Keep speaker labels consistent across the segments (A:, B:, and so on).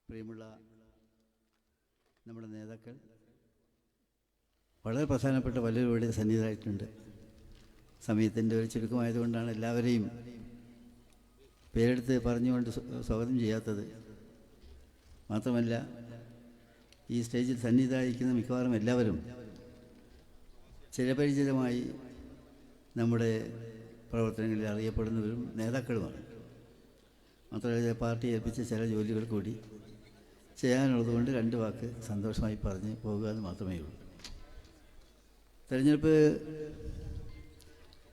A: പ്രിയമുള്ള നമ്മുടെ നേതാക്കൾ, വളരെ പ്രധാനപ്പെട്ട പലരും ഇവിടെ സന്നിഹിതരായിട്ടുണ്ട്. സമയത്തിൻ്റെ ഒരു ചുരുക്കമായതുകൊണ്ടാണ് എല്ലാവരെയും പേരെടുത്ത് പറഞ്ഞുകൊണ്ട് സ്വാഗതം ചെയ്യാത്തത്. മാത്രമല്ല, ഈ സ്റ്റേജിൽ സന്നിഹിതരായിരിക്കുന്ന മിക്കവാറും എല്ലാവരും ചിരപരിചിതമായി നമ്മുടെ പ്രവർത്തനങ്ങളിൽ അറിയപ്പെടുന്നവരും നേതാക്കളുമാണ്. മാത്രമല്ല, പാർട്ടി ഏൽപ്പിച്ച ചില ജോലികൾ കൂടി ചെയ്യാനുള്ളതുകൊണ്ട് രണ്ട് വാക്ക് സന്തോഷമായി പറഞ്ഞ് പോകുക എന്ന് മാത്രമേ ഉള്ളൂ. തെരഞ്ഞെടുപ്പ്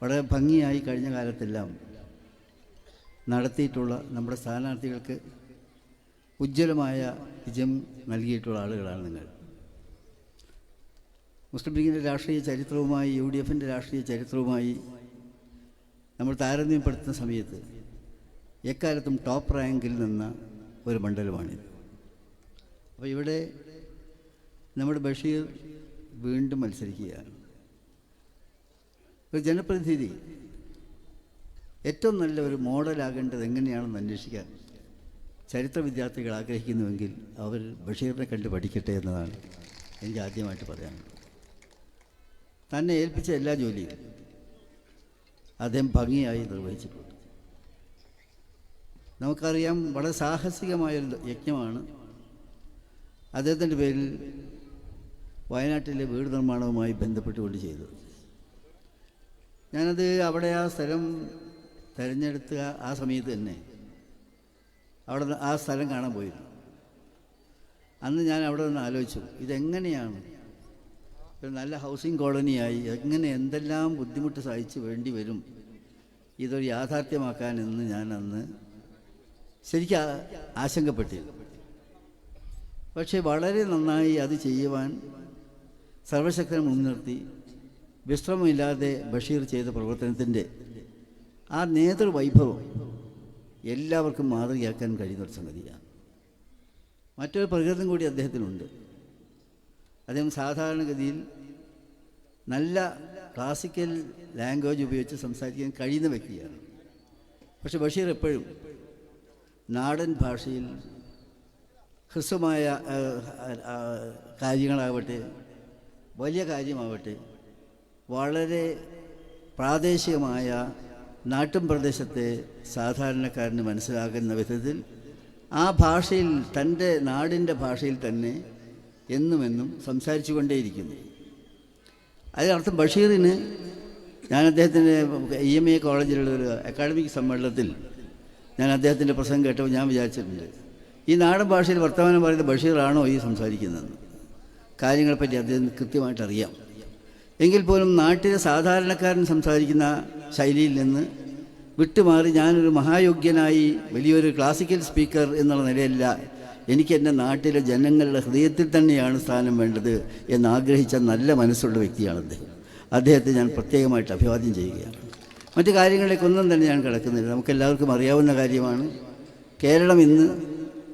A: വളരെ ഭംഗിയായി കഴിഞ്ഞ കാലത്തെല്ലാം നടത്തിയിട്ടുള്ള നമ്മുടെ സ്ഥാനാർത്ഥികൾക്ക് ഉജ്ജ്വലമായ വിജയം നൽകിയിട്ടുള്ള ആളുകളാണ് നിങ്ങൾ. മുസ്ലിം ലീഗിൻ്റെ രാഷ്ട്രീയ ചരിത്രവുമായി UDFൻ്റെ രാഷ്ട്രീയ ചരിത്രവുമായി നമ്മൾ താരതമ്യപ്പെടുത്തുന്ന സമയത്ത് എക്കാലത്തും ടോപ്പ് റാങ്കിൽ നിന്ന ഒരു മണ്ഡലമാണിത്. അപ്പോൾ ഇവിടെ നമ്മുടെ ബഷീർ വീണ്ടും മത്സരിക്കുകയാണ്. ഒരു ജനപ്രതിനിധി ഏറ്റവും നല്ല ഒരു മോഡലാകേണ്ടത് എങ്ങനെയാണെന്ന് അന്വേഷിക്കാൻ ചരിത്ര വിദ്യാർത്ഥികൾ ആഗ്രഹിക്കുന്നുവെങ്കിൽ അവർ ബഷീറിനെ കണ്ട് പഠിക്കട്ടെ എന്നതാണ് എനിക്ക് ആദ്യമായിട്ട് പറയാനുള്ളത്. തന്നെ ഏൽപ്പിച്ച എല്ലാ ജോലിയും അദ്ദേഹം ഭംഗിയായി നിർവഹിച്ചിട്ടുണ്ട്. നമുക്കറിയാം, വളരെ സാഹസികമായൊരു യജ്ഞമാണ് അദ്ദേഹത്തിൻ്റെ പേരിൽ വയനാട്ടിലെ വീട് നിർമ്മാണവുമായി ബന്ധപ്പെട്ടുകൊണ്ട് ചെയ്തത്. ഞാനത് അവിടെ ആ സ്ഥലം തിരഞ്ഞെടുത്ത ആ സമയത്ത് തന്നെ അവിടെ ആ സ്ഥലം കാണാൻ പോയിരുന്നു. അന്ന് ഞാൻ അവിടെ നിന്ന് ആലോചിച്ചു, ഇതെങ്ങനെയാണ് ഒരു നല്ല ഹൗസിംഗ് കോളനിയായി എങ്ങനെ എന്തെല്ലാം ബുദ്ധിമുട്ട് സഹിച്ച് വേണ്ടി വരും ഇതൊരു യാഥാർത്ഥ്യമാക്കാൻ എന്ന് ഞാൻ അന്ന് ശരിക്കും ആശങ്കപ്പെട്ടിരുന്നു. പക്ഷേ വളരെ നന്നായി അത് ചെയ്യുവാൻ സർവശക്തനെ മുൻനിർത്തി വിശ്രമമില്ലാതെ ബഷീർ ചെയ്ത പ്രവർത്തനത്തിൻ്റെ ആ നേതൃവൈഭവം എല്ലാവർക്കും മാതൃകയാക്കാൻ കഴിയുന്നൊരു സംഗതിയാണ്. മറ്റൊരു പ്രകൃതം കൂടി അദ്ദേഹത്തിനുണ്ട്. അദ്ദേഹം സാധാരണഗതിയിൽ നല്ല ക്ലാസിക്കൽ ലാംഗ്വേജ് ഉപയോഗിച്ച് സംസാരിക്കാൻ കഴിയുന്ന വ്യക്തിയാണ്. പക്ഷെ ബഷീർ എപ്പോഴും നാടൻ ഭാഷയിൽ ഹ്രസ്വമായ കാര്യങ്ങളാവട്ടെ, വലിയ കാര്യമാവട്ടെ, വളരെ പ്രാദേശികമായ നാട്ടും പ്രദേശത്തെ സാധാരണക്കാരന് മനസ്സിലാകുന്ന വിധത്തിൽ ആ ഭാഷയിൽ, തൻ്റെ നാടിൻ്റെ ഭാഷയിൽ തന്നെ എന്നുമെന്നും സംസാരിച്ചു കൊണ്ടേയിരിക്കുന്നു. അതിനർത്ഥം ബഷീറിന്, ഞാൻ അദ്ദേഹത്തിൻ്റെ EMA കോളേജിലുള്ളൊരു അക്കാഡമിക് സമ്മേളനത്തിൽ ഞാൻ അദ്ദേഹത്തിൻ്റെ പ്രസംഗം കേട്ടപ്പോൾ ഞാൻ വിചാരിച്ചിട്ടുണ്ട്, ഈ നാടൻ ഭാഷയിൽ വർത്തമാനം പറയുന്ന ബഷീറാണോ ഈ സംസാരിക്കുന്നതെന്ന്. കാര്യങ്ങളെപ്പറ്റി അദ്ദേഹം കൃത്യമായിട്ട് അറിയാം. എങ്കിൽ പോലും നാട്ടിലെ സാധാരണക്കാരൻ സംസാരിക്കുന്ന ശൈലിയിൽ നിന്ന് വിട്ടുമാറി ഞാനൊരു മഹായോഗ്യനായി വലിയൊരു ക്ലാസിക്കൽ സ്പീക്കർ എന്നുള്ള നിലയല്ല, എനിക്ക് എൻ്റെ നാട്ടിലെ ജനങ്ങളുടെ ഹൃദയത്തിൽ തന്നെയാണ് സ്ഥാനം വേണ്ടത് എന്നാഗ്രഹിച്ച നല്ല മനസ്സുള്ള വ്യക്തിയാണ് അദ്ദേഹം. അദ്ദേഹത്തെ ഞാൻ പ്രത്യേകമായിട്ട് അഭിവാദ്യം ചെയ്യുകയാണ്. മറ്റു കാര്യങ്ങളിലേക്കൊന്നും തന്നെ ഞാൻ കിടക്കുന്നില്ല. നമുക്കെല്ലാവർക്കും അറിയാവുന്ന കാര്യമാണ്, കേരളം ഇന്ന്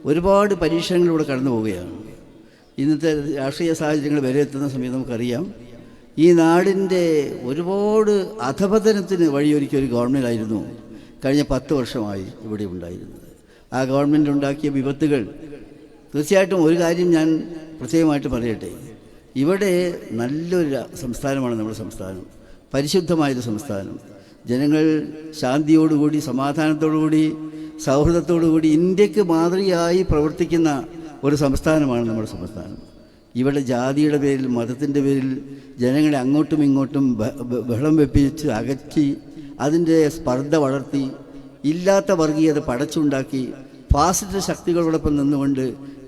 A: ഒരുപാട് പരീക്ഷണങ്ങളിലൂടെ കടന്നു പോവുകയാണ്. ഇന്നത്തെ രാഷ്ട്രീയ സാഹചര്യങ്ങൾ വിലയിരുത്തുന്ന സമയത്ത് നമുക്കറിയാം, ഈ നാടിൻ്റെ ഒരുപാട് അധപതനത്തിന് വഴിയൊരുക്കിയ ഒരു ഗവൺമെൻറ്റായിരുന്നു കഴിഞ്ഞ 10 വർഷമായി ഇവിടെ ഉണ്ടായിരുന്നത്. ആ ഗവൺമെൻറ് ഉണ്ടാക്കിയ വിപത്തുകൾ, തീർച്ചയായിട്ടും ഒരു കാര്യം ഞാൻ പ്രത്യേകമായിട്ട് പറയട്ടെ, ഇവിടെ നല്ലൊരു സംസ്ഥാനമാണ് നമ്മുടെ സംസ്ഥാനം, പരിശുദ്ധമായൊരു സംസ്ഥാനം. ജനങ്ങൾ ശാന്തിയോടുകൂടി, സമാധാനത്തോടുകൂടി, സൗഹൃദത്തോടുകൂടി ഇന്ത്യക്ക് മാതൃകയായി പ്രവർത്തിക്കുന്ന ഒരു സംസ്ഥാനമാണ് നമ്മുടെ സംസ്ഥാനം. ഇവിടെ ജാതിയുടെ പേരിൽ, മതത്തിൻ്റെ പേരിൽ ജനങ്ങളെ അങ്ങോട്ടും ഇങ്ങോട്ടും ബഹളം വെപ്പിച്ച് അകറ്റി, അതിൻ്റെ സ്പർദ്ധ വളർത്തി, ഇല്ലാത്ത വർഗീയത പടച്ചുണ്ടാക്കി, ഫാസിസ്റ്റ് ശക്തികളോടൊപ്പം നിന്നുകൊണ്ട്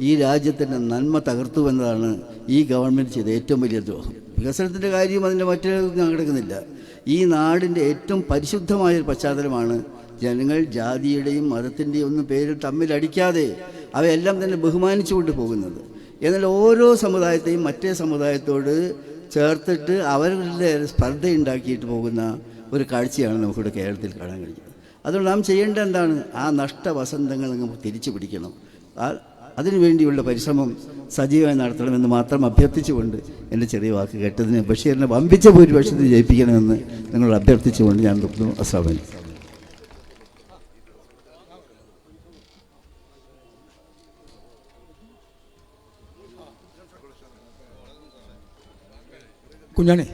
A: ഈ രാജ്യത്തിൻ്റെ നന്മ തകർത്തു എന്നതാണ് ഈ ഗവൺമെൻറ് ചെയ്ത ഏറ്റവും വലിയ ദ്രോഹം. വികസനത്തിൻ്റെ കാര്യം അതിൻ്റെ മറ്റൊരു ഞാൻ കിടക്കുന്നില്ല. ഈ നാടിൻ്റെ ഏറ്റവും പരിശുദ്ധമായൊരു പശ്ചാത്തലമാണ് ജനങ്ങൾ ജാതിയുടെയും മതത്തിൻ്റെയും ഒന്നും പേരിൽ തമ്മിലടിക്കാതെ അവയെല്ലാം തന്നെ ബഹുമാനിച്ചുകൊണ്ട് പോകുന്നത്. എന്നാൽ ഓരോ സമുദായത്തെയും മറ്റേ സമുദായത്തോട് ചേർത്തിട്ട് അവരുടെ സ്പർദ്ധയുണ്ടാക്കിയിട്ട് പോകുന്ന ഒരു കാഴ്ചയാണ് നമുക്കിവിടെ കേരളത്തിൽ കാണാൻ കഴിയുന്നത്. അതുകൊണ്ട് നാം ചെയ്യേണ്ട എന്താണ്? ആ നഷ്ടവസന്തങ്ങൾ നമുക്ക് തിരിച്ചു പിടിക്കണം. അതിനുവേണ്ടിയുള്ള പരിശ്രമം സജീവമായി നടത്തണമെന്ന് മാത്രം അഭ്യർത്ഥിച്ചുകൊണ്ട് എൻ്റെ ചെറിയ വാക്ക് കേട്ടതിന് ബഷീറിനെ വമ്പിച്ച ഭൂരിപക്ഷത്തിൽ ജയിപ്പിക്കണമെന്ന് നിങ്ങൾ അഭ്യർത്ഥിച്ചുകൊണ്ട് ഞാൻ നിർത്തുന്നു. അസ്സലാമു അലൈക്കും.
B: കുഞ്ഞാണേ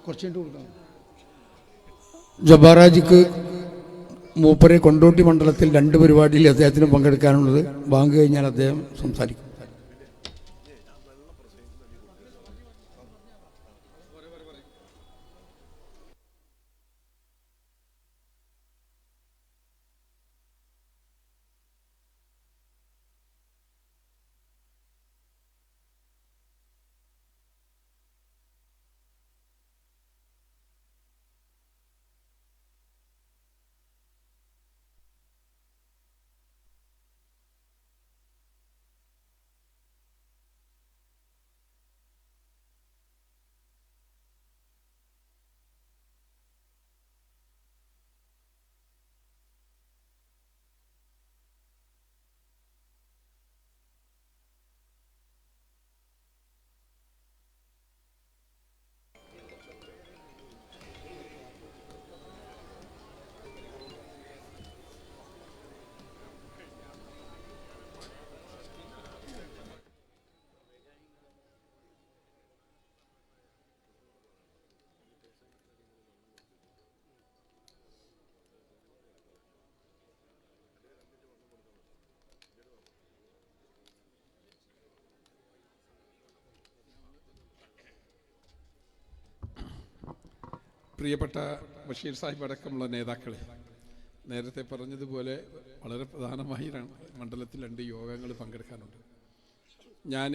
B: കുറച്ച് കൊടുക്കാം. ജബ്ബാറാജിക്ക് മൂപ്പരെ കൊണ്ടോട്ടി മണ്ഡലത്തിൽ 2 പരിപാടിയിൽ അദ്ദേഹത്തിന് പങ്കെടുക്കാനുള്ളത്. ബാങ്ക് കഴിഞ്ഞാൽ അദ്ദേഹം സംസാരിക്കും.
C: പ്രിയപ്പെട്ട ബഷീർ സാഹിബ് അടക്കമുള്ള നേതാക്കളെ, നേരത്തെ പറഞ്ഞതുപോലെ വളരെ പ്രധാനമായി മണ്ഡലത്തിൽ 2 യോഗങ്ങൾ പങ്കെടുക്കാനുണ്ട്. ഞാൻ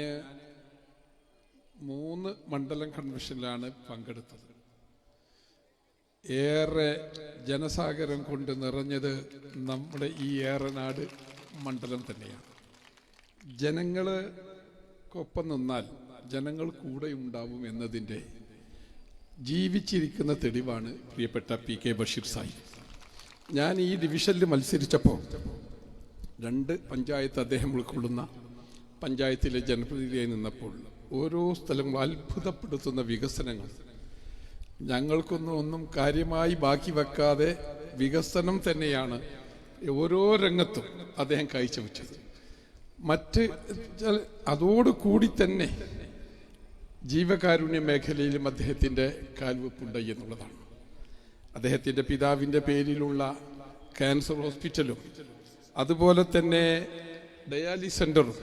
C: 3 മണ്ഡലം കൺവെൻഷനിലാണ് പങ്കെടുത്തത്. ഏറെ ജനസാഗരം കൊണ്ട് നിറഞ്ഞത് ഈ ഏറനാട് മണ്ഡലം തന്നെയാണ്. ജനങ്ങൾക്കൊപ്പം നിന്നാൽ ജനങ്ങൾ കൂടെ ഉണ്ടാവും എന്നതിൻ്റെ ജീവിച്ചിരിക്കുന്ന തെളിവാണ് പ്രിയപ്പെട്ട PK ബഷീർ സാഹിബ്. ഞാൻ ഈ ഡിവിഷനിൽ മത്സരിച്ചപ്പോൾ 2 പഞ്ചായത്ത് അദ്ദേഹം ഉൾക്കൊള്ളുന്ന പഞ്ചായത്തിലെ ജനപ്രതിനിധിയായി നിന്നപ്പോൾ ഓരോ സ്ഥലം അത്ഭുതപ്പെടുത്തുന്ന വികസനങ്ങൾ, ഞങ്ങൾക്കൊന്നും കാര്യമായി ബാക്കി വെക്കാതെ വികസനം തന്നെയാണ് ഓരോ രംഗത്തും അദ്ദേഹം കാഴ്ചവെച്ചത്. അതോടുകൂടി തന്നെ ജീവകാരുണ്യ മേഖലയിലും അദ്ദേഹത്തിൻ്റെ കാൽവെപ്പുണ്ട് എന്നുള്ളതാണ്. അദ്ദേഹത്തിൻ്റെ പിതാവിൻ്റെ പേരിലുള്ള ക്യാൻസർ ഹോസ്പിറ്റലും അതുപോലെ തന്നെ ഡയാലിസിസ് സെൻ്ററും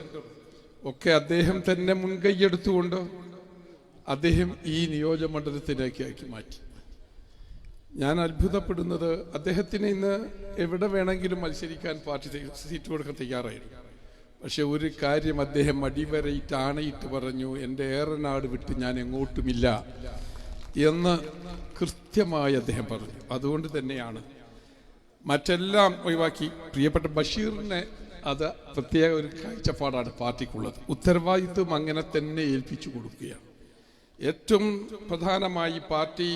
C: ഒക്കെ അദ്ദേഹം തന്നെ മുൻകൈയ്യെടുത്തുകൊണ്ട് അദ്ദേഹം ഈ നിയോജകമണ്ഡലത്തിലേക്ക് മാറ്റി. ഞാൻ അത്ഭുതപ്പെടുന്നത്, അദ്ദേഹത്തിന് ഇന്ന് എവിടെ വേണമെങ്കിലും മത്സരിക്കാൻ പാർട്ടി സീറ്റ് കൊടുക്കാൻ തയ്യാറായിരുന്നു. പക്ഷെ ഒരു കാര്യം അദ്ദേഹം അടിവരയിട്ട് ആണയിട്ട് പറഞ്ഞു, എൻ്റെ ഏറനാട് വിട്ട് ഞാൻ എങ്ങോട്ടുമില്ല എന്ന് കൃത്യമായി അദ്ദേഹം പറഞ്ഞു. അതുകൊണ്ട് തന്നെയാണ് മറ്റെല്ലാം ഒഴിവാക്കി പ്രിയപ്പെട്ട ബഷീറിനെ അത് പ്രത്യേക ഒരു കാഴ്ചപ്പാടാണ് പാർട്ടിക്കുള്ളത്. ഉത്തരവാദിത്വം അങ്ങനെ തന്നെ ഏൽപ്പിച്ചു കൊടുക്കുകയാണ്. ഏറ്റവും പ്രധാനമായി പാർട്ടി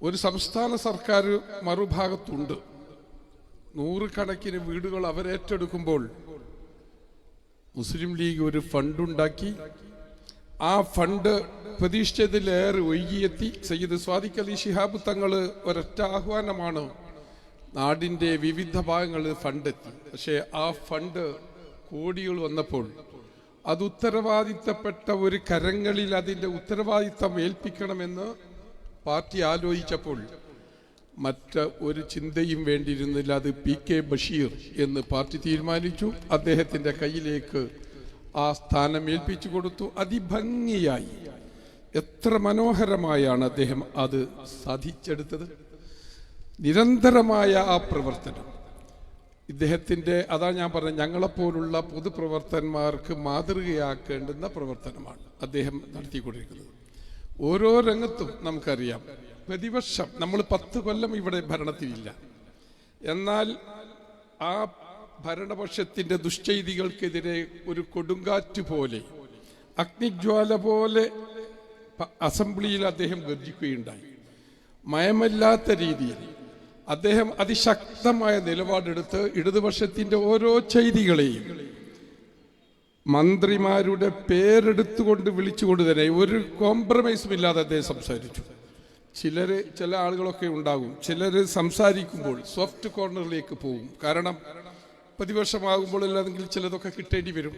C: ഒരു സംസ്ഥാന സർക്കാർ മറുഭാഗത്തുണ്ട്. 100 കണക്കിന് വീടുകൾ അവരേറ്റെടുക്കുമ്പോൾ മുസ്ലിം ലീഗ് ഒരു ഫണ്ടുണ്ടാക്കി. ആ ഫണ്ട് പ്രതീക്ഷിച്ചതിലേറെ ഒഴുകിയെത്തി. സയ്യിദ് സ്വാദിഖ് അലി ശിഹാബ് തങ്ങൾ ഒരൊറ്റ ആഹ്വാനമാണ്, നാടിൻ്റെ വിവിധ ഭാഗങ്ങളിൽ ഫണ്ടെത്തി. പക്ഷേ ആ ഫണ്ട് കോടികൾ വന്നപ്പോൾ അത് ഉത്തരവാദിത്തപ്പെട്ട ഒരു കരങ്ങളിൽ അതിൻ്റെ ഉത്തരവാദിത്തം ഏൽപ്പിക്കണമെന്ന് പാർട്ടി ആലോചിച്ചപ്പോൾ മറ്റ് ഒരു ചിന്തയും വേണ്ടിയിരുന്നില്ല. അത് PK ബഷീർ എന്ന് പാർട്ടി തീരുമാനിച്ചു. അദ്ദേഹത്തിൻ്റെ കയ്യിലേക്ക് ആ സ്ഥാനം ഏൽപ്പിച്ചു കൊടുത്തു. അതിഭംഗിയായി, എത്ര മനോഹരമായാണ് അദ്ദേഹം അത് സാധിച്ചെടുത്തത്. നിരന്തരമായ ആ പ്രവർത്തനം ഇദ്ദേഹത്തിൻ്റെ, അതാ ഞാൻ പറഞ്ഞത്, ഞങ്ങളെപ്പോലുള്ള പൊതുപ്രവർത്തകന്മാർക്ക് മാതൃകയാക്കേണ്ടുന്ന പ്രവർത്തനമാണ് അദ്ദേഹം നടത്തിക്കൊണ്ടിരിക്കുന്നത്. ഓരോ രംഗത്തും നമുക്കറിയാം, പ്രതിവർഷം നമ്മൾ 10 കൊല്ലം ഇവിടെ ഭരണത്തിലില്ല, എന്നാൽ ആ ഭരണപക്ഷത്തിൻ്റെ ദുശ്ചെയ്തികൾക്കെതിരെ ഒരു കൊടുങ്കാറ്റ് പോലെ, അഗ്നിജ്വാല പോലെ അസംബ്ലിയിൽ അദ്ദേഹം ഗർജിക്കുകയുണ്ടായി. മയമില്ലാത്ത രീതിയിൽ അദ്ദേഹം അതിശക്തമായ നിലപാടെടുത്ത് ഇടതുപക്ഷത്തിൻ്റെ ഓരോ ചെയ്തികളെയും മന്ത്രിമാരുടെ പേരെടുത്തുകൊണ്ട് വിളിച്ചുകൊണ്ട് തന്നെ ഒരു കോംപ്രമൈസും ഇല്ലാതെ അദ്ദേഹം സംസാരിച്ചു. ചില ആളുകളൊക്കെ ഉണ്ടാകും, ചിലർ സംസാരിക്കുമ്പോൾ സോഫ്റ്റ് കോർണറിലേക്ക് പോകും. കാരണം പ്രതിപക്ഷമാകുമ്പോൾ അല്ലാതെങ്കിൽ ചിലതൊക്കെ കിട്ടേണ്ടി വരും.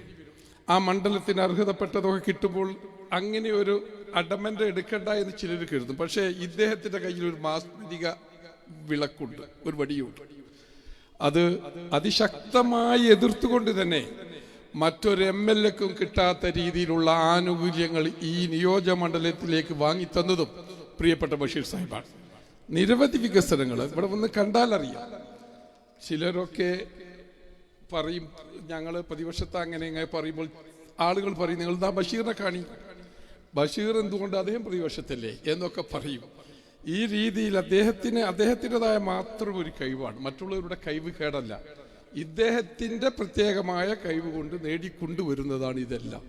C: ആ മണ്ഡലത്തിന് അർഹതപ്പെട്ടതൊക്കെ കിട്ടുമ്പോൾ അങ്ങനെ ഒരു അഡമന്റ് എടുക്കണ്ട എന്ന് ചിലർ കരുതും. പക്ഷേ ഇദ്ദേഹത്തിന്റെ കയ്യിൽ ഒരു മാസ്മരിക വിളക്കുണ്ട്, ഒരു വടിയുണ്ട്. അത് അതിശക്തമായി എതിർത്തുകൊണ്ട് തന്നെ മറ്റൊരു MLA-ക്കും കിട്ടാത്ത രീതിയിലുള്ള ആനുകൂല്യങ്ങൾ ഈ നിയോജകമണ്ഡലത്തിലേക്ക് വാങ്ങിത്തന്നതും പ്രിയപ്പെട്ട ബഷീർ സാഹിബാണ്. നിരവധി വികസനങ്ങൾ ഇവിടെ വന്ന് കണ്ടാലറിയാം. ചിലരൊക്കെ പറയും, ഞങ്ങൾ പ്രതിപക്ഷത്ത് അങ്ങനെ ഇങ്ങനെ പറയുമ്പോൾ ആളുകൾ പറയും, നിങ്ങൾ എന്താ ബഷീറിനെ കാണി, ബഷീർ എന്തുകൊണ്ട് അദ്ദേഹം പ്രതിപക്ഷത്തല്ലേ എന്നൊക്കെ പറയും. ഈ രീതിയിൽ അദ്ദേഹത്തിൻ്റെതായ മാത്രം ഒരു കഴിവാണ്, മറ്റുള്ളവരുടെ കഴിവ് കേടല്ല. ഇദ്ദേഹത്തിൻ്റെ പ്രത്യേകമായ കഴിവ് കൊണ്ട് നേടിക്കൊണ്ടുവരുന്നതാണ് ഇതെല്ലാം.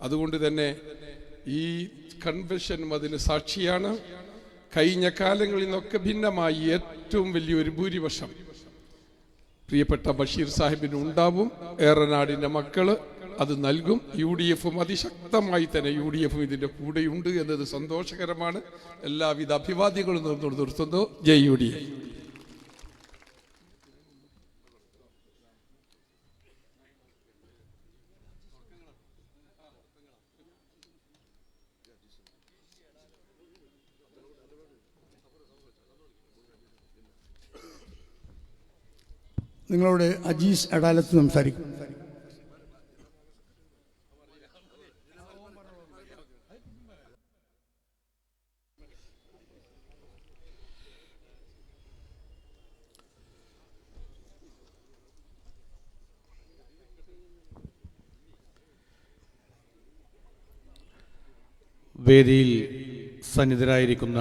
C: അതുകൊണ്ട് തന്നെ ഈ കൺവെൻഷനും അതിന് സാക്ഷിയാണ്. കഴിഞ്ഞ കാലങ്ങളിൽ നിന്നൊക്കെ ഭിന്നമായി ഏറ്റവും വലിയൊരു ഭൂരിപക്ഷം പ്രിയപ്പെട്ട ബഷീർ സാഹിബിന് ഉണ്ടാവും. ഏറനാടിൻ്റെ മക്കള് അത് നൽകും. UDF-ഉം അതിശക്തമായി തന്നെ UDF-ഉം ഇതിൻ്റെ കൂടെയുണ്ട് എന്നത് സന്തോഷകരമാണ്. എല്ലാവിധ അഭിവാദ്യങ്ങളും നിർത്തുന്നു. ജയ് UDF.
B: നിങ്ങളോട് അജീസ് അഡാലത്ത് സംസാരിക്കും.
D: വേദിയിൽ സന്നിധരായിരിക്കുന്ന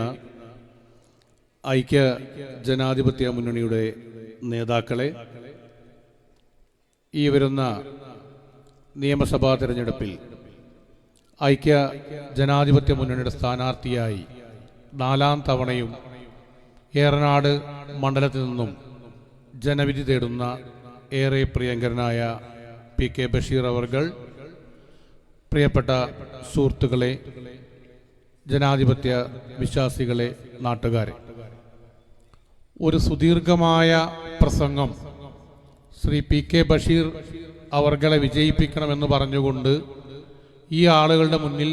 D: ഐക്യ ജനാധിപത്യ മുന്നണിയുടെ നേതാക്കളെ, ഈ വരുന്ന നിയമസഭാ തെരഞ്ഞെടുപ്പിൽ ഐക്യ ജനാധിപത്യ മുന്നണിയുടെ സ്ഥാനാർത്ഥിയായി 4ാം തവണയും ഏറനാട് മണ്ഡലത്തിൽ നിന്നും ജനവിധി തേടുന്ന ഏറെ പ്രിയങ്കരനായ PK ബഷീർ അവർകൾ, പ്രിയപ്പെട്ട സുഹൃത്തുക്കളെ, ജനാധിപത്യ വിശ്വാസികളെ, നാട്ടുകാരെ, ഒരു സുദീർഘമായ പ്രസംഗം ശ്രീ PK ബഷീർ അവർകളെ വിജയിപ്പിക്കണമെന്ന് പറഞ്ഞുകൊണ്ട് ഈ ആളുകളുടെ മുന്നിൽ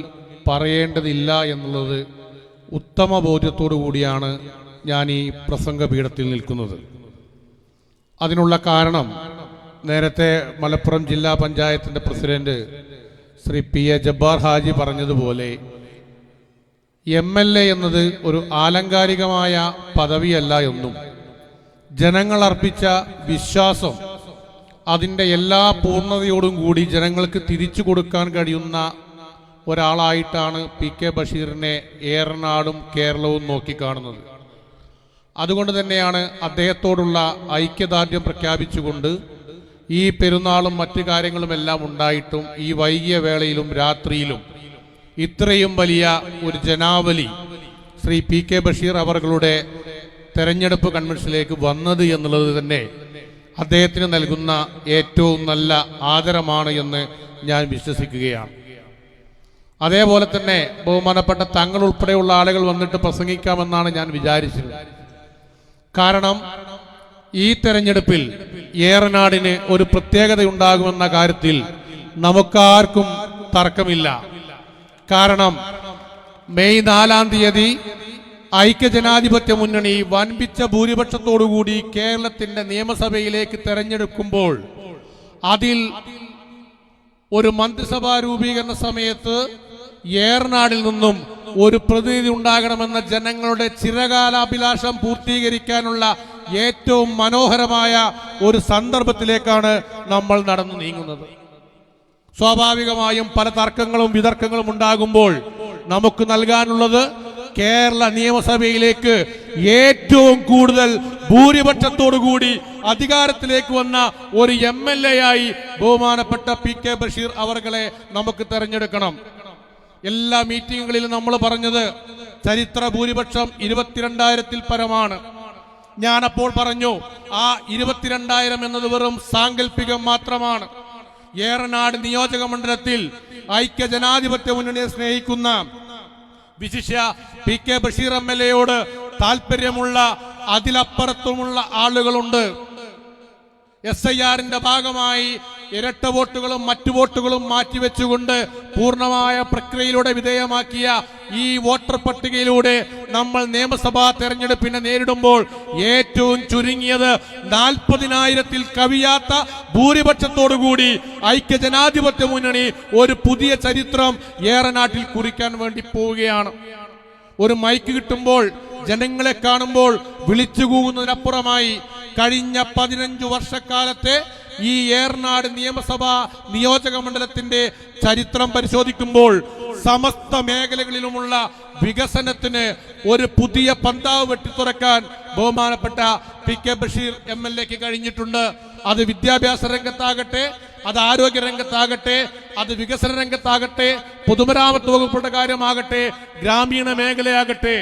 D: പറയേണ്ടതില്ല എന്നുള്ളത് ഉത്തമ ബോധ്യത്തോടു കൂടിയാണ് ഞാൻ ഈ പ്രസംഗപീഠത്തിൽ നിൽക്കുന്നത്. അതിനുള്ള കാരണം, നേരത്തെ മലപ്പുറം ജില്ലാ പഞ്ചായത്തിൻ്റെ പ്രസിഡന്റ് ശ്രീ PA ജബ്ബാർ ഹാജി പറഞ്ഞതുപോലെ MLA എന്നത് ഒരു ആലങ്കാരികമായ പദവിയല്ല എന്നും ജനങ്ങൾ അർപ്പിച്ച വിശ്വാസം അതിൻ്റെ എല്ലാ പൂർണ്ണതയോടും കൂടി ജനങ്ങൾക്ക് തിരിച്ചു കൊടുക്കാൻ കഴിയുന്ന ഒരാളായിട്ടാണ് PK ബഷീറിനെ ഏറനാടും കേരളവും നോക്കിക്കാണുന്നത്. അതുകൊണ്ട് തന്നെയാണ് അദ്ദേഹത്തോടുള്ള ഐക്യദാർഢ്യം പ്രഖ്യാപിച്ചുകൊണ്ട് ഈ പെരുന്നാളും മറ്റു കാര്യങ്ങളുമെല്ലാം ഉണ്ടായിട്ടും ഈ വൈകിയ വേളയിലും രാത്രിയിലും ഇത്രയും വലിയ ഒരു ജനാവലി ശ്രീ PK ബഷീർ അവരുടെ തെരഞ്ഞെടുപ്പ് കൺവെൻഷനിലേക്ക് വന്നത് എന്നുള്ളത് തന്നെ അദ്ദേഹത്തിന് നൽകുന്ന ഏറ്റവും നല്ല ആദരമാണ് എന്ന് ഞാൻ വിശ്വസിക്കുകയാണ്. അതേപോലെ തന്നെ ബഹുമാനപ്പെട്ട തങ്ങൾ ഉൾപ്പെടെയുള്ള ആളുകൾ വന്നിട്ട് പ്രസംഗിക്കാമെന്നാണ് ഞാൻ വിചാരിച്ചത്. കാരണം ഈ തെരഞ്ഞെടുപ്പിൽ ഏറനാടിന് ഒരു പ്രത്യേകതയുണ്ടാകുമെന്ന കാര്യത്തിൽ നമുക്കാർക്കും തർക്കമില്ല. കാരണം മെയ് 4-ാം തീയതി ഐക്യജനാധിപത്യ മുന്നണി വൻപിച്ച ഭൂരിപക്ഷത്തോടുകൂടി കേരളത്തിന്റെ നിയമസഭയിലേക്ക് തെരഞ്ഞെടുക്കുമ്പോൾ അതിൽ ഒരു മന്ത്രിസഭാ രൂപീകരണ സമയത്ത് ഏറനാടിൽ നിന്നും ഒരു പ്രതിനിധി ഉണ്ടാകണമെന്ന ജനങ്ങളുടെ ചിരകാലാഭിലാഷം പൂർത്തീകരിക്കാനുള്ള ഏറ്റവും മനോഹരമായ ഒരു സന്ദർഭത്തിലേക്കാണ് നമ്മൾ നടന്നു നീങ്ങുന്നത്. സ്വാഭാവികമായും പല തർക്കങ്ങളും വിതർക്കങ്ങളും ഉണ്ടാകുമ്പോൾ നമുക്ക് നൽകാനുള്ളത് കേരള നിയമസഭയിലേക്ക് ഏറ്റവും കൂടുതൽ ഭൂരിപക്ഷത്തോടുകൂടി അധികാരത്തിലേക്ക് വന്ന ഒരു MLA ആയി ബഹുമാനപ്പെട്ട PK ബഷീർ അവർകളെ നമുക്ക് തെരഞ്ഞെടുക്കണം. എല്ലാ മീറ്റിങ്ങുകളിലും നമ്മൾ പറഞ്ഞത് ചരിത്ര ഭൂരിപക്ഷം 22,000-ൽ പരമാണ്. ഞാനപ്പോൾ പറഞ്ഞു ആ 22,000 എന്നത് വെറും സാങ്കല്പികം മാത്രമാണ്. ഏറനാട് നിയോജക മണ്ഡലത്തിൽ ഐക്യ ജനാധിപത്യ മുന്നണിയെ സ്നേഹിക്കുന്ന വിശിഷ്യ PK ബഷീർ MLA-യോട് താല്പര്യമുള്ള അതിലപ്പുറത്തുമുള്ള ആളുകളുണ്ട്. SIR-ന്റെ ഭാഗമായി ഇരട്ട വോട്ടുകളും മറ്റു വോട്ടുകളും മാറ്റിവെച്ചുകൊണ്ട് പൂർണ്ണമായ പ്രക്രിയയിലൂടെ വിധേയമാക്കിയ ഈ വോട്ടർ പട്ടികയിലൂടെ നമ്മൾ നിയമസഭാ തെരഞ്ഞെടുപ്പിനെ നേരിടുമ്പോൾ ഏറ്റവും ചുരുങ്ങിയത് 40,000-ൽ കവിയാത്ത ഭൂരിപക്ഷത്തോടുകൂടി ഐക്യജനാധിപത്യ മുന്നണി ഒരു പുതിയ ചരിത്രം ഏറനാട്ടിൽ കുറിക്കാൻ വേണ്ടി പോവുകയാണ്. ഒരു മൈക്ക് കിട്ടുമ്പോൾ, ജനങ്ങളെ കാണുമ്പോൾ വിളിച്ചുകൂകുന്നതിനപ്പുറമായി കഴിഞ്ഞ 15 വർഷക്കാലത്തെ ഈ ഏറനാട് നിയമസഭാ നിയോജക മണ്ഡലത്തിന്റെ ചരിത്രം പരിശോധിക്കുമ്പോൾ സമസ്ത മേഖലകളിലുമുള്ള വികസനത്തിന് ഒരു പുതിയ പന്താവ് വെട്ടിത്തുറക്കാൻ ബഹുമാനപ്പെട്ട പി.കെ. ബഷീർ MLA-ക്ക് കഴിഞ്ഞിട്ടുണ്ട്. അത് വിദ്യാഭ്യാസ രംഗത്താകട്ടെ, അത് ആരോഗ്യ രംഗത്താകട്ടെ, അത് വികസന രംഗത്താകട്ടെ, പൊതുമരാമത്ത് വകുപ്പുകളുടെ കാര്യമാകട്ടെ, ഗ്രാമീണ മേഖലയാകട്ടെ,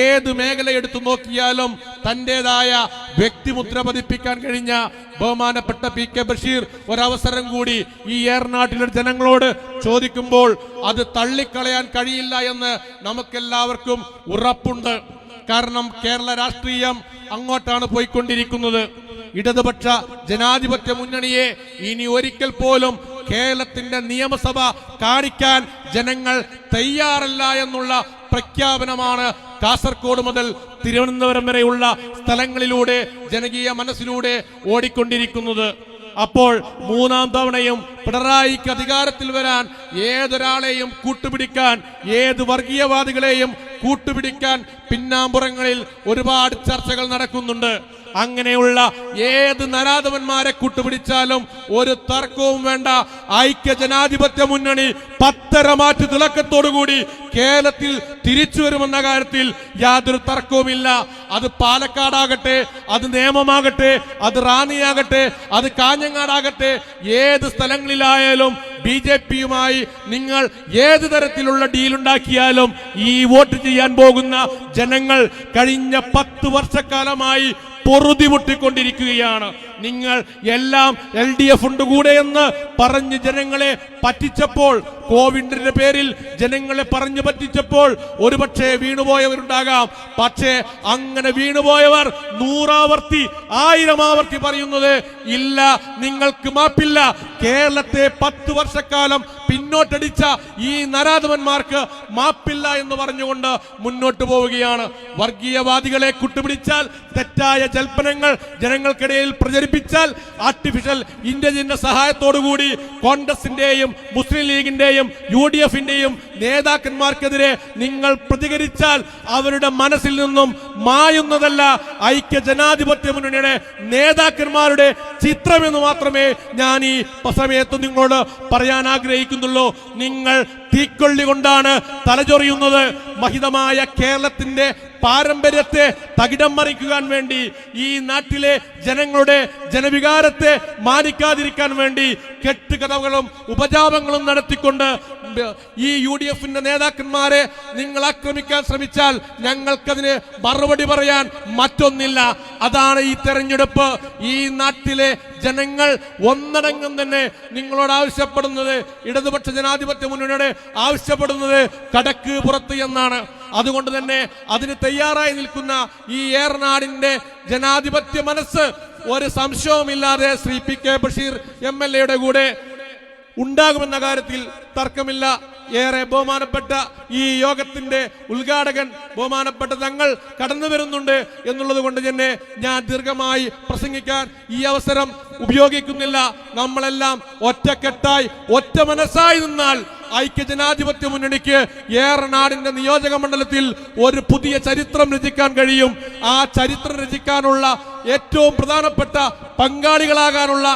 D: ഏത് മേഖല എടുത്തു നോക്കിയാലും തൻ്റെതായ വ്യക്തിമുദ്ര പതിപ്പിക്കാൻ കഴിഞ്ഞ ബഹുമാനപ്പെട്ട പി.കെ. ബഷീർ ഒരവസരം കൂടി ഈ ഏറനാട്ടിലെ ജനങ്ങളോട് ചോദിക്കുമ്പോൾ അത് തള്ളിക്കളയാൻ കഴിയില്ല എന്ന് നമുക്കെല്ലാവർക്കും ഉറപ്പുണ്ട്. കാരണം കേരള രാഷ്ട്രീയം അങ്ങോട്ടാണ് പോയിക്കൊണ്ടിരിക്കുന്നത്. ഇടതുപക്ഷ ജനാധിപത്യ മുന്നണിയെ ഇനി ഒരിക്കൽ പോലും കേരളത്തിന്റെ നിയമസഭ കാണിക്കാൻ ജനങ്ങൾ തയ്യാറല്ല എന്നുള്ള പ്രഖ്യാപനമാണ് കാസർഗോഡ് മുതൽ തിരുവനന്തപുരം വരെയുള്ള സ്ഥലങ്ങളിലൂടെ ജനകീയ മനസ്സിലൂടെ ഓടിക്കൊണ്ടിരിക്കുന്നത്. അപ്പോൾ മൂന്നാം തവണയും പിണറായിക്ക് അധികാരത്തിൽ വരാൻ ഏതൊരാളെയും കൂട്ടുപിടിക്കാൻ, ഏത് വർഗീയവാദികളെയും കൂട്ടുപിടിക്കാൻ പിന്നാമ്പുറങ്ങളിൽ ഒരുപാട് ചർച്ചകൾ നടക്കുന്നുണ്ട്. അങ്ങനെയുള്ള ഏത് നരാധവന്മാരെ കൂട്ടുപിടിച്ചാലും ഒരു തർക്കവും വേണ്ട, ഐക്യ ജനാധിപത്യ മുന്നണി പത്തരമാറ്റ് തിളക്കത്തോടുകൂടി കേരളത്തിൽ തിരിച്ചു വരുമെന്ന കാര്യത്തിൽ യാതൊരു തർക്കവുമില്ല. അത് പാലക്കാടാകട്ടെ, അത് നേമമാകട്ടെ, അത് റാന്നിയാകട്ടെ, അത് കാഞ്ഞങ്ങാടാകട്ടെ, ഏത് സ്ഥലങ്ങളിലായാലും BJP-യുമായി നിങ്ങൾ ഏത് തരത്തിലുള്ള ഡീലുണ്ടാക്കിയാലും ഈ വോട്ട് ചെയ്യാൻ പോകുന്ന ജനങ്ങൾ കഴിഞ്ഞ 10 വർഷക്കാലമായി പൊറുതിമുട്ടിക്കൊണ്ടിരിക്കുകയാണ്. നിങ്ങൾ എല്ലാം LDF ഉണ്ട് കൂടെ എന്ന് പറഞ്ഞ് ജനങ്ങളെ പറ്റിച്ചപ്പോൾ, കോവിഡിന്റെ പേരിൽ ജനങ്ങളെ പറഞ്ഞു പറ്റിച്ചപ്പോൾ ഒരുപക്ഷെ വീണുപോയവരുണ്ടാകാം. പക്ഷേ അങ്ങനെ വീണുപോയവർ 100 ആവർത്തി 1000 ആവർത്തി പറയുന്നത് ഇല്ല, നിങ്ങൾക്ക് മാപ്പില്ല. കേരളത്തെ 10 വർഷക്കാലം പിന്നോട്ടടിച്ച ഈ നരാധവന്മാർക്ക് മാപ്പില്ല എന്ന് പറഞ്ഞുകൊണ്ട് മുന്നോട്ട് പോവുകയാണ്. വർഗീയവാദികളെ കൂട്ടുപിടിച്ചാൽ, തെറ്റായ ജൽപ്പനങ്ങൾ ജനങ്ങൾക്കിടയിൽ പ്രചരിപ്പിച്ചാൽ, ആർട്ടിഫിഷ്യൽ ഇന്റലിജൻസിന്റെ സഹായത്തോടുകൂടി കോൺഗ്രസിന്റെയും മുസ്ലിം ലീഗിന്റെയും UDF-ന്റെയും നേതാക്കന്മാർക്കെതിരെ നിങ്ങൾ പ്രതികരിച്ചാൽ അവരുടെ മനസ്സിൽ നിന്നും മായുന്നതല്ല ഐക്യ ജനാധിപത്യ മുന്നണിയുടെ നേതാക്കന്മാരുടെ ചിത്രമെന്ന് മാത്രമേ ഞാൻ ഈ സമയത്ത് നിങ്ങളോട് പറയാൻ ആഗ്രഹിക്കുന്നുള്ളൂ. നിങ്ങൾ തീക്കൊള്ളി കൊണ്ടാണ് തലചൊറിയുന്നത്. മഹിതമായ കേരളത്തിന്റെ പാരമ്പര്യത്തെ തകിടം മറിക്കുവാൻ വേണ്ടി, ഈ നാട്ടിലെ ജനങ്ങളുടെ ജനവികാരത്തെ മാനിക്കാതിരിക്കാൻ വേണ്ടി കെട്ടുകഥകളും ഉപജാപങ്ങളും നടത്തിക്കൊണ്ട് ഈ UDF-ന്റെ നേതാക്കന്മാരെ നിങ്ങൾ ആക്രമിക്കാൻ ശ്രമിച്ചാൽ ഞങ്ങൾക്കതിന് മറുപടി പറയാൻ മറ്റൊന്നില്ല. അതാണ് ഈ തെരഞ്ഞെടുപ്പ്. ഈ നാട്ടിലെ ജനങ്ങൾ ഒന്നടങ്കം തന്നെ നിങ്ങളോട് ആവശ്യപ്പെടുന്നത്, ഇടതുപക്ഷ ജനാധിപത്യ മുന്നണിയോട് ആവശ്യപ്പെടുന്നത് കടക്ക് പുറത്ത് എന്നാണ്. അതുകൊണ്ട് തന്നെ അതിന് തയ്യാറായി നിൽക്കുന്ന ഈ ഏറനാടിന്റെ ജനാധിപത്യ മനസ്സ് ഒരു സംശയവുമില്ലാതെ ശ്രീ പി.കെ. ബഷീർ MLA-യുടെ കൂടെ ഉണ്ടാകുമെന്ന കാര്യത്തിൽ തർക്കമില്ല. ഏറെ ബഹുമാനപ്പെട്ട ഈ യോഗത്തിന്റെ ഉദ്ഘാടകൻ ബഹുമാനപ്പെട്ട തങ്ങൾ കടന്നു വരുന്നുണ്ട് എന്നുള്ളത് കൊണ്ട് തന്നെ ഞാൻ ദീർഘമായി പ്രസംഗിക്കാൻ ഈ അവസരം ഉപയോഗിക്കുന്നില്ല. നമ്മളെല്ലാം ഒറ്റക്കെട്ടായി ഒറ്റ മനസ്സായി നിന്നാൽ ഐക്യ ജനാധിപത്യ മുന്നണിക്ക് ഏറനാടിന്റെ നിയോജക മണ്ഡലത്തിൽ ഒരു പുതിയ ചരിത്രം രചിക്കാൻ കഴിയും. ആ ചരിത്രം രചിക്കാനുള്ള ഏറ്റവും പ്രധാനപ്പെട്ട പങ്കാളികളാകാനുള്ള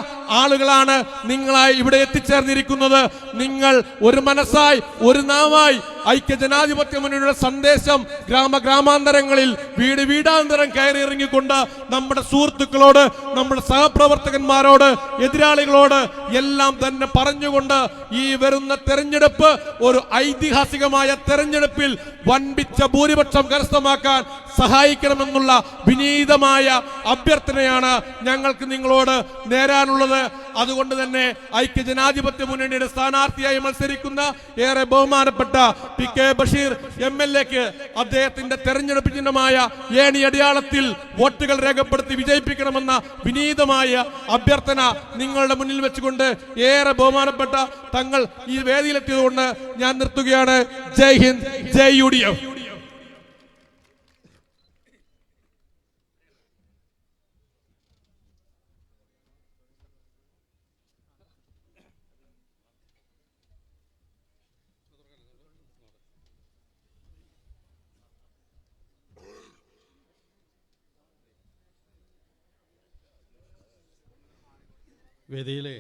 D: ആളുകളാണ് നിങ്ങളായി ഇവിടെ എത്തിച്ചേർന്നിരിക്കുന്നത്. നിങ്ങൾ ഒരു മനസ്സായി ഒരു നാവായി ഐക്യ ജനാധിപത്യ മുന്നണിയുടെ സന്ദേശം ഗ്രാമാന്തരങ്ങളിൽ വീട് വീടാന്തരം കയറി ഇറങ്ങിക്കൊണ്ട് നമ്മുടെ സുഹൃത്തുക്കളോട്, നമ്മുടെ സഹപ്രവർത്തകന്മാരോട്, എതിരാളികളോട് എല്ലാം തന്നെ പറഞ്ഞുകൊണ്ട് ഈ വരുന്ന തെരഞ്ഞെടുപ്പ് ഒരു ഐതിഹാസികമായ തെരഞ്ഞെടുപ്പിൽ വൻപിച്ച ഭൂരിപക്ഷം കരസ്ഥമാക്കാൻ സഹായിക്കണമെന്നുള്ള വിനീതമായ അഭ്യർത്ഥനയാണ് ഞങ്ങൾക്ക് നിങ്ങളോട് നേരാനുള്ളത്. അതുകൊണ്ട് തന്നെ ഐക്യജനാധിപത്യ മുന്നണിയുടെ സ്ഥാനാർത്ഥിയായി മത്സരിക്കുന്ന ഏറെ ബഹുമാനപ്പെട്ട PK ബഷീർ MLAക്ക് അദ്ദേഹത്തിന്റെ തെരഞ്ഞെടുപ്പ് ചിഹ്നമായ ഏണി അടയാളത്തിൽ വോട്ടുകൾ രേഖപ്പെടുത്തി വിജയിപ്പിക്കണമെന്ന വിനീതമായ അഭ്യർത്ഥന നിങ്ങളുടെ മുന്നിൽ വെച്ചുകൊണ്ട് ഏറെ ബഹുമാനപ്പെട്ട തങ്ങൾ ഈ വേദിയിലെത്തിയതുകൊണ്ട് ഞാൻ നിർത്തുകയാണ്. ജയ് ഹിന്ദ്, ജയ് UDF.
E: വേദിയിലെ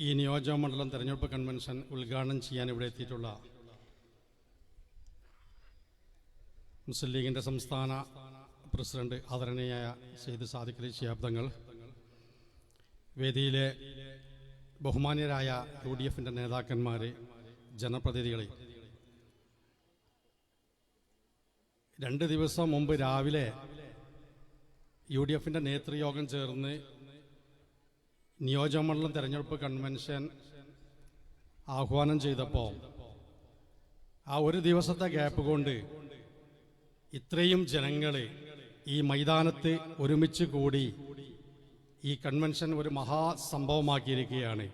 E: ഈ നിയോജകമണ്ഡലം തെരഞ്ഞെടുപ്പ് കൺവെൻഷൻ ഉദ്ഘാടനം ചെയ്യാൻ ഇവിടെ എത്തിയിട്ടുള്ള മുസ്ലിം ലീഗിൻ്റെ സംസ്ഥാന പ്രസിഡന്റ് ആദരണീയായ സെയ്ദ് സാദിഖ് അലി ശിഹാബ് തങ്ങൾ, വേദിയിലെ ബഹുമാന്യരായ UDFൻ്റെ നേതാക്കന്മാർ, ജനപ്രതിനിധികളെ, 2 ദിവസം മുമ്പ് രാവിലെ UDFൻ്റെ നേതൃയോഗം ചേർന്ന് നിയോജകമണ്ഡലം തെരഞ്ഞെടുപ്പ് കൺവെൻഷൻ ആഹ്വാനം ചെയ്തപ്പോൾ ആ ഒരു ദിവസത്തെ ഗ്യാപ്പ് കൊണ്ട് ഇത്രയും ജനങ്ങൾ ഈ മൈതാനത്ത് ഒരുമിച്ച് കൂടി ഈ കൺവെൻഷൻ ഒരു മഹാസംഭവമാക്കിയിരിക്കുകയാണ്.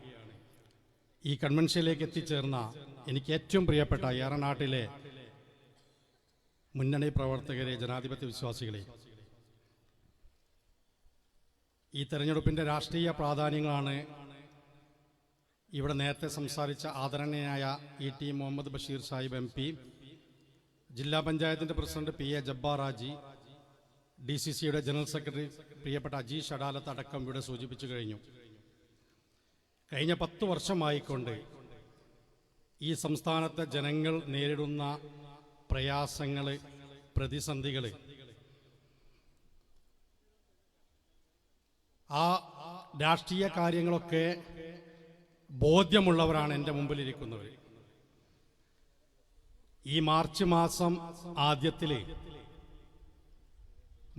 E: ഈ കൺവെൻഷനിലേക്ക് എത്തിച്ചേർന്ന എനിക്ക് ഏറ്റവും പ്രിയപ്പെട്ട ഏറനാട്ടിലെ മുന്നണി പ്രവർത്തകരെ, ജനാധിപത്യ വിശ്വാസികളെ, ഈ തെരഞ്ഞെടുപ്പിൻ്റെ രാഷ്ട്രീയ പ്രാധാന്യങ്ങളാണ് ഇവിടെ നേരത്തെ സംസാരിച്ച ആദരണീയനായ ET മുഹമ്മദ് ബഷീർ സാഹിബ് MP, ജില്ലാ പഞ്ചായത്തിൻ്റെ പ്രസിഡന്റ് PA ജബ്ബാർ ഹാജി, DCCയുടെ ജനറൽ സെക്രട്ടറി പ്രിയപ്പെട്ട അജീഷ് അഡാലത്ത് അടക്കം ഇവിടെ സൂചിപ്പിച്ചു കഴിഞ്ഞു. കഴിഞ്ഞ 10 വർഷമായിക്കൊണ്ട് ഈ സംസ്ഥാനത്തെ ജനങ്ങൾ നേരിടുന്ന പ്രയാസങ്ങൾ, പ്രതിസന്ധികൾ, ആ രാഷ്ട്രീയ കാര്യങ്ങളൊക്കെ ബോധ്യമുള്ളവരാണ് എൻ്റെ മുമ്പിലിരിക്കുന്നവർ. ഈ മാർച്ച് മാസം ആദ്യത്തിൽ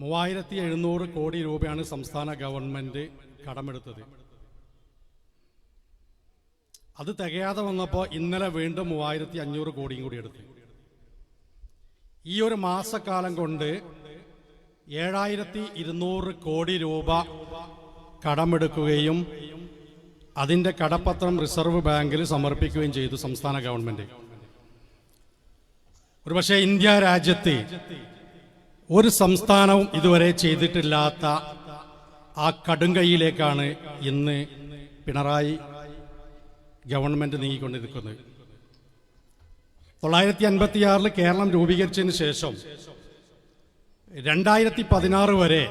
E: 3700 കോടി രൂപയാണ് സംസ്ഥാന ഗവൺമെൻറ് കടമെടുത്തത്. അത് തികയാതെ വന്നപ്പോൾ ഇന്നലെ വീണ്ടും 3500 കോടിയും കൂടി എടുത്തു. ഈ ഒരു മാസക്കാലം കൊണ്ട് 7200 കോടി രൂപ കടമെടുക്കുകയും അതിൻ്റെ കടപ്പത്രം റിസർവ് ബാങ്കിൽ സമർപ്പിക്കുകയും ചെയ്തു സംസ്ഥാന ഗവൺമെൻറ്. ഒരുപക്ഷെ ഇന്ത്യ രാജ്യത്ത് ഒരു സംസ്ഥാനവും ഇതുവരെ ചെയ്തിട്ടില്ലാത്ത ആ കടുങ്കൈയിലേക്കാണ് ഇന്ന് പിണറായി ഗവൺമെൻറ് നീങ്ങിക്കൊണ്ടിരിക്കുന്നത്. 1956 കേരളം രൂപീകരിച്ചതിന് ശേഷം 2016 വരെ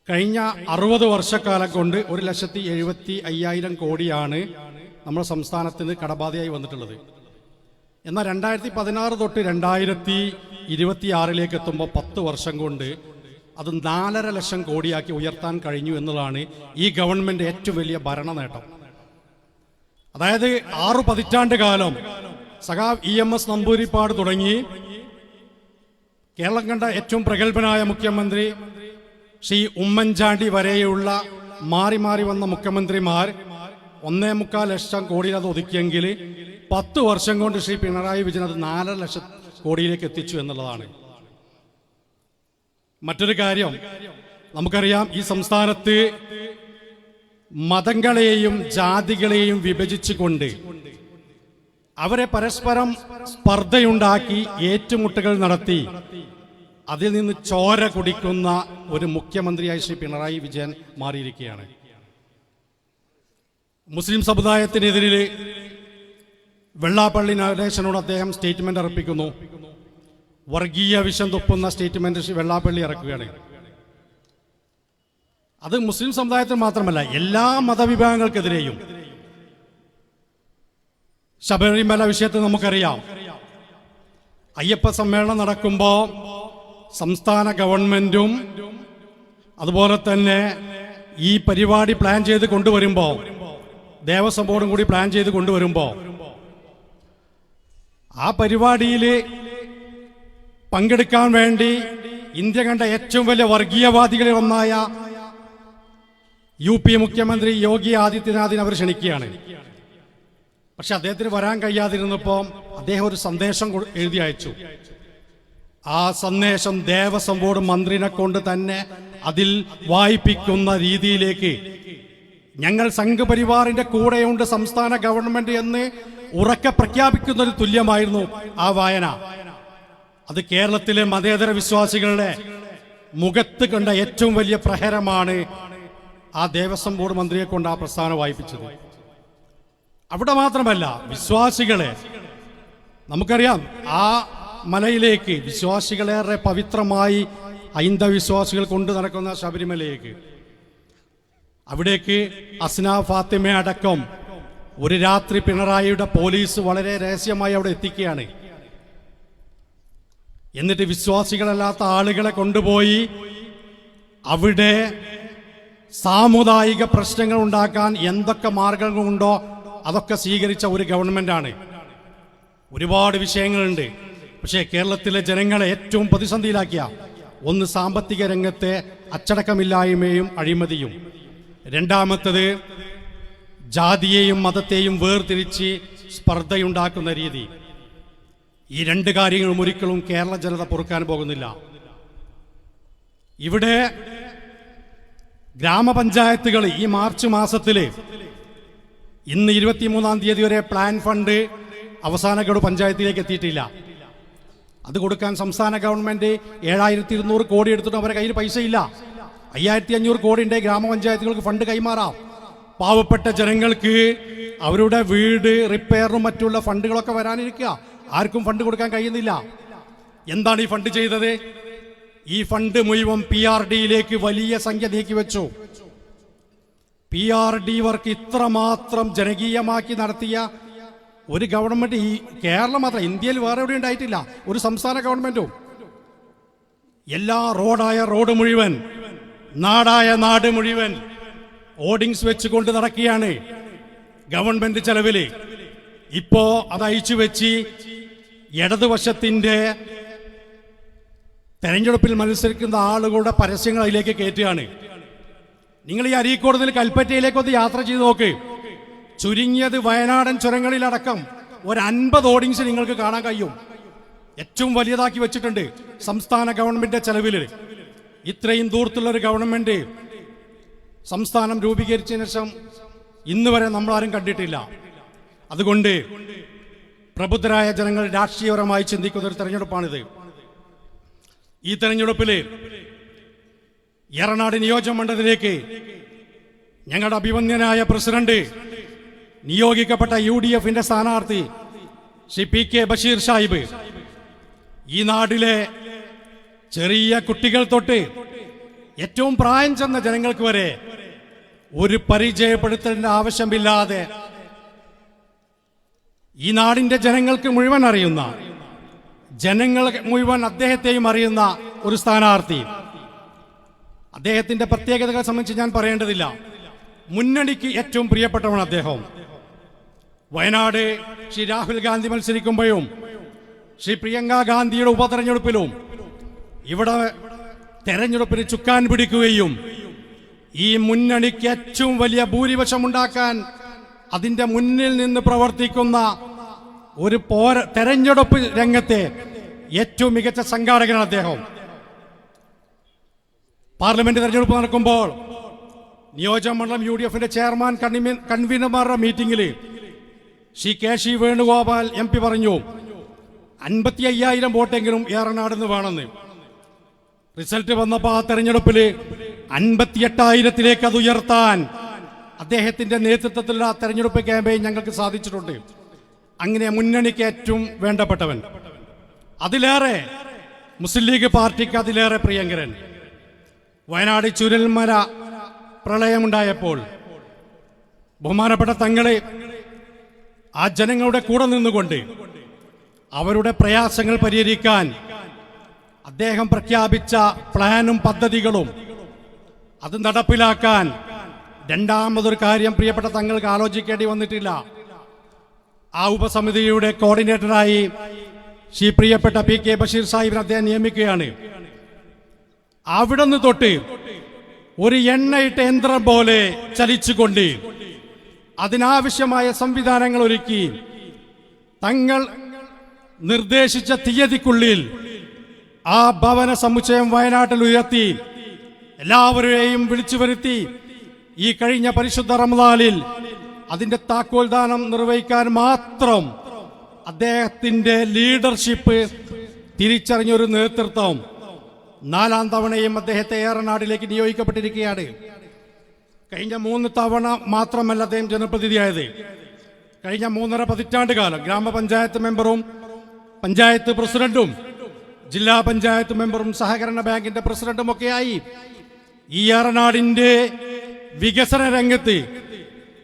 E: കഴിഞ്ഞ 60 വർഷക്കാലം കൊണ്ട് 1,75,000 കോടിയാണ് നമ്മുടെ സംസ്ഥാനത്തിന് കടബാധയായി വന്നിട്ടുള്ളത്. എന്നാൽ 2016 തൊട്ട് 2026 എത്തുമ്പോൾ 10 വർഷം കൊണ്ട് അത് 4.5 ലക്ഷം കോടിയാക്കി ഉയർത്താൻ കഴിഞ്ഞു എന്നുള്ളതാണ് ഈ ഗവൺമെന്റ് ഏറ്റവും വലിയ ഭരണ നേട്ടം. അതായത് 6 പതിറ്റാണ്ട് കാലം സഖാവ് EMS നമ്പൂതിരിപ്പാട് തുടങ്ങി കേരളം കണ്ട ഏറ്റവും പ്രഗത്ഭനായ മുഖ്യമന്ത്രി ശ്രീ ഉമ്മൻചാണ്ടി വരെയുള്ള മാറി മാറി വന്ന മുഖ്യമന്ത്രിമാർ 1.25 ലക്ഷം കോടിയിൽ അത് ഒതുക്കിയെങ്കിൽ 10 വർഷം കൊണ്ട് ശ്രീ പിണറായി വിജയൻ അത് 4.5 ലക്ഷം കോടിയിലേക്ക് എത്തിച്ചു എന്നുള്ളതാണ്. മറ്റൊരു കാര്യം നമുക്കറിയാം, ഈ സംസ്ഥാനത്ത് മതങ്ങളെയും ജാതികളെയും വിഭജിച്ചുകൊണ്ട് അവരെ പരസ്പരം സ്പർദ്ധയുണ്ടാക്കി ഏറ്റുമുട്ടലുകൾ നടത്തി അതിൽ നിന്ന് ചോര കുടിക്കുന്ന ഒരു മുഖ്യമന്ത്രിയായി ശ്രീ പിണറായി വിജയൻ മാറിയിരിക്കുകയാണ്. മുസ്ലിം സമുദായത്തിനെതിരെ വെള്ളാപ്പള്ളി നടേശനോട് അദ്ദേഹം സ്റ്റേറ്റ്മെന്റ് അർപ്പിക്കുന്നു. വർഗീയ വിഷം തുപ്പുന്ന സ്റ്റേറ്റ്മെന്റ് ശ്രീ വെള്ളാപ്പള്ളി ഇറക്കുകയാണ്. അത് മുസ്ലിം സമുദായത്തിന് മാത്രമല്ല, എല്ലാ മതവിഭാഗങ്ങൾക്കെതിരെയും. ശബരിമല വിഷയത്തിൽ നമുക്കറിയാം, അയ്യപ്പ സമ്മേളനം നടക്കുമ്പോൾ സംസ്ഥാന ഗവൺമെന്റും അതുപോലെ തന്നെ ഈ പരിപാടി പ്ലാൻ ചെയ്ത് കൊണ്ടുവരുമ്പോൾ ദേവസ്വം ബോർഡും കൂടി പ്ലാൻ ചെയ്ത് കൊണ്ടുവരുമ്പോൾ ആ പരിപാടിയിൽ പങ്കെടുക്കാൻ വേണ്ടി ഇന്ത്യ കണ്ട ഏറ്റവും വലിയ വർഗീയവാദികളിൽ ഒന്നായ UP മുഖ്യമന്ത്രി യോഗി ആദിത്യനാഥിനെ അവർ ക്ഷണിക്കുകയാണ്. പക്ഷെ അദ്ദേഹത്തിന് വരാൻ കഴിയാതിരുന്നപ്പോൾ അദ്ദേഹം ഒരു സന്ദേശം എഴുതി അയച്ചു. ആ സന്ദേശം ദേവസ്വം ബോർഡ് മന്ത്രിനെ കൊണ്ട് തന്നെ അതിൽ വായിപ്പിക്കുന്ന രീതിയിലേക്ക് ഞങ്ങൾ സംഘപരിവാറിന്റെ കൂടെയുണ്ട് സംസ്ഥാന ഗവൺമെന്റ് എന്ന് ഉറക്കെ പ്രഖ്യാപിക്കുന്നതിന് തുല്യമായിരുന്നു ആ വായന. അത് കേരളത്തിലെ മതേതര വിശ്വാസികളുടെ മുഖത്ത് കണ്ട ഏറ്റവും വലിയ പ്രഹരമാണ് ആ ദേവസ്വം ബോർഡ് മന്ത്രിയെ കൊണ്ട് ആ പ്രസ്താവന വായിപ്പിച്ചത്. അവിടെ മാത്രമല്ല, വിശ്വാസികളെ നമുക്കറിയാം, ആ മലയിലേക്ക് വിശ്വാസികളേറെ പവിത്രമായി ഹൈന്ദവ വിശ്വാസികൾ കൊണ്ടു നടക്കുന്ന ശബരിമലയിലേക്ക്, അവിടേക്ക് അസ്ന ഫാത്തിമ അടക്കം ഒരു രാത്രി പിണറായിയുടെ പോലീസ് വളരെ രഹസ്യമായി അവിടെ എത്തിക്കുകയാണ്. എന്നിട്ട് വിശ്വാസികളല്ലാത്ത ആളുകളെ കൊണ്ടുപോയി അവിടെ സാമുദായിക പ്രശ്നങ്ങൾ ഉണ്ടാക്കാൻ എന്തൊക്കെ മാർഗങ്ങളുണ്ടോ അതൊക്കെ സ്വീകരിച്ച ഒരു ഗവൺമെന്റാണ്. ഒരുപാട് വിഷയങ്ങളുണ്ട്. പക്ഷേ കേരളത്തിലെ ജനങ്ങളെ ഏറ്റവും പ്രതിസന്ധിയിലാക്കിയ ഒന്ന് സാമ്പത്തിക രംഗത്തെ അച്ചടക്കമില്ലായ്മയും അഴിമതിയും, രണ്ടാമത്തത് ജാതിയെയും മതത്തെയും വേർതിരിച്ച് സ്പർദ്ധയുണ്ടാക്കുന്ന രീതി. ഈ രണ്ട് കാര്യങ്ങളും ഒരിക്കലും കേരള ജനത പൊറുക്കാൻ പോകുന്നില്ല. ഇവിടെ ഗ്രാമപഞ്ചായത്തുകൾ ഈ മാർച്ച് മാസത്തിൽ ഇന്ന് 23-ാം തീയതി വരെ പ്ലാൻ ഫണ്ട് അവസാന ഗഡു പഞ്ചായത്തിലേക്ക് എത്തിയിട്ടില്ല. അത് കൊടുക്കാൻ സംസ്ഥാന ഗവൺമെന്റ് 7200 കോടി എടുത്തിട്ട് അവരുടെ കയ്യിൽ പൈസ ഇല്ല. 5500 കോടിയുടെ ഗ്രാമപഞ്ചായത്തുകൾക്ക് ഫണ്ട് കൈമാറാം. പാവപ്പെട്ട ജനങ്ങൾക്ക് അവരുടെ വീട് റിപ്പയറിനും മറ്റുള്ള ഫണ്ടുകളൊക്കെ വരാനിരിക്കുക. ആർക്കും ഫണ്ട് കൊടുക്കാൻ കഴിയുന്നില്ല. എന്താണ് ഈ ഫണ്ട് ചെയ്തത്? ഈ ഫണ്ട് മുഴുവൻ PRDയിലേക്ക് വലിയ സംഖ്യ നീക്കിവെച്ചു. PRD വർക്ക് ഇത്രമാത്രം ജനകീയമാക്കി നടത്തിയ ഒരു ഗവൺമെന്റ് ഈ കേരളം മാത്രം, ഇന്ത്യയിൽ വേറെ എവിടെ ഉണ്ടായിട്ടില്ല. ഒരു സംസ്ഥാന ഗവൺമെന്റും എല്ലാ റോഡായ റോഡ് മുഴുവൻ, നാടായ നാട് മുഴുവൻ ഓർഡിങ്സ് വെച്ചുകൊണ്ട് നടക്കുകയാണ് ഗവൺമെന്റ് ചെലവില്. ഇപ്പോ അത് അയച്ചു വെച്ച് ഇടതുപക്ഷത്തിന്റെ തെരഞ്ഞെടുപ്പിൽ മത്സരിക്കുന്ന ആളുകളുടെ പരസ്യങ്ങൾ അതിലേക്ക് കയറ്റുകയാണ്. നിങ്ങൾ ഈ അരീക്കോട് നിന്ന് കൽപ്പറ്റയിലേക്കൊന്ന് യാത്ര ചെയ്ത് നോക്ക്. ചുരുങ്ങിയത് വയനാടൻ ചുരങ്ങളിലടക്കം ഒരു 50 ഓർഡിങ്സ് നിങ്ങൾക്ക് കാണാൻ കഴിയും. ഏറ്റവും വലിയതാക്കി വെച്ചിട്ടുണ്ട് സംസ്ഥാന ഗവൺമെന്റ് ചെലവിൽ. ഇത്രയും ദൂരത്തുള്ള ഒരു ഗവൺമെന്റ് സംസ്ഥാനം രൂപീകരിച്ചതിന് ശേഷം ഇന്ന് വരെ നമ്മളാരും കണ്ടിട്ടില്ല. അതുകൊണ്ട് പ്രബുദ്ധരായ ജനങ്ങൾ രാഷ്ട്രീയപരമായി ചിന്തിക്കുന്ന ഒരു തെരഞ്ഞെടുപ്പാണിത്. ഈ തെരഞ്ഞെടുപ്പിൽ എറനാട് നിയോജകമണ്ഡലത്തിലേക്ക് ഞങ്ങളുടെ അഭിമന്യനായ പ്രസിഡന്റ്, നിയോഗിക്കപ്പെട്ട UDFന്റെ സ്ഥാനാർത്ഥി ശ്രീ PK ബഷീർ സാഹിബ് ഈ നാട്ടിലെ ചെറിയ കുട്ടികൾ തൊട്ട് ഏറ്റവും പ്രായം ചെന്ന ജനങ്ങൾക്ക് വരെ ഒരു പരിചയപ്പെടുത്തലിന്റെ ആവശ്യമില്ലാതെ ഈ നാടിന്റെ ജനങ്ങൾക്ക് മുഴുവൻ അറിയുന്ന, ജനങ്ങൾ മുഴുവൻ അദ്ദേഹത്തെയും അറിയുന്ന ഒരു സ്ഥാനാർത്ഥി. അദ്ദേഹത്തിന്റെ പ്രത്യേകതകളെ സംബന്ധിച്ച് ഞാൻ പറയേണ്ടതില്ല. മുന്നണിക്ക് ഏറ്റവും പ്രിയപ്പെട്ടവൻ അദ്ദേഹം. വയനാട് ശ്രീ രാഹുൽ ഗാന്ധി മത്സരിക്കുമ്പോഴും ശ്രീ പ്രിയങ്ക ഗാന്ധിയുടെ ഉപതെരഞ്ഞെടുപ്പിലും ഇവിടെ തെരഞ്ഞെടുപ്പിന് ചുക്കാൻ പിടിക്കുകയും ഈ മുന്നണിക്ക് ഏറ്റവും വലിയ ഭൂരിപക്ഷം ഉണ്ടാക്കാൻ അതിന്റെ മുന്നിൽ നിന്ന് പ്രവർത്തിക്കുന്ന ഒരു തെരഞ്ഞെടുപ്പ് രംഗത്തെ ഏറ്റവും മികച്ച സംഘാടകനാണ് അദ്ദേഹം. പാർലമെന്റ് തെരഞ്ഞെടുപ്പ് നടക്കുമ്പോൾ നിയോജകമണ്ഡലം UDFന്റെ ചെയർമാൻ കൺവീനർമാരുടെ മീറ്റിംഗിൽ ശ്രീ KC വേണുഗോപാൽ MP പറഞ്ഞു 55,000 വോട്ടെങ്കിലും ഏറനാടെന്ന് വേണമെന്ന്. റിസൾട്ട് വന്നപ്പോൾ ആ തെരഞ്ഞെടുപ്പിൽ 58,000-ലേക്ക് അത് ഉയർത്താൻ അദ്ദേഹത്തിന്റെ നേതൃത്വത്തിലുള്ള തെരഞ്ഞെടുപ്പ് ക്യാമ്പയിൻ ഞങ്ങൾക്ക് സാധിച്ചിട്ടുണ്ട്. അങ്ങനെ മുന്നണിക്ക് ഏറ്റവും വേണ്ടപ്പെട്ടവൻ, അതിലേറെ മുസ്ലിം ലീഗ് പാർട്ടിക്ക് അതിലേറെ പ്രിയങ്കരൻ. വയനാട് ചുരൽമല പ്രളയമുണ്ടായപ്പോൾ ബഹുമാനപ്പെട്ട തങ്ങളെ ആ ജനങ്ങളുടെ കൂടെ നിന്നുകൊണ്ട് അവരുടെ പ്രയാസങ്ങൾ പരിഹരിക്കാൻ അദ്ദേഹം പ്രഖ്യാപിച്ച പ്ലാനും പദ്ധതികളും അത് നടപ്പിലാക്കാൻ രണ്ടാമതൊരു കാര്യം പ്രിയപ്പെട്ട തങ്ങൾക്ക് ആലോചിക്കേണ്ടി വന്നിട്ടില്ല. ആ ഉപസമിതിയുടെ കോർഡിനേറ്ററായി ശ്രീ പ്രിയപ്പെട്ട PK ബഷീർ സാഹിബിനെ അദ്ദേഹം നിയമിക്കുകയാണ്. അവിടെ നിന്ന് തൊട്ട് ഒരു എണ്ണയിട്ട യന്ത്രം പോലെ ചലിച്ചുകൊണ്ട് അതിനാവശ്യമായ സംവിധാനങ്ങൾ ഒരുക്കി തങ്ങൾ നിർദ്ദേശിച്ച തീയതിക്കുള്ളിൽ ആ ഭവന സമുച്ചയം വയനാട്ടിൽ ഉയർത്തി എല്ലാവരെയും വിളിച്ചു വരുത്തി ഈ കഴിഞ്ഞ പരിശുദ്ധ റമദാനിൽ അതിന്റെ താക്കോൽദാനം നിർവഹിക്കാൻ മാത്രം അദ്ദേഹത്തിന്റെ ലീഡർഷിപ്പ് തിരിച്ചറിഞ്ഞൊരു നേതൃത്വം 4ാം തവണയും അദ്ദേഹത്തെ ഏറനാടിലേക്ക് നിയോഗിക്കപ്പെട്ടിരിക്കുകയാണ്. കഴിഞ്ഞ 3 തവണ മാത്രമല്ല അദ്ദേഹം ജനപ്രതിനിധിയായത്. കഴിഞ്ഞ 3.5 പതിറ്റാണ്ട് കാലം ഗ്രാമപഞ്ചായത്ത് മെമ്പറും പഞ്ചായത്ത് പ്രസിഡന്റും ജില്ലാ പഞ്ചായത്ത് മെമ്പറും സഹകരണ ബാങ്കിന്റെ പ്രസിഡന്റും ഒക്കെയായി ഈ ഏറനാടിന്റെ വികസന രംഗത്ത്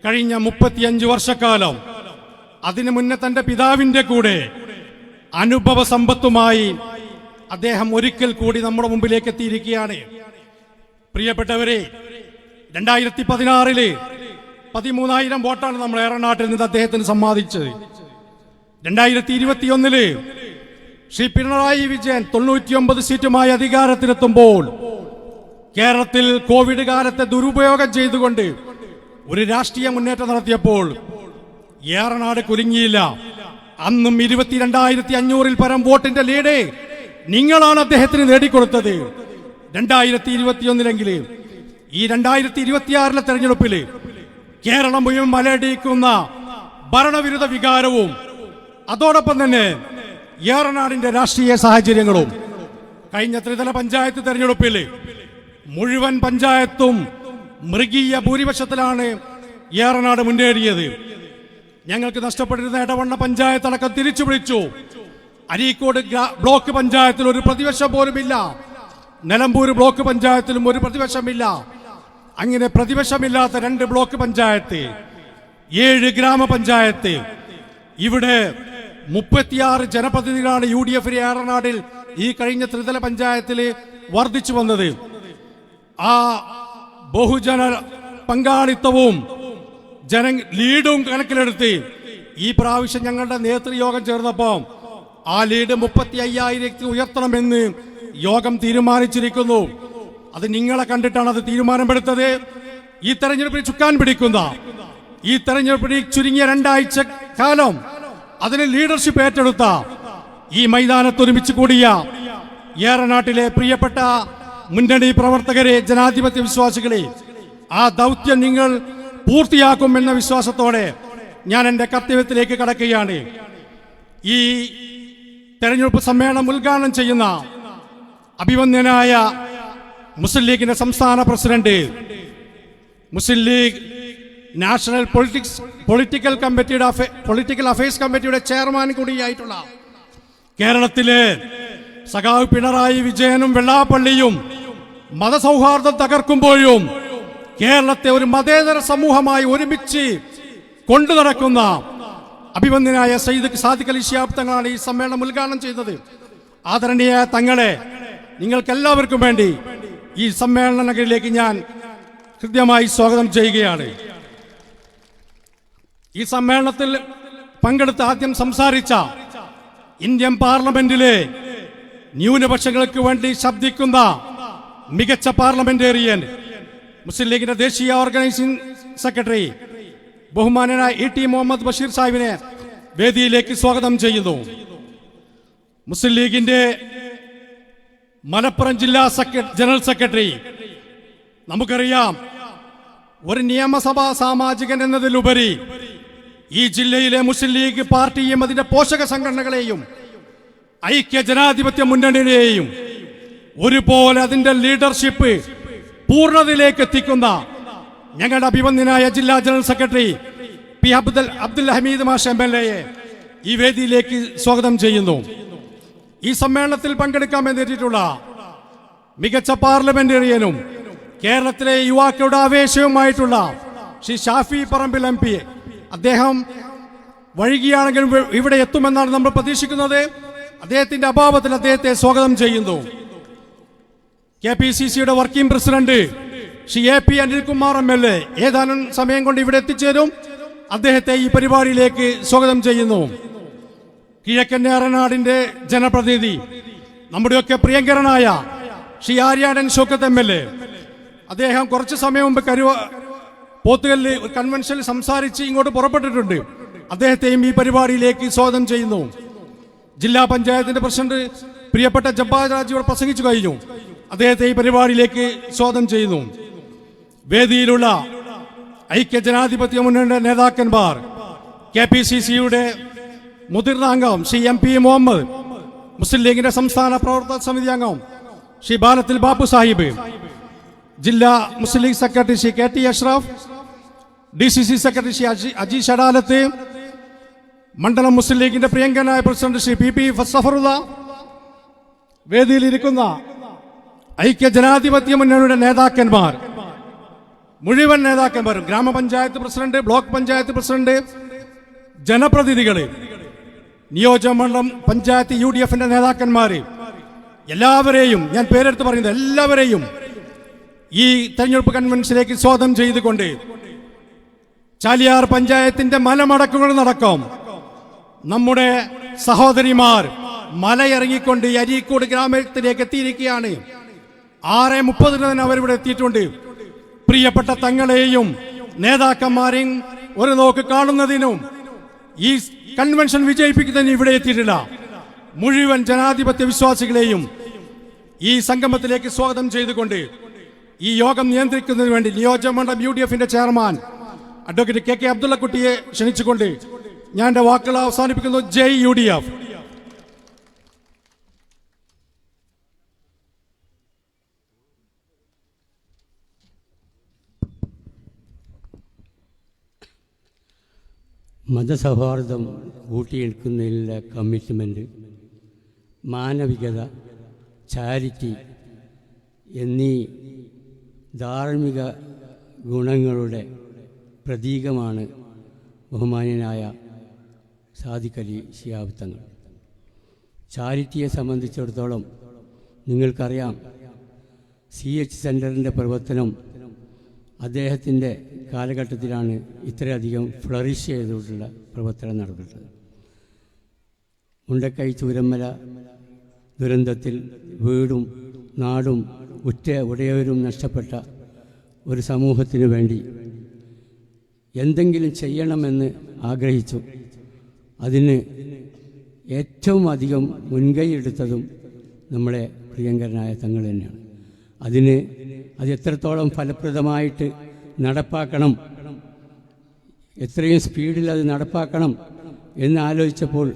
E: കഴിഞ്ഞ 35 വർഷക്കാലം അതിനു മുന്നേ തന്റെ പിതാവിന്റെ കൂടെ അനുഭവ സമ്പത്തുമായി അദ്ദേഹം ഒരിക്കൽ കൂടി നമ്മുടെ മുമ്പിലേക്ക് എത്തിയിരിക്കുകയാണ്. പ്രിയപ്പെട്ടവരെ, 2016 13,000 വോട്ടാണ് നമ്മൾ ഏറനാട്ടിൽ നിന്ന് അദ്ദേഹത്തിന് സമ്മാനിച്ചത്. 2021 ശ്രീ പിണറായി വിജയൻ 99 സീറ്റുമായി അധികാരത്തിലെത്തുമ്പോൾ കേരളത്തിൽ കോവിഡ് കാലത്തെ ദുരുപയോഗം ചെയ്തുകൊണ്ട് ഒരു രാഷ്ട്രീയ മുന്നേറ്റം നടത്തിയപ്പോൾ ഏറനാട് കുലുങ്ങിയില്ല. അന്നും 22,500 പരം വോട്ടിന്റെ ലീഡ് നിങ്ങളാണ് അദ്ദേഹത്തിന് നേടിക്കൊടുത്തത്. 2021 ഈ 2026 തെരഞ്ഞെടുപ്പിൽ കേരളം മുഴുവൻ മലയടിക്കുന്ന ഭരണവിരുദ്ധ വികാരവും അതോടൊപ്പം തന്നെ ഏറനാടിന്റെ രാഷ്ട്രീയ സാഹചര്യങ്ങളും കഴിഞ്ഞ ത്രിതല പഞ്ചായത്ത് തെരഞ്ഞെടുപ്പിൽ മുഴുവൻ പഞ്ചായത്തും മൃഗീയ ഭൂരിപക്ഷത്തിലാണ് ഏറനാട് മുന്നേറിയത്. ഞങ്ങൾക്ക് നഷ്ടപ്പെട്ടിരുന്ന എടവണ്ണ പഞ്ചായത്ത് അടക്കം തിരിച്ചു പിടിച്ചു. അരീക്കോട് ബ്ലോക്ക് പഞ്ചായത്തിൽ ഒരു പ്രതിപക്ഷം പോലുമില്ല. നിലമ്പൂർ ബ്ലോക്ക് പഞ്ചായത്തിലും ഒരു പ്രതിപക്ഷമില്ല. അങ്ങനെ പ്രതിപക്ഷമില്ലാത്ത 2 ബ്ലോക്ക് പഞ്ചായത്ത്, 7 ഗ്രാമപഞ്ചായത്ത്, ഇവിടെ 36 ജനപ്രതിനിധികളാണ് UDF ഏറനാടിൽ ഈ കഴിഞ്ഞ ത്രിതല പഞ്ചായത്തിൽ വർദ്ധിച്ചു വന്നത്. ആ ബഹുജന പങ്കാളിത്തവും ലീഡും കണക്കിലെടുത്ത് ഈ പ്രാവശ്യം ഞങ്ങളുടെ നേതൃയോഗം ചേർന്നപ്പോൾ ആ ലീഡ് 35,000 ഉയർത്തണമെന്ന് യോഗം തീരുമാനിച്ചിരിക്കുന്നു. അത് നിങ്ങളെ കണ്ടിട്ടാണ് അത് തീരുമാനമെടുത്തത്. ഈ തെരഞ്ഞെടുപ്പിൽ ചുക്കാൻ പിടിക്കുന്ന ഈ തെരഞ്ഞെടുപ്പിൽ ചുരുങ്ങിയ 2 ആഴ്ച കാലം അതിന് ലീഡർഷിപ്പ് ഏറ്റെടുത്ത ഈ മൈതാനത്ത് ഒരുമിച്ച് കൂടിയ ഏറനാട്ടിലെ പ്രിയപ്പെട്ട മുന്നണി പ്രവർത്തകരെ, ജനാധിപത്യ വിശ്വാസികളെ, ആ ദൗത്യം നിങ്ങൾ പൂർത്തിയാക്കുമെന്ന വിശ്വാസത്തോടെ ഞാൻ എൻ്റെ കർത്തവ്യത്തിലേക്ക് കടക്കുകയാണ്. ഈ തെരഞ്ഞെടുപ്പ് സമ്മേളനം ഉദ്ഘാടനം ചെയ്യുന്ന അഭിവന്ദ്യനായ മുസ്ലിം ലീഗിന്റെ സംസ്ഥാന പ്രസിഡന്റ്, മുസ്ലിം ലീഗ് നാഷണൽ പൊളിറ്റിക്കൽ അഫയേഴ്സ് കമ്മിറ്റിയുടെ ചെയർമാൻ കൂടിയായിട്ടുള്ള കേരളത്തിലെ സഖാവ് പിണറായി വിജയനും വെള്ളാപ്പള്ളിയും മതസൗഹാർദ്ദം തകർക്കുമ്പോഴും കേരളത്തെ ഒരു മതേതര സമൂഹമായി ഒരുമിച്ച് കൊണ്ടു നടക്കുന്ന അഭിവന്ദ്യനായ സയ്യിദ് സാദിഖ് അലി ശിഹാബ് തങ്ങളാണ് ഈ സമ്മേളനം ഉദ്ഘാടനം ചെയ്തത്. ആദരണീയ തങ്ങളെ നിങ്ങൾക്കെല്ലാവർക്കും വേണ്ടി ഈ സമ്മേളന നഗരിയിലേക്ക് ഞാൻ കൃത്യമായി സ്വാഗതം ചെയ്യുകയാണ്. ഈ സമ്മേളനത്തിൽ പങ്കെടുത്ത് ആദ്യം സംസാരിച്ച ഇന്ത്യൻ പാർലമെന്റിലെ ന്യൂനപക്ഷങ്ങൾക്ക് വേണ്ടി ശബ്ദിക്കുന്ന മികച്ച പാർലമെന്റേറിയൻ, മുസ്ലിം ലീഗിന്റെ ദേശീയ ഓർഗനൈസിംഗ് സെക്രട്ടറി ബഹുമാനനായ ET മുഹമ്മദ് ബഷീർ സാഹിബിനെ വേദിയിലേക്ക് സ്വാഗതം ചെയ്യുന്നു. മുസ്ലിം ലീഗിന്റെ മലപ്പുറം ജില്ലാ ജനറൽ സെക്രട്ടറി, നമുക്കറിയാം, ഒരു നിയമസഭാ സാമാജികൻ എന്നതിലുപരി ഈ ജില്ലയിലെ മുസ്ലിം ലീഗ് പാർട്ടിയും അതിന്റെ പോഷക സംഘടനകളെയും ഐക്യ ജനാധിപത്യ മുന്നണിയെയും ഒരുപോലെ അതിന്റെ ലീഡർഷിപ്പ് പൂർണ്ണതയിലേക്ക് എത്തിക്കുന്ന ഞങ്ങളുടെ അഭിവന്ദ്യനായ ജില്ലാ general secretary P Abdul Hameed മാഷ് MLA ഈ വേദിയിലേക്ക് സ്വാഗതം ചെയ്യുന്നു. ഈ സമ്മേളനത്തിൽ പങ്കെടുക്കാമെന്നെത്തിയിട്ടുള്ള മികച്ച പാർലമെന്റേറിയനും കേരളത്തിലെ യുവാക്കളുടെ ആവേശവുമായിട്ടുള്ള ശ്രീ ഷാഫി പറമ്പിൽ MP, അദ്ദേഹം വൈകിയാണെങ്കിലും ഇവിടെ എത്തുമെന്നാണ് നമ്മൾ പ്രതീക്ഷിക്കുന്നത്. അദ്ദേഹത്തിന്റെ അഭാവത്തിൽ അദ്ദേഹത്തെ സ്വാഗതം ചെയ്യുന്നു. KPCCയുടെ working president Shri AP Anilkumar MLA ഏതാനും സമയം കൊണ്ട് ഇവിടെ എത്തിച്ചേരും. അദ്ദേഹത്തെ ഈ പരിപാടിയിലേക്ക് സ്വാഗതം ചെയ്യുന്നു. കിഴക്കൻ ഏറനാടിന്റെ ജനപ്രതിനിധി, നമ്മുടെയൊക്കെ പ്രിയങ്കരനായ ശ്രീ ആര്യാടൻ ഷൗക്കത്ത് MLA, അദ്ദേഹം കുറച്ച് സമയം മുമ്പ് പോത്തുകല്ല് കൺവെൻഷനിൽ സംസാരിച്ച് ഇങ്ങോട്ട് പുറപ്പെട്ടിട്ടുണ്ട്. അദ്ദേഹത്തെയും ഈ പരിപാടിയിലേക്ക് സ്വാഗതം ചെയ്യുന്നു. ജില്ലാ പഞ്ചായത്തിന്റെ പ്രസിഡന്റ് പ്രിയപ്പെട്ട ജബ്ബാർ രാജ് ഇവിടെ പ്രസംഗിച്ചു കഴിഞ്ഞു. അദ്ദേഹത്തെ ഈ പരിപാടിയിലേക്ക് സ്വാഗതം ചെയ്യുന്നു. വേദിയിലുള്ള ഐക്യജനാധിപത്യ മുന്നണിയുടെ നേതാക്കന്മാർ, KPCCയുടെ മുതിർന്ന അംഗം ശ്രീ MP മുഹമ്മദ്, മുസ്ലിം ലീഗിന്റെ സംസ്ഥാന പ്രവർത്തക സമിതി അംഗം ശ്രീ ബാലത്തിൽ ബാപ്പു സാഹിബ്, ജില്ലാ Muslim League secretary Shri KT Ashraf, DCC secretary Shri Ajeesh Adalath, മണ്ഡലം മുസ്ലിം ലീഗിന്റെ പ്രിയങ്കനായ പ്രസിഡന്റ് ശ്രീ PP സഫറുള്ള, വേദിയിലിരിക്കുന്ന ഐക്യജനാധിപത്യ മുന്നണിയുടെ നേതാക്കന്മാർ, മുഴുവൻ നേതാക്കന്മാരും, ഗ്രാമപഞ്ചായത്ത് പ്രസിഡന്റ്, ബ്ലോക്ക് പഞ്ചായത്ത് പ്രസിഡന്റ്, ജനപ്രതിനിധികള്, നിയോജകമണ്ഡലം പഞ്ചായത്ത് UDFന്റെ നേതാക്കന്മാര്, എല്ലാവരെയും ഞാൻ പേരെടുത്ത് പറയുന്നത് എല്ലാവരെയും ഈ തെരഞ്ഞെടുപ്പ് കൺവെൻഷനിലേക്ക് സ്വാഗതം ചെയ്തുകൊണ്ട് ചാലിയാർ പഞ്ചായത്തിന്റെ മലമടക്കുകൾ നടക്കും. നമ്മുടെ സഹോദരിമാർ മലയിറങ്ങിക്കൊണ്ട് അരീക്കോട് ഗ്രാമത്തിലേക്ക് എത്തിയിരിക്കുകയാണ്. 6:30 തന്നെ അവരിവിടെ എത്തിയിട്ടുണ്ട്. പ്രിയപ്പെട്ട തങ്ങളെയും നേതാക്കന്മാരെയും ഒരു നോക്ക് കാണുന്നതിനും ഈ കൺവെൻഷൻ വിജയിപ്പിക്കുന്നതിന് ഇവിടെ എത്തിയിട്ടില്ല. മുഴുവൻ ജനാധിപത്യ വിശ്വാസികളെയും ഈ സംഗമത്തിലേക്ക് സ്വാഗതം ചെയ്തുകൊണ്ട് ഈ യോഗം നിയന്ത്രിക്കുന്നതിന് വേണ്ടി നിയോജകമണ്ഡലം UDFന്റെ ചെയർമാൻ അഡ്വക്കേറ്റ് KK അബ്ദുള്ളക്കുട്ടിയെ ക്ഷണിച്ചുകൊണ്ട് ഞാൻ എൻ്റെ വാക്കുകൾ അവസാനിപ്പിക്കുന്നു. ജയ് UDF.
F: മതസൗഹാർദ്ദം ഊട്ടിയെടുക്കുന്നതിലുള്ള കമ്മിറ്റ്മെൻറ്റ്, മാനവികത, ചാരിറ്റി എന്നീ ധാർമ്മിക ഗുണങ്ങളുടെ പ്രതീകമാണ് ബഹുമാന്യനായ സാദിഖ് അലി ശിഹാബ് തങ്ങൾ. ചാരിറ്റിയെ സംബന്ധിച്ചിടത്തോളം നിങ്ങൾക്കറിയാം, CH സെൻ്ററിൻ്റെ പ്രവർത്തനം അദ്ദേഹത്തിൻ്റെ കാലഘട്ടത്തിലാണ് ഇത്രയധികം ഫ്ലറിഷ് ചെയ്തുകൊണ്ടുള്ള പ്രവർത്തനം നടന്നിട്ടുള്ളത്. മുണ്ടക്കൈ ചൂരമ്മല ദുരന്തത്തിൽ വീടും നാടും ഉടയവരും നഷ്ടപ്പെട്ട ഒരു സമൂഹത്തിനു വേണ്ടി എന്തെങ്കിലും ചെയ്യണമെന്ന് ആഗ്രഹിച്ചു. അതിന് ഏറ്റവും അധികം മുൻകൈ എടുത്തതും നമ്മളെ പ്രിയങ്കരനായ തങ്ങൾ തന്നെയാണ്. അത് എത്രത്തോളം ഫലപ്രദമായിട്ട് നടപ്പാക്കണം, എത്രയും സ്പീഡിൽ അത് നടപ്പാക്കണം എന്ന് ആലോചിച്ചപ്പോൾ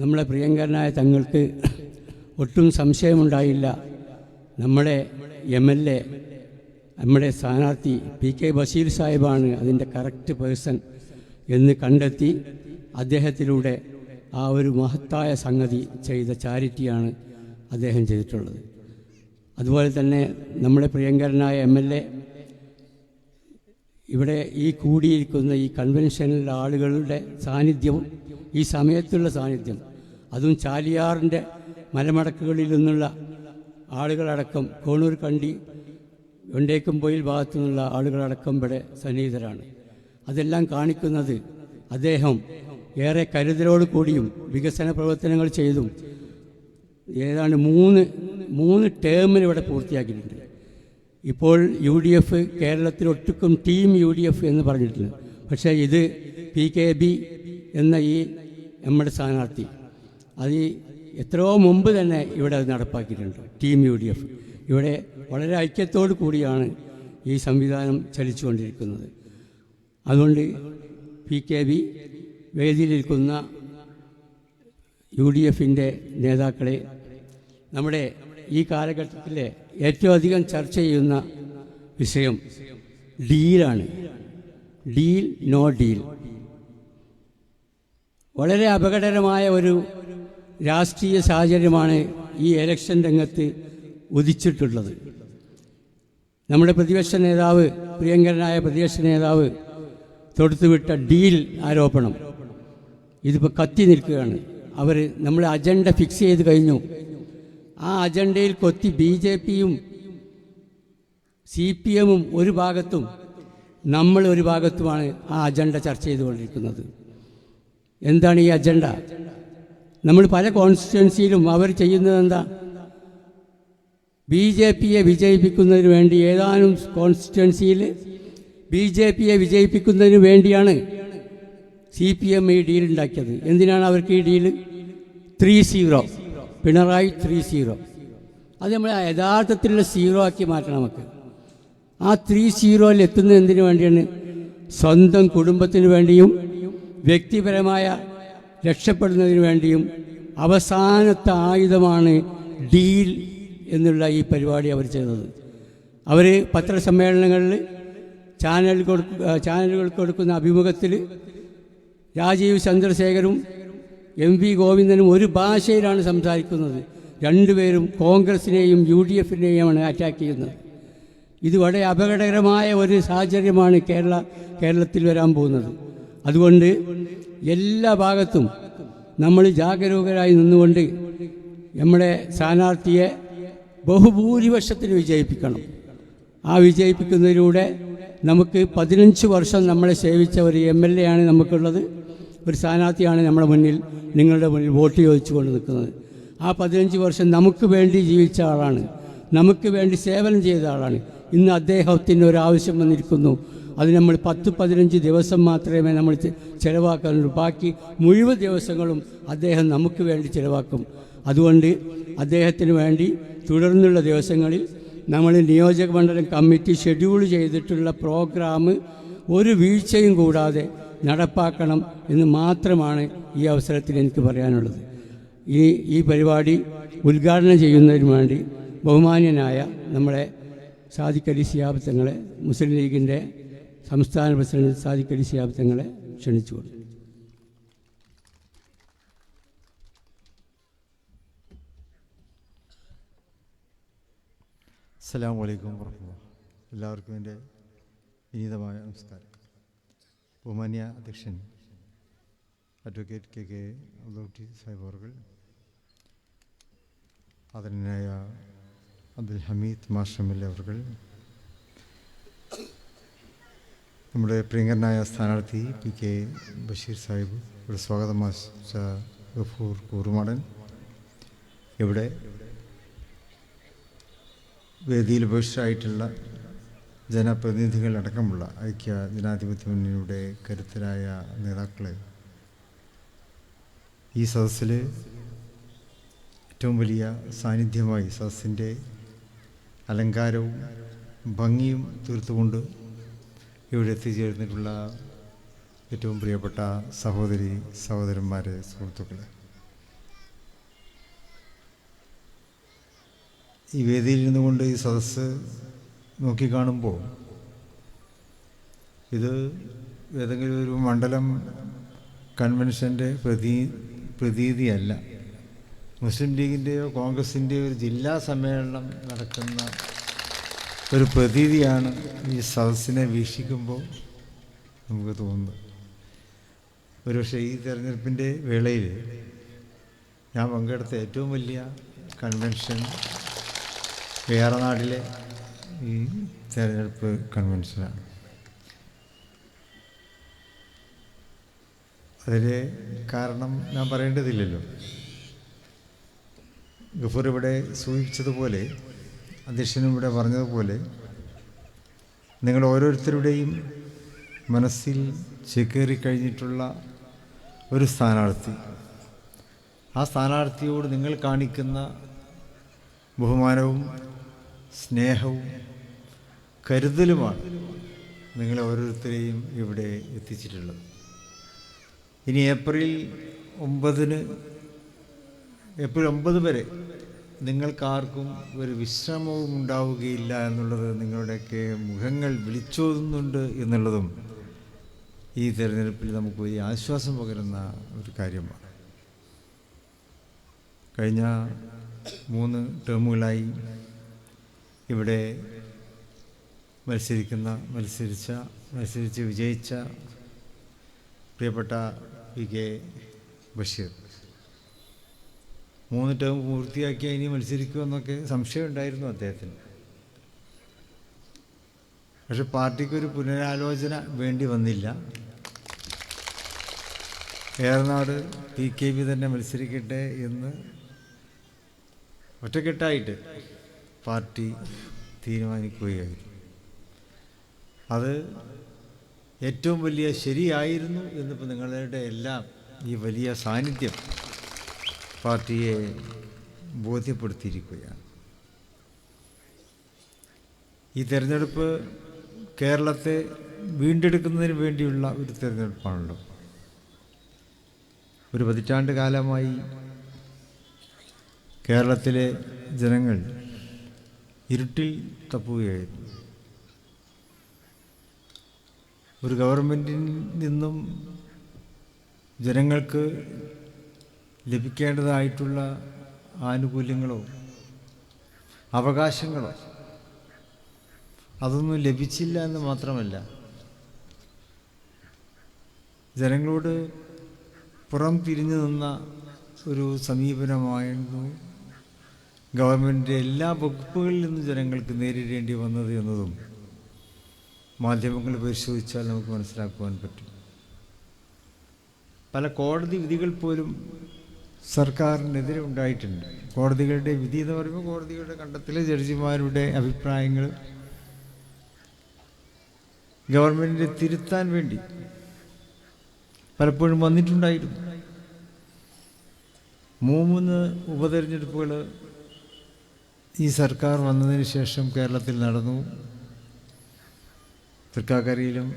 F: നമ്മളെ പ്രിയങ്കരനായ തങ്ങൾക്ക് ഒട്ടും സംശയമുണ്ടായില്ല. നമ്മുടെ MLA, നമ്മുടെ സ്ഥാനാർത്ഥി PK ബഷീർ സാഹിബാണ് അതിൻ്റെ കറക്റ്റ് പേഴ്സൺ എന്ന് കണ്ടെത്തി അദ്ദേഹത്തിലൂടെ ആ ഒരു മഹത്തായ സംഗതി ചെയ്ത ചാരിറ്റിയാണ് അദ്ദേഹം ചെയ്തിട്ടുള്ളത്. അതുപോലെ തന്നെ നമ്മുടെ പ്രിയങ്കരനായ MLA ഇവിടെ ഈ കൂടിയിരിക്കുന്ന ഈ കൺവെൻഷനിലെ ആളുകളുടെ സാന്നിധ്യവും ഈ സമയത്തുള്ള സാന്നിധ്യം, അതും ചാലിയാറിൻ്റെ മലമടക്കുകളിൽ നിന്നുള്ള ആളുകളടക്കം, കോണൂർ കണ്ടി വെണ്ടേക്കുംപൊയിൽ ഭാഗത്തു നിന്നുള്ള ആളുകളടക്കം ഇവിടെ സന്നിഹിതരാണ്. അതെല്ലാം കാണിക്കുന്നത് അദ്ദേഹം ഏറെ കരുതലോട് കൂടിയും വികസന പ്രവർത്തനങ്ങൾ ചെയ്തും ഏതാണ്ട് മൂന്ന് ടേമിന് ഇവിടെ പൂർത്തിയാക്കിയിട്ടുണ്ട്. ഇപ്പോൾ UDF കേരളത്തിലൊട്ടുക്കും ടീം UDF എന്ന് പറഞ്ഞിട്ടില്ല. പക്ഷേ ഇത് PKB എന്ന ഈ നമ്മുടെ സ്ഥാനാർത്ഥി അത് എത്രയോ മുമ്പ് തന്നെ ഇവിടെ അത് നടപ്പാക്കിയിട്ടുണ്ട്. ടീം UDF ഇവിടെ വളരെ ഐക്യത്തോടു കൂടിയാണ് ഈ സംവിധാനം ചലിച്ചുകൊണ്ടിരിക്കുന്നത്. അതുകൊണ്ട് PKB വേദിയിലിരിക്കുന്ന UDFൻ്റെ നേതാക്കളെ, നമ്മുടെ ഈ കാലഘട്ടത്തിലെ ഏറ്റവും അധികം ചർച്ച ചെയ്യുന്ന വിഷയം ഡീലാണ്. Deal no deal. വളരെ അപകടകരമായ ഒരു രാഷ്ട്രീയ സാഹചര്യമാണ് ഈ ഇലക്ഷൻ രംഗത്ത് ഉദിച്ചിട്ടുള്ളത്. നമ്മുടെ പ്രതിപക്ഷ നേതാവ്, പ്രിയങ്കരനായ പ്രതിപക്ഷ നേതാവ് തൊടുത്തുവിട്ട ഡീൽ ആരോപണം ഇതിപ്പോൾ കത്തി നിൽക്കുകയാണ്. അവർ നമ്മുടെ അജണ്ട ഫിക്സ് ചെയ്ത് കഴിഞ്ഞു. ആ അജണ്ടയിൽ കൊത്തി BJPയും CPMും ഒരു ഭാഗത്തും നമ്മൾ ഒരു ഭാഗത്തുമാണ് ആ അജണ്ട ചർച്ച ചെയ്തുകൊണ്ടിരിക്കുന്നത്. എന്താണ് ഈ അജണ്ട? നമ്മൾ പല കോൺസ്റ്റിറ്റ്യുവൻസിയിലും അവർ ചെയ്യുന്നത് എന്താ? BJPയെ വിജയിപ്പിക്കുന്നതിന് വേണ്ടി ഏതാനും കോൺസ്റ്റിറ്റ്യുവൻസിയിൽ BJPയെ വിജയിപ്പിക്കുന്നതിന് വേണ്ടിയാണ് CPM ഈ ഡീൽ ഉണ്ടാക്കിയത്. എന്തിനാണ് അവർക്ക് ഈ ഡീല്? 3-0 പിണറായി 3-0. അത് നമ്മൾ യഥാർത്ഥത്തിലുള്ള 0 ആക്കി മാറ്റണം. നമുക്ക് ആ 3-0 എത്തുന്നത് എന്തിനു വേണ്ടിയാണ്? സ്വന്തം കുടുംബത്തിന് വേണ്ടിയും വ്യക്തിപരമായ രക്ഷപ്പെടുന്നതിന് വേണ്ടിയും അവസാനത്തെ ആയുധമാണ് ഡീൽ എന്നുള്ള ഈ പരിപാടി അവർ ചെയ്തത്. അവർ പത്രസമ്മേളനങ്ങളിൽ ചാനലുകൾക്ക് കൊടുക്കുന്ന അഭിമുഖത്തിൽ രാജീവ് ചന്ദ്രശേഖരും MV ഗോവിന്ദനും ഒരു ഭാഷയിലാണ് സംസാരിക്കുന്നത്. രണ്ടുപേരും കോൺഗ്രസിനെയും UDFനെയുമാണ് അറ്റാക്ക് ചെയ്യുന്നത്. ഇത് വളരെ അപകടകരമായ ഒരു സാഹചര്യമാണ് കേരളത്തിൽ വരാൻ പോകുന്നത്. അതുകൊണ്ട് എല്ലാ ഭാഗത്തും നമ്മൾ ജാഗരൂകരായി നിന്നുകൊണ്ട് നമ്മുടെ സ്ഥാനാർത്ഥിയെ ബഹുഭൂരിപക്ഷത്തിന് വിജയിപ്പിക്കണം. ആ വിജയിപ്പിക്കുന്നതിലൂടെ നമുക്ക് 15 വർഷം നമ്മളെ സേവിച്ച ഒരു MLA ആണ് നമുക്കുള്ളത്. ഒരു സ്ഥാനാർത്ഥിയാണ് നമ്മുടെ മുന്നിൽ, നിങ്ങളുടെ മുന്നിൽ വോട്ട് ചോദിച്ചുകൊണ്ട് നിൽക്കുന്നത്. ആ 15 വർഷം നമുക്ക് വേണ്ടി ജീവിച്ച ആളാണ്, നമുക്ക് വേണ്ടി സേവനം ചെയ്ത ആളാണ്. ഇന്ന് അദ്ദേഹത്തിന് ഒരാവശ്യം വന്നിരിക്കുന്നു. അത് നമ്മൾ 10-15 ദിവസം മാത്രമേ നമ്മൾ ചിലവാക്കാനുള്ളൂ. ബാക്കി മുഴുവൻ ദിവസങ്ങളും അദ്ദേഹം നമുക്ക് വേണ്ടി ചിലവാക്കും. അതുകൊണ്ട് അദ്ദേഹത്തിന് വേണ്ടി തുടർന്നുള്ള ദിവസങ്ങളിൽ നമ്മൾ നിയോജക മണ്ഡലം കമ്മിറ്റി ഷെഡ്യൂൾ ചെയ്തിട്ടുള്ള പ്രോഗ്രാം ഒരു വീഴ്ചയും കൂടാതെ നടപ്പാക്കണം എന്ന് മാത്രമാണ് ഈ അവസരത്തിൽ എനിക്ക് പറയാനുള്ളത്. ഈ പരിപാടി ഉദ്ഘാടനം ചെയ്യുന്നതിന് വേണ്ടി ബഹുമാന്യനായ നമ്മുടെ സാദിഖ് അലി ശിഹാബ് തങ്ങളെ, മുസ്ലിം ലീഗിൻ്റെ സംസ്ഥാന പ്രസിഡന്റ് സാദിഖ് അലി ശിഹാബ് തങ്ങളെ ക്ഷണിച്ചുകൊള്ളു.
G: അസ്സലാമു അലൈക്കും വറഹ്മത്തുള്ളാഹി. എല്ലാവർക്കും എൻ്റെ വിനീതമായ നമസ്കാരം. ബഹുമാന്യ അധ്യക്ഷൻ അഡ്വക്കേറ്റ് KK അബ്ദുൽ സാഹിബ് അവർ, ആദരണീയനായ അബ്ദുൽ ഹമീദ് മാസ്റ്റർ MLA അവർ, നമ്മുടെ പ്രിയങ്കരനായ സ്ഥാനാർത്ഥി PK ബഷീർ സാഹിബ്, ഇവിടെ സ്വാഗതം ആശംസിച്ച ഗഫൂർ കൂറുമാടൻ, ഇവിടെ വേദിയിൽ ഉപേക്ഷിച്ചായിട്ടുള്ള ജനപ്രതിനിധികളടക്കമുള്ള ഐക്യ ജനാധിപത്യ മുന്നണിയുടെ കരുത്തരായ നേതാക്കളെ, ഈ സദസ്സിൽ ഏറ്റവും വലിയ സാന്നിധ്യമായി സദസ്സിൻ്റെ അലങ്കാരവും ഭംഗിയും തീർത്തുകൊണ്ട് ഇവിടെ എത്തിച്ചേർന്നിട്ടുള്ള ഏറ്റവും പ്രിയപ്പെട്ട സഹോദരി സഹോദരന്മാരെ, സുഹൃത്തുക്കളെ, ഈ വേദിയിൽ നിന്നുകൊണ്ട് ഈ സദസ്സ് നോക്കിക്കാണുമ്പോൾ ഇത് ഏതെങ്കിലും ഒരു മണ്ഡലം കൺവെൻഷൻ്റെ പ്രതീതിയല്ല. മുസ്ലിം ലീഗിൻ്റെയോ കോൺഗ്രസിൻ്റെയോ ഒരു ജില്ലാ സമ്മേളനം നടക്കുന്ന ഒരു പ്രതീതിയാണ് ഈ സദസ്സിനെ വീക്ഷിക്കുമ്പോൾ നമുക്ക് തോന്നുന്നത്. ഒരുപക്ഷെ ഈ തെരഞ്ഞെടുപ്പിൻ്റെ വേളയിൽ ഞാൻ പങ്കെടുത്ത ഏറ്റവും വലിയ കൺവെൻഷൻ വേറനാടിലെ ഈ തെരഞ്ഞെടുപ്പ് കൺവെൻഷനാണ്. അതിന് കാരണം ഞാൻ പറയേണ്ടതില്ലല്ലോ. ഗഫൂർ ഇവിടെ സൂചിപ്പിച്ചതുപോലെ, അധ്യക്ഷനും ഇവിടെ പറഞ്ഞതുപോലെ, നിങ്ങൾ ഓരോരുത്തരുടെയും മനസ്സിൽ ചേക്കേറിക്കഴിഞ്ഞിട്ടുള്ള ഒരു സ്ഥാനാർത്ഥി, ആ സ്ഥാനാർത്ഥിയോട് നിങ്ങൾ കാണിക്കുന്ന ബഹുമാനവും സ്നേഹവും കരുതലുമാണ് നിങ്ങളെ ഓരോരുത്തരെയും ഇവിടെ എത്തിച്ചിട്ടുള്ളത്. ഇനി ഏപ്രിൽ 9 വരെ നിങ്ങൾക്കാർക്കും ഒരു വിശ്രമവും ഉണ്ടാവുകയില്ല എന്നുള്ളത് നിങ്ങളുടെയൊക്കെ മുഖങ്ങൾ വിളിച്ചോതുന്നുണ്ട് എന്നുള്ളതും ഈ തെരഞ്ഞെടുപ്പിൽ നമുക്ക് വലിയ ആശ്വാസം പകരുന്ന ഒരു കാര്യമാണ്. കഴിഞ്ഞ 3 ടേമുകളായി ഇവിടെ മത്സരിച്ച് വിജയിച്ച പ്രിയപ്പെട്ട PK ബഷീർ 3 ടേം പൂർത്തിയാക്കിയാൽ ഇനി മത്സരിക്കുമെന്നൊക്കെ സംശയമുണ്ടായിരുന്നു അദ്ദേഹത്തിന്. പക്ഷെ പാർട്ടിക്കൊരു പുനരാലോചന വേണ്ടി വന്നില്ല. ഏറനാട് PKB തന്നെ മത്സരിക്കട്ടെ എന്ന് ഒറ്റക്കെട്ടായിട്ട് പാർട്ടി തീരുമാനിക്കുകയായിരുന്നു. അത് ഏറ്റവും വലിയ ശരിയായിരുന്നു എന്നിപ്പോൾ നിങ്ങളുടെ എല്ലാം ഈ വലിയ സാന്നിധ്യം പാർട്ടിയെ ബോധ്യപ്പെടുത്തിയിരിക്കുകയാണ്. ഈ തെരഞ്ഞെടുപ്പ് കേരളത്തെ വീണ്ടെടുക്കുന്നതിന് വേണ്ടിയുള്ള ഒരു തെരഞ്ഞെടുപ്പാണല്ലോ. ഒരു പതിറ്റാണ്ട് കാലമായി കേരളത്തിലെ ജനങ്ങൾ ഇരുട്ടിൽ തപ്പുകയായിരുന്നു. ഒരു ഗവൺമെൻറ്റിൽ നിന്നും ജനങ്ങൾക്ക് ലഭിക്കേണ്ടതായിട്ടുള്ള ആനുകൂല്യങ്ങളോ അവകാശങ്ങളോ അതൊന്നും ലഭിച്ചില്ല എന്ന് മാത്രമല്ല, ജനങ്ങളോട് പുറം തിരിഞ്ഞു നിന്ന ഒരു സമീപനമായിരുന്നു ഗവൺമെൻറ്റിൻ്റെ എല്ലാ വകുപ്പുകളിൽ നിന്നും ജനങ്ങൾക്ക് നേരിടേണ്ടി വന്നത് എന്നതും മാധ്യമങ്ങൾ പരിശോധിച്ചാൽ നമുക്ക് മനസ്സിലാക്കുവാൻ പറ്റും. പല കോടതി വിധികൾ പോലും സർക്കാരിനെതിരെ ഉണ്ടായിട്ടുണ്ട്. കോടതികളുടെ വിധി എന്ന് പറയുമ്പോൾ കോടതികളുടെ കണ്ടെത്തൽ, ജഡ്ജിമാരുടെ അഭിപ്രായങ്ങൾ ഗവൺമെൻറ്റിനെ തിരുത്താൻ വേണ്ടി പലപ്പോഴും വന്നിട്ടുണ്ടായിരുന്നു. 3 ഉപതെരഞ്ഞെടുപ്പുകൾ ഈ സർക്കാർ വന്നതിന് ശേഷം കേരളത്തിൽ നടന്നു. തൃക്കാക്കരയിലും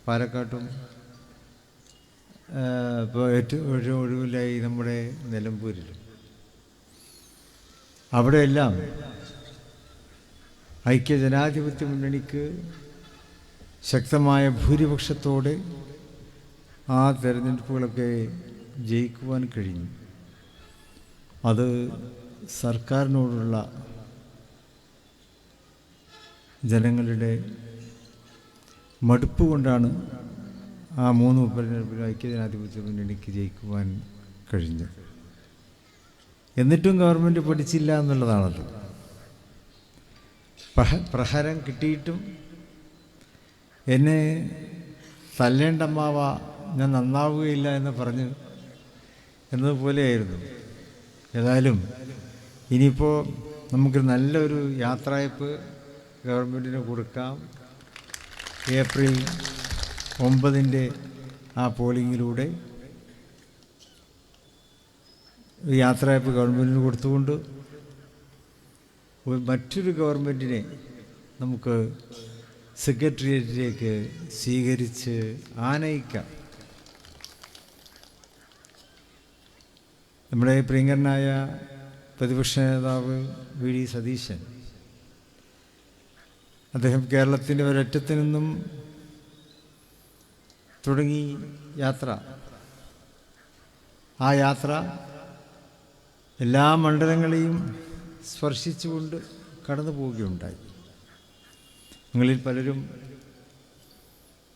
G: പാലക്കാട്ടും ഇപ്പോൾ ഏറ്റവും ഒഴിവിലായി നമ്മുടെ നിലമ്പൂരിലും. അവിടെയെല്ലാം ഐക്യജനാധിപത്യ മുന്നണിക്ക് ശക്തമായ ഭൂരിപക്ഷത്തോടെ ആ തെരഞ്ഞെടുപ്പുകളൊക്കെ ജയിക്കുവാൻ കഴിഞ്ഞു. അത് സർക്കാരിനോടുള്ള ജനങ്ങളുടെ മടുപ്പ് കൊണ്ടാണ് ആ 3 ഉപതെരഞ്ഞെടുപ്പിൽ ഐക്യജനാധിപത്യ മുന്നണിക്ക് ജയിക്കുവാൻ കഴിഞ്ഞത്. എന്നിട്ടും ഗവൺമെൻറ് പഠിച്ചില്ല എന്നുള്ളതാണല്ലോ. പ്രഹരം കിട്ടിയിട്ടും എന്നെ തല്ലേണ്ടമ്മാവ, ഞാൻ നന്നാവുകയില്ല എന്ന് പറഞ്ഞ് എന്നതുപോലെയായിരുന്നു. ഏതായാലും ഇനിയിപ്പോൾ നമുക്ക് നല്ലൊരു യാത്രയപ്പ് ഗവൺമെൻറ്റിന് കൊടുക്കാം. ഏപ്രിൽ 9 ആ പോളിങ്ങിലൂടെ യാത്രയപ്പ് ഗവൺമെൻറ്റിന് കൊടുത്തുകൊണ്ട് മറ്റൊരു ഗവൺമെൻറ്റിനെ നമുക്ക് സെക്രട്ടേറിയറ്റിലേക്ക് സ്വീകരിച്ച് ആനയിക്കാം. നമ്മുടെ പ്രിയങ്കരനായ പ്രതിപക്ഷ നേതാവ് വി ഡി സതീശൻ, അദ്ദേഹം കേരളത്തിൻ്റെ ഒരറ്റത്തു നിന്നും തുടങ്ങി യാത്ര. ആ യാത്ര എല്ലാ മണ്ഡലങ്ങളെയും സ്പർശിച്ചുകൊണ്ട് കടന്നു പോവുകയുണ്ടായി. നിങ്ങളിൽ പലരും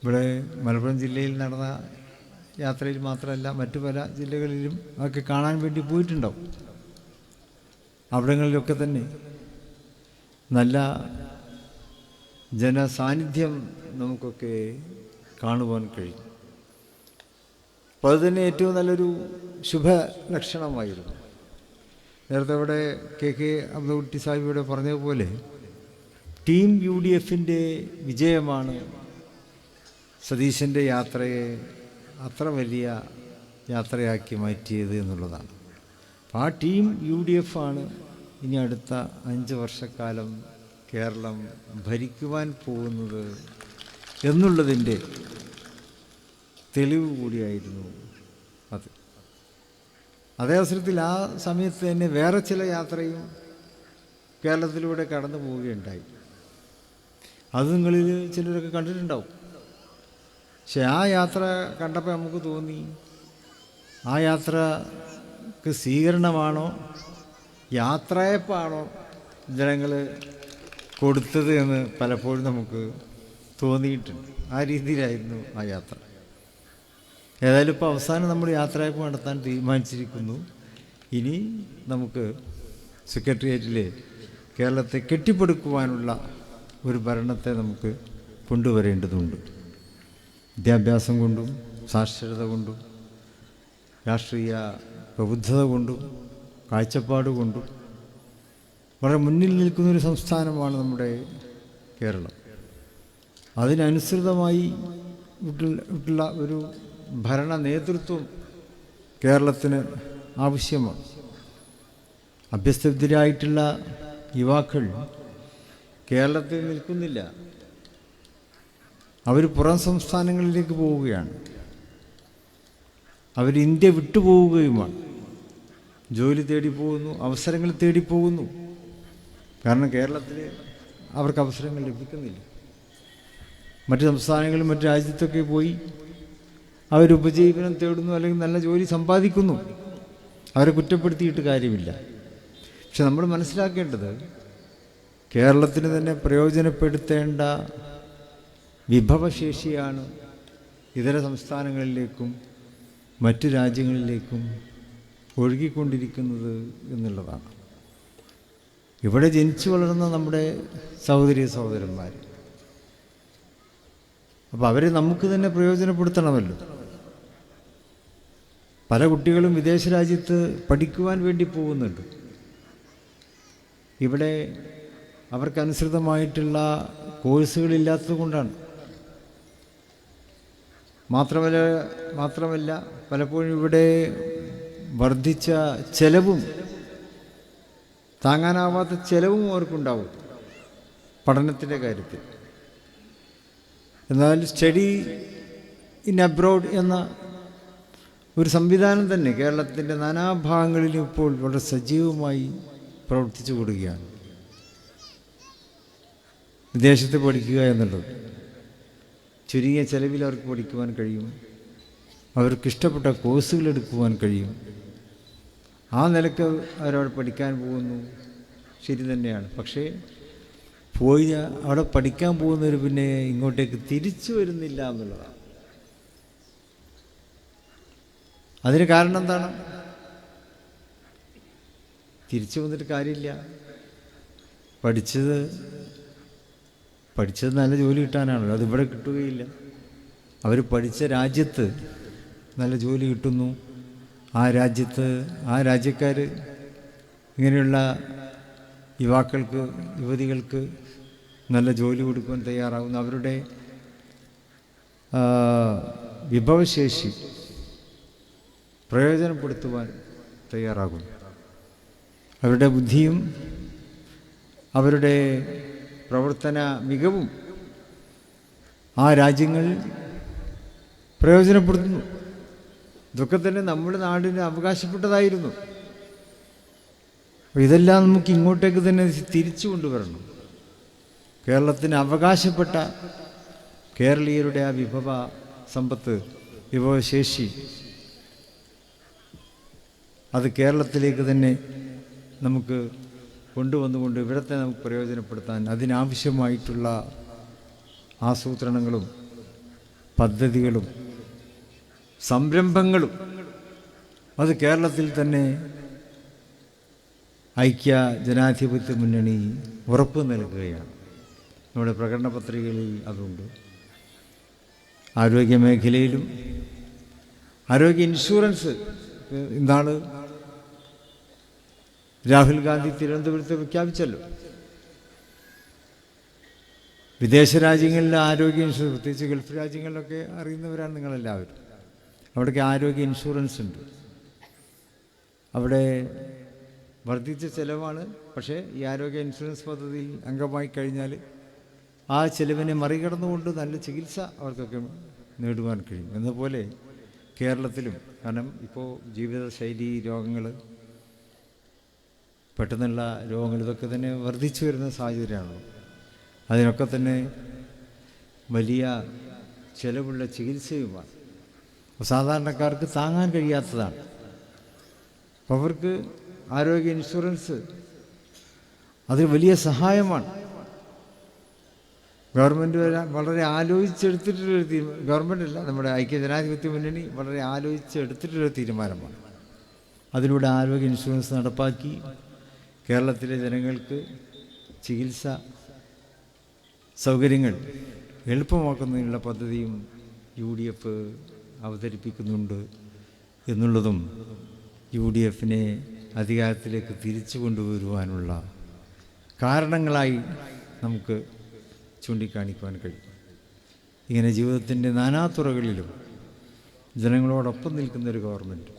G: ഇവിടെ മലപ്പുറം ജില്ലയിൽ നടന്ന യാത്രയിൽ മാത്രമല്ല മറ്റു പല ജില്ലകളിലും അതൊക്കെ കാണാൻ വേണ്ടി പോയിട്ടുണ്ടാവും. അവിടങ്ങളിലൊക്കെ തന്നെ നല്ല ജനസാന്നിധ്യം നമുക്കൊക്കെ കാണുവാൻ കഴിയും. അപ്പോൾ അത് തന്നെ ഏറ്റവും നല്ലൊരു ശുഭലക്ഷണമായിരുന്നു. നേരത്തെ ഇവിടെ കെ അബ്ദുൾകുട്ടി സാഹിബ് ഇവിടെ പറഞ്ഞതുപോലെ ടീം UDFൻ്റെ വിജയമാണ് സതീശൻ്റെ യാത്രയെ അത്ര വലിയ യാത്രയാക്കി മാറ്റിയത് എന്നുള്ളതാണ്. ആ ടീം UDF ആണ് ഇനി അടുത്ത 5 വർഷക്കാലം കേരളം ഭരിക്കുവാൻ പോകുന്നത് എന്നുള്ളതിൻ്റെ തെളിവ് കൂടിയായിരുന്നു അത്. അതേ അവസരത്തിൽ ആ സമയത്ത് തന്നെ വേറെ ചില യാത്രയും കേരളത്തിലൂടെ കടന്നു പോവുകയുണ്ടായി. അത് നിങ്ങളിൽ ചിലരൊക്കെ കണ്ടിട്ടുണ്ടാവും. പക്ഷെ ആ യാത്ര കണ്ടപ്പോൾ നമുക്ക് തോന്നി, ആ യാത്രക്ക് സ്വീകരണമാണോ യാത്രയപ്പാണോ ജനങ്ങൾ കൊടുത്തത് എന്ന് പലപ്പോഴും നമുക്ക് തോന്നിയിട്ടുണ്ട്. ആ രീതിയിലായിരുന്നു ആ യാത്ര. ഏതായാലും ഇപ്പോൾ അവസാനം നമ്മൾ യാത്രയപ്പ് നടത്താൻ തീരുമാനിച്ചിരിക്കുന്നു. ഇനി നമുക്ക് സെക്രട്ടേറിയറ്റിൽ കേരളത്തെ കെട്ടിപ്പടുക്കുവാനുള്ള ഒരു ഭരണത്തെ നമുക്ക് കൊണ്ടുവരേണ്ടതുണ്ട്. വിദ്യാഭ്യാസം കൊണ്ടും സാക്ഷരത കൊണ്ടും രാഷ്ട്രീയ പ്രബുദ്ധത കൊണ്ടും കാഴ്ചപ്പാട് കൊണ്ടും വളരെ മുന്നിൽ നിൽക്കുന്നൊരു സംസ്ഥാനമാണ് നമ്മുടെ കേരളം. അതിനനുസൃതമായി ഉള്ള ഒരു ഭരണ നേതൃത്വം കേരളത്തിന് ആവശ്യമാണ്. അഭ്യസ്തവിദ്യരായിട്ടുള്ള യുവാക്കൾ കേരളത്തിൽ നിൽക്കുന്നില്ല, അവർ പുറം സംസ്ഥാനങ്ങളിലേക്ക് പോവുകയാണ്, അവർ ഇന്ത്യ വിട്ടുപോവുകയുമാണ്. ജോലി തേടി പോകുന്നു, അവസരങ്ങൾ തേടി പോകുന്നു. കാരണം കേരളത്തിൽ അവർക്ക് അവസരങ്ങൾ ലഭിക്കുന്നില്ല. മറ്റ് സംസ്ഥാനങ്ങളും മറ്റ് രാജ്യത്തൊക്കെ പോയി അവർ ഉപജീവനം തേടുന്നു, അല്ലെങ്കിൽ നല്ല ജോലി സമ്പാദിക്കുന്നു. അവരെ കുറ്റപ്പെടുത്തിയിട്ട് കാര്യമില്ല. പക്ഷെ നമ്മൾ മനസ്സിലാക്കേണ്ടത് കേരളത്തിന് തന്നെ പ്രയോജനപ്പെടുത്തേണ്ട വിഭവശേഷിയാണ് ഇതര സംസ്ഥാനങ്ങളിലേക്കും മറ്റു രാജ്യങ്ങളിലേക്കും ഒഴുകിക്കൊണ്ടിരിക്കുന്നത് എന്നുള്ളതാണ്. ഇവിടെ ജനിച്ചു വളർന്ന നമ്മുടെ സഹോദരീ സഹോദരന്മാർ, അപ്പോൾ അവരെ നമുക്ക് തന്നെ പ്രയോജനപ്പെടുത്തണമല്ലോ. പല കുട്ടികളും വിദേശ രാജ്യത്ത് പഠിക്കുവാൻ വേണ്ടി പോകുന്നുണ്ട്. ഇവിടെ അവർക്കനുസൃതമായിട്ടുള്ള കോഴ്സുകളില്ലാത്തത് കൊണ്ടാണ്. മാത്രമല്ല പലപ്പോഴും ഇവിടെ വർദ്ധിച്ച ചെലവും, താങ്ങാനാവാത്ത ചെലവും അവർക്കുണ്ടാവും പഠനത്തിൻ്റെ കാര്യത്തിൽ. എന്നാൽ സ്റ്റഡി ഇൻ അബ്രോഡ് എന്ന ഒരു സംവിധാനം തന്നെ കേരളത്തിൻ്റെ നാനാഭാഗങ്ങളിലും ഇപ്പോൾ വളരെ സജീവമായി പ്രവർത്തിച്ചു കൊടുക്കുകയാണ്. വിദേശത്ത് പഠിക്കുക എന്നുള്ളത് ചുരുങ്ങിയ ചെലവിൽ അവർക്ക് പഠിക്കുവാൻ കഴിയും, അവർക്കിഷ്ടപ്പെട്ട കോഴ്സുകൾ എടുക്കുവാൻ കഴിയും. ആ നിലക്ക് അവരവിടെ പഠിക്കാൻ പോകുന്നു, ശരി തന്നെയാണ്. പക്ഷേ പോയി അവിടെ പഠിക്കാൻ പോകുന്നവർ പിന്നെ ഇങ്ങോട്ടേക്ക് തിരിച്ചു വരുന്നില്ല എന്നുള്ളതാണ്. അതിന് കാരണം എന്താണ്? തിരിച്ചു വന്നിട്ട് കാര്യമില്ല. പഠിച്ചത് നല്ല ജോലി കിട്ടാനാണല്ലോ, അതിവിടെ കിട്ടുകയില്ല. അവർ പഠിച്ച രാജ്യത്ത് നല്ല ജോലി കിട്ടുന്നു. ആ രാജ്യക്കാർ ഇങ്ങനെയുള്ള യുവാക്കൾക്ക്, യുവതികൾക്ക് നല്ല ജോലി കൊടുക്കുവാൻ തയ്യാറാകുന്നു. അവരുടെ വിഭവശേഷി പ്രയോജനപ്പെടുത്തുവാൻ തയ്യാറാകുന്നു. അവരുടെ ബുദ്ധിയും അവരുടെ പ്രവർത്തന മികവും ആ രാജ്യങ്ങൾ പ്രയോജനപ്പെടുത്തുന്നു. ഇതൊക്കെ തന്നെ നമ്മുടെ നാടിന് അവകാശപ്പെട്ടതായിരുന്നു. അപ്പോൾ ഇതെല്ലാം നമുക്ക് ഇങ്ങോട്ടേക്ക് തന്നെ തിരിച്ചു കൊണ്ടുവരണം. കേരളത്തിന് അവകാശപ്പെട്ട കേരളീയരുടെ ആ വിഭവ സമ്പത്ത്, വിഭവശേഷി, അത് കേരളത്തിലേക്ക് തന്നെ നമുക്ക് കൊണ്ടുവന്നുകൊണ്ട് ഇവിടത്തെ നമുക്ക് പ്രയോജനപ്പെടുത്താൻ അതിനാവശ്യമായിട്ടുള്ള ആസൂത്രണങ്ങളും പദ്ധതികളും സംരംഭങ്ങളും അത് കേരളത്തിൽ തന്നെ ഐക്യ ജനാധിപത്യ മുന്നണി ഉറപ്പ് നൽകുകയാണ്. നമ്മുടെ പ്രകടന പത്രികകളിൽ അതുണ്ട്. ആരോഗ്യ മേഖലയിലും ആരോഗ്യ ഇൻഷുറൻസ് ഇന്നാള് രാഹുൽ ഗാന്ധി തിരുവനന്തപുരത്ത് പ്രഖ്യാപിച്ചല്ലോ. വിദേശ രാജ്യങ്ങളിലെ ആരോഗ്യ ഇൻഷുറൻസ്, പ്രത്യേകിച്ച് ഗൾഫ് രാജ്യങ്ങളിലൊക്കെ അറിയുന്നവരാണ് നിങ്ങളെല്ലാവരും. അവിടേക്ക് ആരോഗ്യ ഇൻഷുറൻസ് ഉണ്ട്. അവിടെ വർദ്ധിച്ച ചിലവാണ്. പക്ഷേ ഈ ആരോഗ്യ ഇൻഷുറൻസ് പദ്ധതിയിൽ അംഗമായി കഴിഞ്ഞാൽ ആ ചിലവിനെ മറികടന്നുകൊണ്ട് നല്ല ചികിത്സ അവർക്കൊക്കെ നേടുവാൻ കഴിയും. എന്നപോലെ കേരളത്തിലും, കാരണം ഇപ്പോൾ ജീവിതശൈലി രോഗങ്ങൾ, പെട്ടെന്നുള്ള രോഗങ്ങൾ, ഇതൊക്കെ തന്നെ വർദ്ധിച്ചു വരുന്ന സാഹചര്യമാണല്ലോ. അതിനൊക്കെ തന്നെ വലിയ ചിലവുള്ള ചികിത്സയുമാണ്. സാധാരണക്കാർക്ക് താങ്ങാൻ കഴിയാത്തതാണ്. അപ്പോൾ അവർക്ക് ആരോഗ്യ ഇൻഷുറൻസ് അത് വലിയ സഹായമാണ്. ഗവൺമെൻറ് വളരെ ആലോചിച്ചെടുത്തിട്ടുള്ളൊരു ഗവൺമെൻറ്റല്ല, നമ്മുടെ ഐക്യ ജനാധിപത്യ മുന്നണി വളരെ ആലോചിച്ചെടുത്തിട്ടുള്ളൊരു തീരുമാനമാണ്. അതിലൂടെ ആരോഗ്യ ഇൻഷുറൻസ് നടപ്പാക്കി കേരളത്തിലെ ജനങ്ങൾക്ക് ചികിത്സ സൗകര്യങ്ങൾ എളുപ്പമാക്കുന്നതിനുള്ള പദ്ധതിയും UDF അവതരിപ്പിക്കുന്നുണ്ട് എന്നുള്ളതും UDFനെ അധികാരത്തിലേക്ക് തിരിച്ചു കൊണ്ടുവരുവാനുള്ള കാരണങ്ങളായി നമുക്ക് ചൂണ്ടിക്കാണിക്കുവാൻ കഴിയും. ഇങ്ങനെ ജീവിതത്തിൻ്റെ നാനാതുറകളിലും ജനങ്ങളോടൊപ്പം നിൽക്കുന്നൊരു ഗവൺമെൻറ്.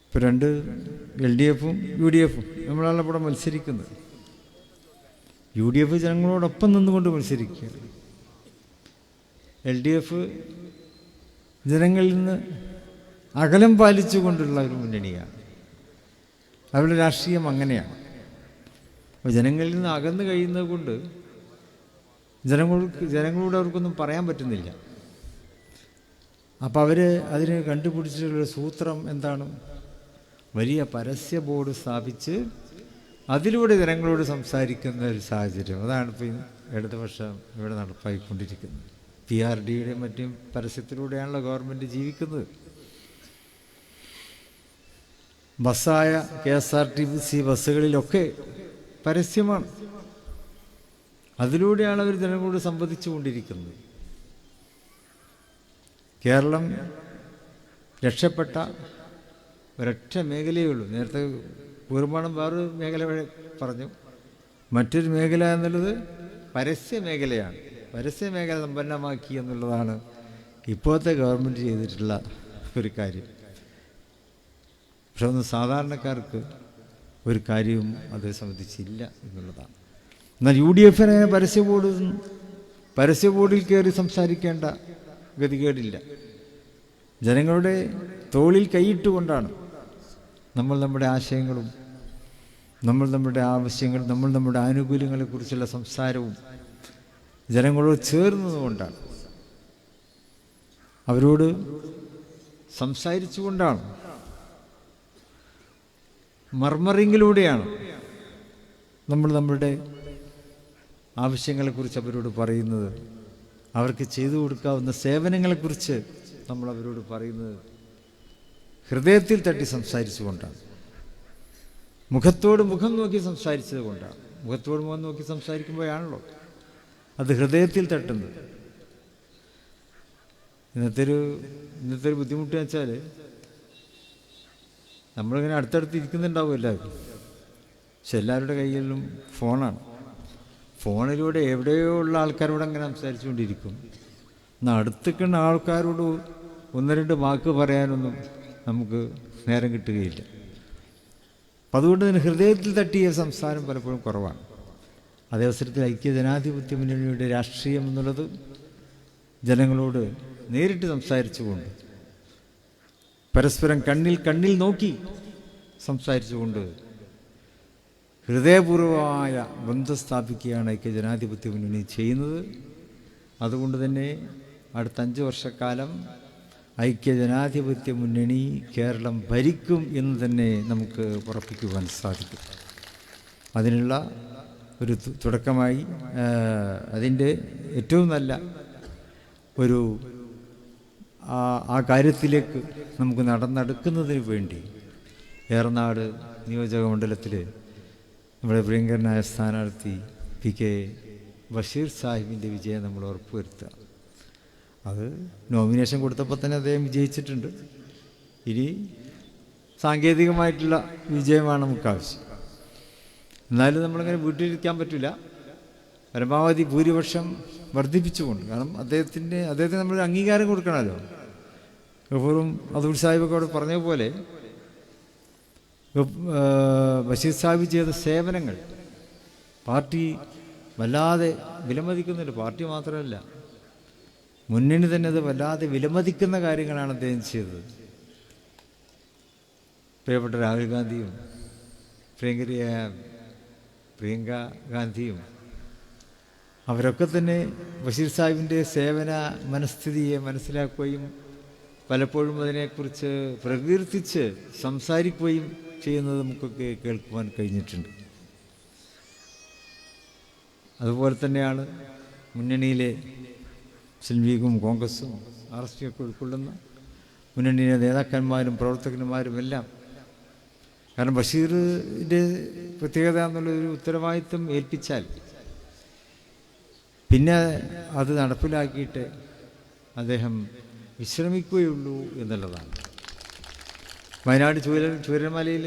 G: ഇപ്പോൾ 2 LDFും UDF നമ്മളാണ് ഇവിടെ മത്സരിക്കുന്നത്. UDF ജനങ്ങളോടൊപ്പം നിന്നുകൊണ്ട് മത്സരിക്കുകയാണ്. LDF ജനങ്ങളിൽ നിന്ന് അകലം പാലിച്ചുകൊണ്ടുള്ള ഒരു മുന്നണിയാണ്. അവരുടെ രാഷ്ട്രീയം അങ്ങനെയാണ്. അപ്പോൾ ജനങ്ങളിൽ നിന്ന് അകന്നു കഴിയുന്നത് കൊണ്ട് ജനങ്ങളോട് അവർക്കൊന്നും പറയാൻ പറ്റുന്നില്ല. അപ്പോൾ അവർ അതിന് കണ്ടുപിടിച്ചിട്ടുള്ള സൂത്രം എന്താണ്? വലിയ പരസ്യ ബോർഡ് സ്ഥാപിച്ച് അതിലൂടെ ജനങ്ങളോട് സംസാരിക്കുന്ന ഒരു സാഹചര്യം. അതാണ് ഇപ്പോൾ ഇടതുപക്ഷം ഇവിടെ നടപ്പായിക്കൊണ്ടിരിക്കുന്നത്. PRDയുടെ മറ്റും പരസ്യത്തിലൂടെയാണല്ലോ ഗവൺമെൻറ് ജീവിക്കുന്നത്. ബസ്സായ KSRTC ബസ്സുകളിലൊക്കെ പരസ്യമാണ്. അതിലൂടെയാണ് അവർ ജനങ്ങളോട് സംവദിച്ചു കൊണ്ടിരിക്കുന്നത്. കേരളം രക്ഷപ്പെട്ട ഒരൊറ്റ മേഖലയേ ഉള്ളൂ. നേരത്തെ പൂർവ്വമാണം വേറൊരു മേഖല പറഞ്ഞു. മറ്റൊരു മേഖല എന്നുള്ളത് പരസ്യ മേഖലയാണ്. പരസ്യ മേഖല സമ്പന്നമാക്കി എന്നുള്ളതാണ് ഇപ്പോഴത്തെ ഗവൺമെൻറ് ചെയ്തിട്ടുള്ള ഒരു കാര്യം. പക്ഷെ ഒന്ന് സാധാരണക്കാർക്ക് ഒരു കാര്യവും അത് സംബന്ധിച്ചില്ല എന്നുള്ളതാണ്. എന്നാൽ UDFന് പരസ്യ ബോർഡിൽ കയറി സംസാരിക്കേണ്ട ഗതികേടില്ല. ജനങ്ങളുടെ തോളിൽ കൈയിട്ടുകൊണ്ടാണ് നമ്മൾ നമ്മുടെ ആശയങ്ങളും നമ്മുടെ ആവശ്യങ്ങളും നമ്മുടെ ആനുകൂല്യങ്ങളെക്കുറിച്ചുള്ള സംസാരവും ജനങ്ങളോട് ചേർന്നതുകൊണ്ടാണ്, അവരോട് സംസാരിച്ചുകൊണ്ടാണ്, മർമറിങ്ങിലൂടെയാണ് നമ്മളുടെ ആവശ്യങ്ങളെക്കുറിച്ച് അവരോട് പറയുന്നത്. അവർക്ക് ചെയ്തു കൊടുക്കാവുന്ന സേവനങ്ങളെക്കുറിച്ച് നമ്മൾ അവരോട് പറയുന്നത് ഹൃദയത്തിൽ തട്ടി സംസാരിച്ചുകൊണ്ടാണ്, മുഖത്തോട് മുഖം നോക്കി സംസാരിച്ചത് കൊണ്ടാണ്. മുഖത്തോട് മുഖം നോക്കി സംസാരിക്കുമ്പോഴാണല്ലോ അത് ഹൃദയത്തിൽ തട്ടുന്നത്. ഇന്നത്തെ ഒരു ബുദ്ധിമുട്ട് വെച്ചാൽ നമ്മളിങ്ങനെ അടുത്തടുത്ത് ഇരിക്കുന്നുണ്ടാവും എല്ലാവരും. പക്ഷെ എല്ലാവരുടെ കയ്യിലും ഫോണാണ്. ഫോണിലൂടെ എവിടെയോ ഉള്ള ആൾക്കാരോട് അങ്ങനെ സംസാരിച്ചുകൊണ്ടിരിക്കും. എന്നാൽ അടുത്തിക്കുന്ന ആൾക്കാരോട് 1-2 വാക്ക് പറയാനൊന്നും നമുക്ക് നേരം കിട്ടുകയില്ല. അപ്പം അതുകൊണ്ട് തന്നെ ഹൃദയത്തിൽ തട്ടിയ സംസാരം പലപ്പോഴും കുറവാണ്. അതേ അവസരത്തിൽ ഐക്യജനാധിപത്യ മുന്നണിയുടെ രാഷ്ട്രീയം എന്നുള്ളത് ജനങ്ങളോട് നേരിട്ട് സംസാരിച്ചുകൊണ്ട്, പരസ്പരം കണ്ണിൽ നോക്കി സംസാരിച്ചുകൊണ്ട് ഹൃദയപൂർവമായ ബന്ധം സ്ഥാപിക്കുകയാണ് ഐക്യജനാധിപത്യ മുന്നണി ചെയ്യുന്നത്. അതുകൊണ്ട് തന്നെ അടുത്ത 5 വർഷക്കാലം ഐക്യജനാധിപത്യ മുന്നണി കേരളം ഭരിക്കും എന്ന് തന്നെ നമുക്ക് ഉറപ്പിക്കുവാൻ സാധിക്കും. അതിനുള്ള ഒരു തുടക്കമായി അതിൻ്റെ ഏറ്റവും നല്ല ഒരു ആ കാര്യത്തിലേക്ക് നമുക്ക് നടന്നെടുക്കുന്നതിന് വേണ്ടി ഏറനാട് നിയോജക മണ്ഡലത്തിൽ നമ്മുടെ പ്രിയങ്കരനായ സ്ഥാനാർത്ഥി PK ബഷീർ സാഹിബിൻ്റെ വിജയം നമ്മൾ ഉറപ്പുവരുത്തുക. അത് നോമിനേഷൻ കൊടുത്തപ്പോൾ തന്നെ അദ്ദേഹം വിജയിച്ചിട്ടുണ്ട്. ഇനി സാങ്കേതികമായിട്ടുള്ള വിജയമാണ് നമുക്ക് ആവശ്യം. എന്നാലും നമ്മളിങ്ങനെ വീട്ടിലിരിക്കാൻ പറ്റില്ല. പരമാവധി ഭൂരിപക്ഷം വർദ്ധിപ്പിച്ചുകൊണ്ട്, കാരണം അദ്ദേഹത്തിന് നമ്മളൊരു അംഗീകാരം കൊടുക്കണമല്ലോ. ഗഫൂറും അദൂർ സാഹിബൊക്കെ അവിടെ പറഞ്ഞ പോലെ ബഷീർ സാഹിബ് ചെയ്ത സേവനങ്ങൾ പാർട്ടി വല്ലാതെ വിലമതിക്കുന്നുണ്ട്. പാർട്ടി മാത്രമല്ല, മുന്നണി തന്നെ അത് വല്ലാതെ വിലമതിക്കുന്ന കാര്യങ്ങളാണ് അദ്ദേഹം ചെയ്തത്. പ്രിയപ്പെട്ട രാഹുൽ ഗാന്ധിയും പ്രിയങ്ക ഗാന്ധിയും അവരൊക്കെ തന്നെ ബഷീർ സാഹിബിൻ്റെ സേവന മനസ്ഥിതിയെ മനസ്സിലാക്കുകയും പലപ്പോഴും അതിനെക്കുറിച്ച് പ്രകീർത്തിച്ച് സംസാരിക്കുകയും ചെയ്യുന്നത് നമുക്കൊക്കെ കേൾക്കുവാൻ കഴിഞ്ഞിട്ടുണ്ട്. അതുപോലെ തന്നെയാണ് മുന്നണിയിലെ മുസ്ലിം ലീഗും കോൺഗ്രസും RSP ഒക്കെ ഉൾക്കൊള്ളുന്ന മുന്നണിയിലെ നേതാക്കന്മാരും പ്രവർത്തകന്മാരും എല്ലാം. കാരണം ബഷീറിൻ്റെ പ്രത്യേകത എന്നുള്ളൊരു ഉത്തരവാദിത്വം ഏൽപ്പിച്ചാൽ പിന്നെ അത് നടപ്പിലാക്കിയിട്ട് അദ്ദേഹം വിശ്രമിക്കുകയുള്ളൂ എന്നുള്ളതാണ്. വയനാട് ചൂരൽമലയിൽ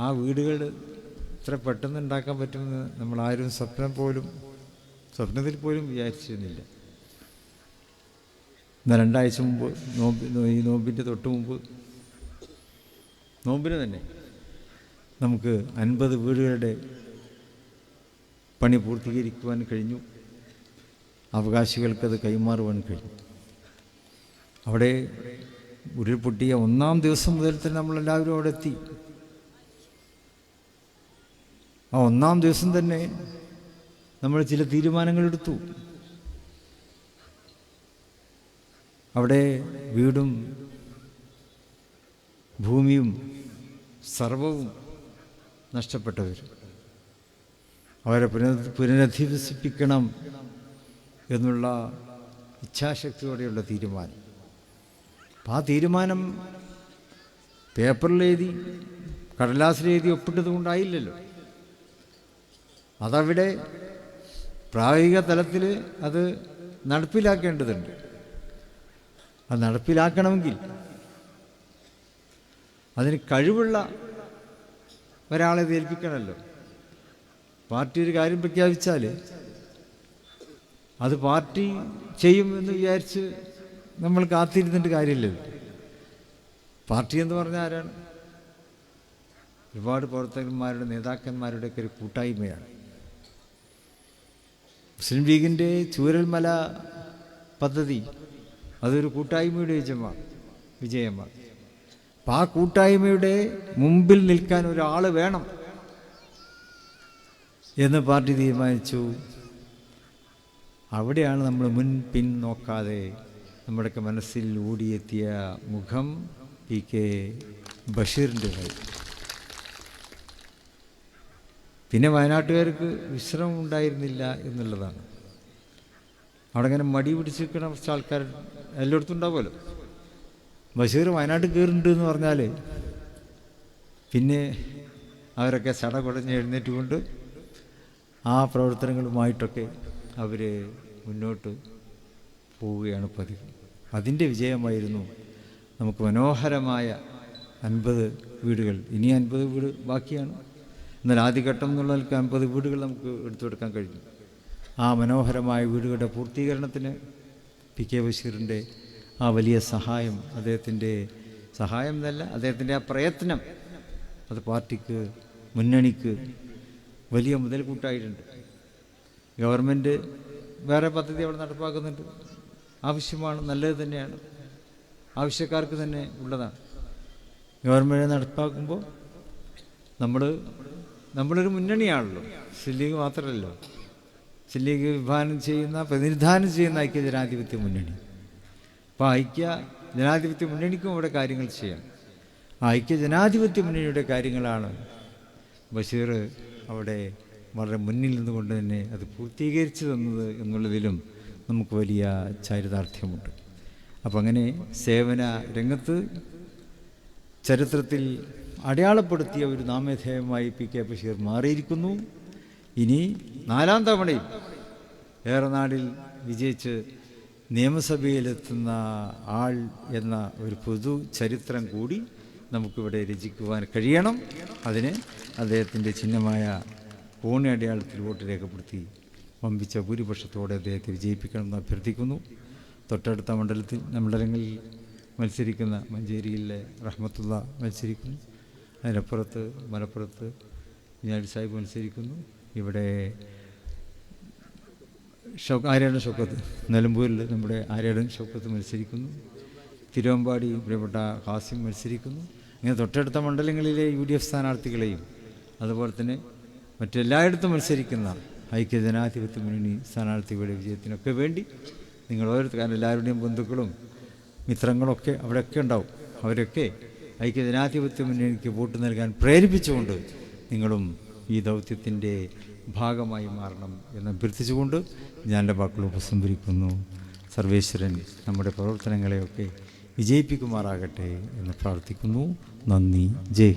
G: ആ വീടുകൾ ഇത്ര പെട്ടെന്ന് ഉണ്ടാക്കാൻ പറ്റുമെന്ന് നമ്മളാരും സ്വപ്നത്തിൽ പോലും വിചാരിച്ചിരുന്നില്ല. എന്നാൽ 2 ആഴ്ച മുമ്പ് ഈ നോമ്പിൻ്റെ തൊട്ട് മുമ്പ് നോമ്പിന് തന്നെ നമുക്ക് 50 വീടുകളുടെ പണി പൂർത്തീകരിക്കുവാൻ കഴിഞ്ഞു. അവകാശികൾക്കത് കൈമാറുവാൻ കഴിഞ്ഞു. അവിടെ ഉരുൾപൊട്ടിയ 1-ാം ദിവസം മുതൽ തന്നെ നമ്മളെല്ലാവരും അവിടെ എത്തി. ആ 1-ാം ദിവസം തന്നെ നമ്മൾ ചില തീരുമാനങ്ങളെടുത്തു. അവിടെ വീടും ഭൂമിയും സർവവും നഷ്ടപ്പെട്ടവർ, അവരെ പുനരധിവസിപ്പിക്കണം എന്നുള്ള ഇച്ഛാശക്തിയോടെയുള്ള തീരുമാനം. അപ്പം ആ തീരുമാനം പേപ്പറിലെഴുതി കടലാസിലെഴുതി ഒപ്പിട്ടത് കൊണ്ടായില്ലല്ലോ. അതവിടെ പ്രായോഗിക തലത്തിൽ അത് നടപ്പിലാക്കേണ്ടതുണ്ട്. അത് നടപ്പിലാക്കണമെങ്കിൽ അതിന് കഴിവുള്ള ഒരാളെ ഏൽപ്പിക്കണമല്ലോ. പാർട്ടി ഒരു കാര്യം പ്രഖ്യാപിച്ചാൽ അത് പാർട്ടി ചെയ്യുമെന്ന് വിചാരിച്ച് നമ്മൾ കാത്തിരുന്നിട്ട് കാര്യമില്ലല്ലോ. പാർട്ടി എന്ന് പറഞ്ഞാൽ ആരാണ്? ഒരുപാട് പ്രവർത്തകന്മാരുടെ നേതാക്കന്മാരുടെയൊക്കെ ഒരു കൂട്ടായ്മയാണ്. മുസ്ലിം ലീഗിൻ്റെ ചൂരൽമല പദ്ധതി അതൊരു കൂട്ടായ്മയുടെ വിജയമാണ്. അപ്പം ആ കൂട്ടായ്മയുടെ മുമ്പിൽ നിൽക്കാൻ ഒരാൾ വേണം എന്ന് പാർട്ടി തീരുമാനിച്ചു. അവിടെയാണ് നമ്മൾ പിൻ നോക്കാതെ നമ്മുടെയൊക്കെ മനസ്സിൽ ഓടിയെത്തിയ മുഖം PK ബഷീറിൻ്റെ കാര്യം. പിന്നെ വയനാട്ടുകാർക്ക് വിശ്രമം ഉണ്ടായിരുന്നില്ല എന്നുള്ളതാണ്. അവിടെ ഇങ്ങനെ മടി പിടിച്ചിരിക്കണ കുറച്ച് ആൾക്കാർ എല്ലായിടത്തും ഉണ്ടാവുമല്ലോ. ബഷീർ വയനാട്ടിൽ കയറുന്നുണ്ട് എന്ന് പറഞ്ഞാൽ പിന്നെ അവരൊക്കെ സടകുടഞ്ഞ് എഴുന്നേറ്റുകൊണ്ട് ആ പ്രവർത്തനങ്ങളുമായിട്ടൊക്കെ അവർ മുന്നോട്ട് പോവുകയാണ് പതിവ്. അതിൻ്റെ വിജയമായിരുന്നു നമുക്ക് മനോഹരമായ 50 വീടുകൾ. ഇനി 50 വീട് ബാക്കിയാണ്. എന്നാൽ ആദ്യഘട്ടം എന്നുള്ളവർക്ക് 50 വീടുകൾ നമുക്ക് എടുത്തുകൊടുക്കാൻ കഴിഞ്ഞു. ആ മനോഹരമായ വീടുകളുടെ പൂർത്തീകരണത്തിന് PK ബഷീറിൻ്റെ ആ വലിയ സഹായം, അദ്ദേഹത്തിൻ്റെ സഹായം എന്നല്ല, അദ്ദേഹത്തിൻ്റെ ആ പ്രയത്നം അത് പാർട്ടിക്ക്, മുന്നണിക്ക് വലിയ മുതൽക്കൂട്ടായിട്ടുണ്ട്. ഗവൺമെൻറ് വേറെ പദ്ധതി അവിടെ നടപ്പാക്കുന്നുണ്ട്. ആവശ്യമാണ്, നല്ലത് തന്നെയാണ്, ആവശ്യക്കാർക്ക് തന്നെ ഉള്ളതാണ്. ഗവൺമെൻറ് നടപ്പാക്കുമ്പോൾ നമ്മളൊരു മുന്നണിയാണല്ലോ. മുസ്ലിം ലീഗ് മാത്രമല്ലോ, മുസ്ലിം ലീഗ് പ്രതിനിധാനം ചെയ്യുന്ന ഐക്യ ജനാധിപത്യ മുന്നണി. അപ്പോൾ ഐക്യ ജനാധിപത്യ മുന്നണിക്കും അവിടെ കാര്യങ്ങൾ ചെയ്യാം. ആ ഐക്യ ജനാധിപത്യ മുന്നണിയുടെ കാര്യങ്ങളാണ് ബഷീർ അവിടെ വളരെ മുന്നിൽ നിന്നുകൊണ്ട് തന്നെ അത് പൂർത്തീകരിച്ചു തന്നത് എന്നുള്ളതിലും നമുക്ക് വലിയ ചാരിതാർത്ഥ്യമുണ്ട്. അപ്പം അങ്ങനെ സേവന രംഗത്ത് ചരിത്രത്തിൽ അടയാളപ്പെടുത്തിയ ഒരു നാമധേയമായി PK ബഷീർ മാറിയിരിക്കുന്നു. ഇനി 4-ാം തവണയും ഏറനാടിൽ വിജയിച്ച് നിയമസഭയിലെത്തുന്ന ആൾ എന്ന ഒരു പൊതു ചരിത്രം കൂടി നമുക്കിവിടെ രചിക്കുവാൻ കഴിയണം. അതിന് അദ്ദേഹത്തിൻ്റെ ചിഹ്നമായ കോണി അടയാളത്തിൽ വോട്ട് രേഖപ്പെടുത്തി വമ്പിച്ച ഭൂരിപക്ഷത്തോടെ അദ്ദേഹത്തെ വിജയിപ്പിക്കണമെന്ന് അഭ്യർത്ഥിക്കുന്നു. തൊട്ടടുത്ത മണ്ഡലങ്ങളിൽ മത്സരിക്കുന്ന മഞ്ചേരിയിലെ റഹ്മത്തുള്ള മത്സരിക്കുന്നു. അതിനപ്പുറത്ത് മലപ്പുറത്ത് കുഞ്ഞാലി സാഹിബ് മത്സരിക്കുന്നു. ഇവിടെ ആര്യാടൻ ഷൗക്കത്ത്, നിലമ്പൂരിൽ നമ്മുടെ ആര്യാടൻ ഷൗക്കത്ത് മത്സരിക്കുന്നു. തിരുവമ്പാടി പ്രിയപ്പെട്ട ഹാസിം മത്സരിക്കുന്നു. ഇങ്ങനെ തൊട്ടടുത്ത മണ്ഡലങ്ങളിലെ UDF സ്ഥാനാർത്ഥികളെയും അതുപോലെ തന്നെ മറ്റെല്ലായിടത്തും മത്സരിക്കുന്ന ഐക്യ ജനാധിപത്യ മുന്നണി സ്ഥാനാർത്ഥികളുടെ വിജയത്തിനൊക്കെ വേണ്ടി നിങ്ങൾ ഓരോരുത്തരും, എല്ലാവരുടെയും ബന്ധുക്കളും മിത്രങ്ങളൊക്കെ അവിടെയൊക്കെ ഉണ്ടാവും. അവരൊക്കെ ഐക്യ ജനാധിപത്യ മുന്നണിക്ക് വോട്ട് നൽകാൻ പ്രേരിപ്പിച്ചുകൊണ്ട് നിങ്ങളും ഈ ദൗത്യത്തിൻ്റെ ഭാഗമായി മാറണം എന്ന് അഭ്യർത്ഥിച്ചുകൊണ്ട് ഞാൻ എൻ്റെ വാക്കുകൾ ഉപസംഹരിക്കുന്നു. സർവേശ്വരൻ നമ്മുടെ പ്രവർത്തനങ്ങളെയൊക്കെ വിജയിപ്പിക്കുമാറാകട്ടെ എന്ന് പ്രാർത്ഥിക്കുന്നു. നന്ദി. ജയ്.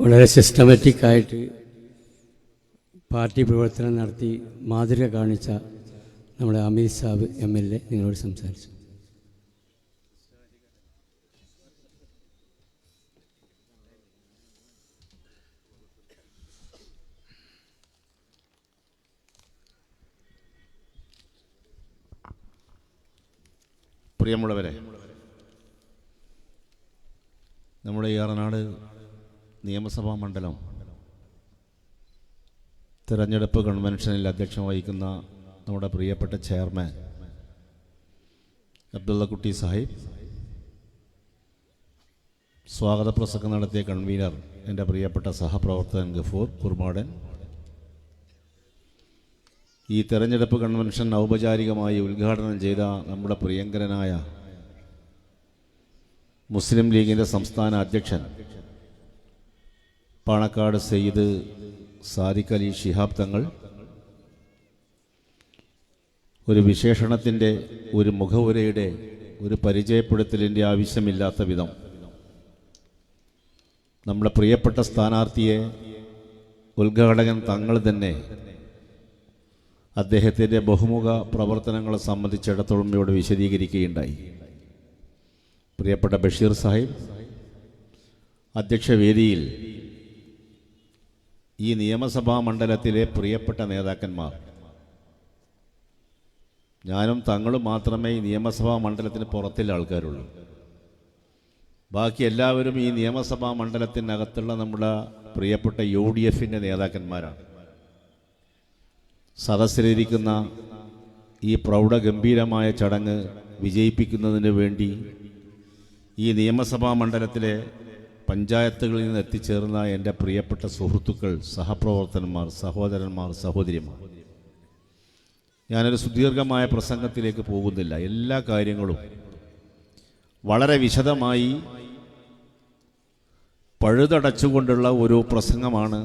F: വളരെ സിസ്റ്റമാറ്റിക്കായിട്ട് പാർട്ടി പ്രവർത്തനം നടത്തി മാതൃക കാണിച്ച നമ്മുടെ അമീർ സാബ് MLA നിങ്ങളോട് സംസാരിച്ചു.
H: പ്രിയമുള്ളവരെ, നമ്മുടെ ഏറനാട് നിയമസഭാ മണ്ഡലം തിരഞ്ഞെടുപ്പ് കൺവെൻഷനിൽ അധ്യക്ഷം വഹിക്കുന്ന നമ്മുടെ പ്രിയപ്പെട്ട ചെയർമാൻ അബ്ദുള്ള കുട്ടി സാഹിബ്, സ്വാഗത പ്രസംഗം നടത്തിയ കൺവീനർ എൻ്റെ പ്രിയപ്പെട്ട സഹപ്രവർത്തകൻ ഗഫൂർ കുർമാടൻ, ഈ തെരഞ്ഞെടുപ്പ് കൺവെൻഷൻ ഔപചാരികമായി ഉദ്ഘാടനം ചെയ്ത നമ്മുടെ പ്രിയങ്കരനായ മുസ്ലിം ലീഗിൻ്റെ സംസ്ഥാന അധ്യക്ഷൻ പാണക്കാട് സയ്യിദ് സാദിഖ് അലി ശിഹാബ് തങ്ങൾ, ഒരു വിശേഷണത്തിൻ്റെ, ഒരു മുഖവുരയുടെ, ഒരു പരിചയപ്പെടുത്തലിൻ്റെ ആവശ്യമില്ലാത്ത വിധം നമ്മുടെ പ്രിയപ്പെട്ട സ്ഥാനാർത്ഥിയെ ഉദ്ഘാടകൻ തങ്ങൾ തന്നെ അദ്ദേഹത്തിൻ്റെ ബഹുമുഖ പ്രവർത്തനങ്ങളെ സംബന്ധിച്ചിടത്തോളം ഇവിടെ വിശദീകരിക്കുകയുണ്ടായി. പ്രിയപ്പെട്ട ബഷീർ സാഹിബ് അധ്യക്ഷവേദിയിൽ ഈ നിയമസഭാ മണ്ഡലത്തിലെ പ്രിയപ്പെട്ട നേതാക്കന്മാർ, ഞാനും തങ്ങളും മാത്രമേ ഈ നിയമസഭാ മണ്ഡലത്തിന് പുറത്തുള്ള ആൾക്കാരുള്ളൂ. ബാക്കി എല്ലാവരും ഈ നിയമസഭാ മണ്ഡലത്തിനകത്തുള്ള നമ്മുടെ പ്രിയപ്പെട്ട UDFൻ്റെ നേതാക്കന്മാരാണ്. സദസ്സിലിരിക്കുന്ന ഈ പ്രൗഢഗംഭീരമായ ചടങ്ങ് വിജയിപ്പിക്കുന്നതിന് വേണ്ടി ഈ നിയമസഭാ മണ്ഡലത്തിലെ പഞ്ചായത്തുകളിൽ നിന്ന് എത്തിച്ചേർന്ന എൻ്റെ പ്രിയപ്പെട്ട സുഹൃത്തുക്കൾ, സഹപ്രവർത്തകന്മാർ, സഹോദരന്മാർ, സഹോദരിമാർ, ഞാനൊരു സുദീർഘമായ പ്രസംഗത്തിലേക്ക് പോകുന്നില്ല. എല്ലാ കാര്യങ്ങളും വളരെ വിശദമായി പഴുതടച്ചുകൊണ്ടുള്ള ഒരു പ്രസംഗമാണ്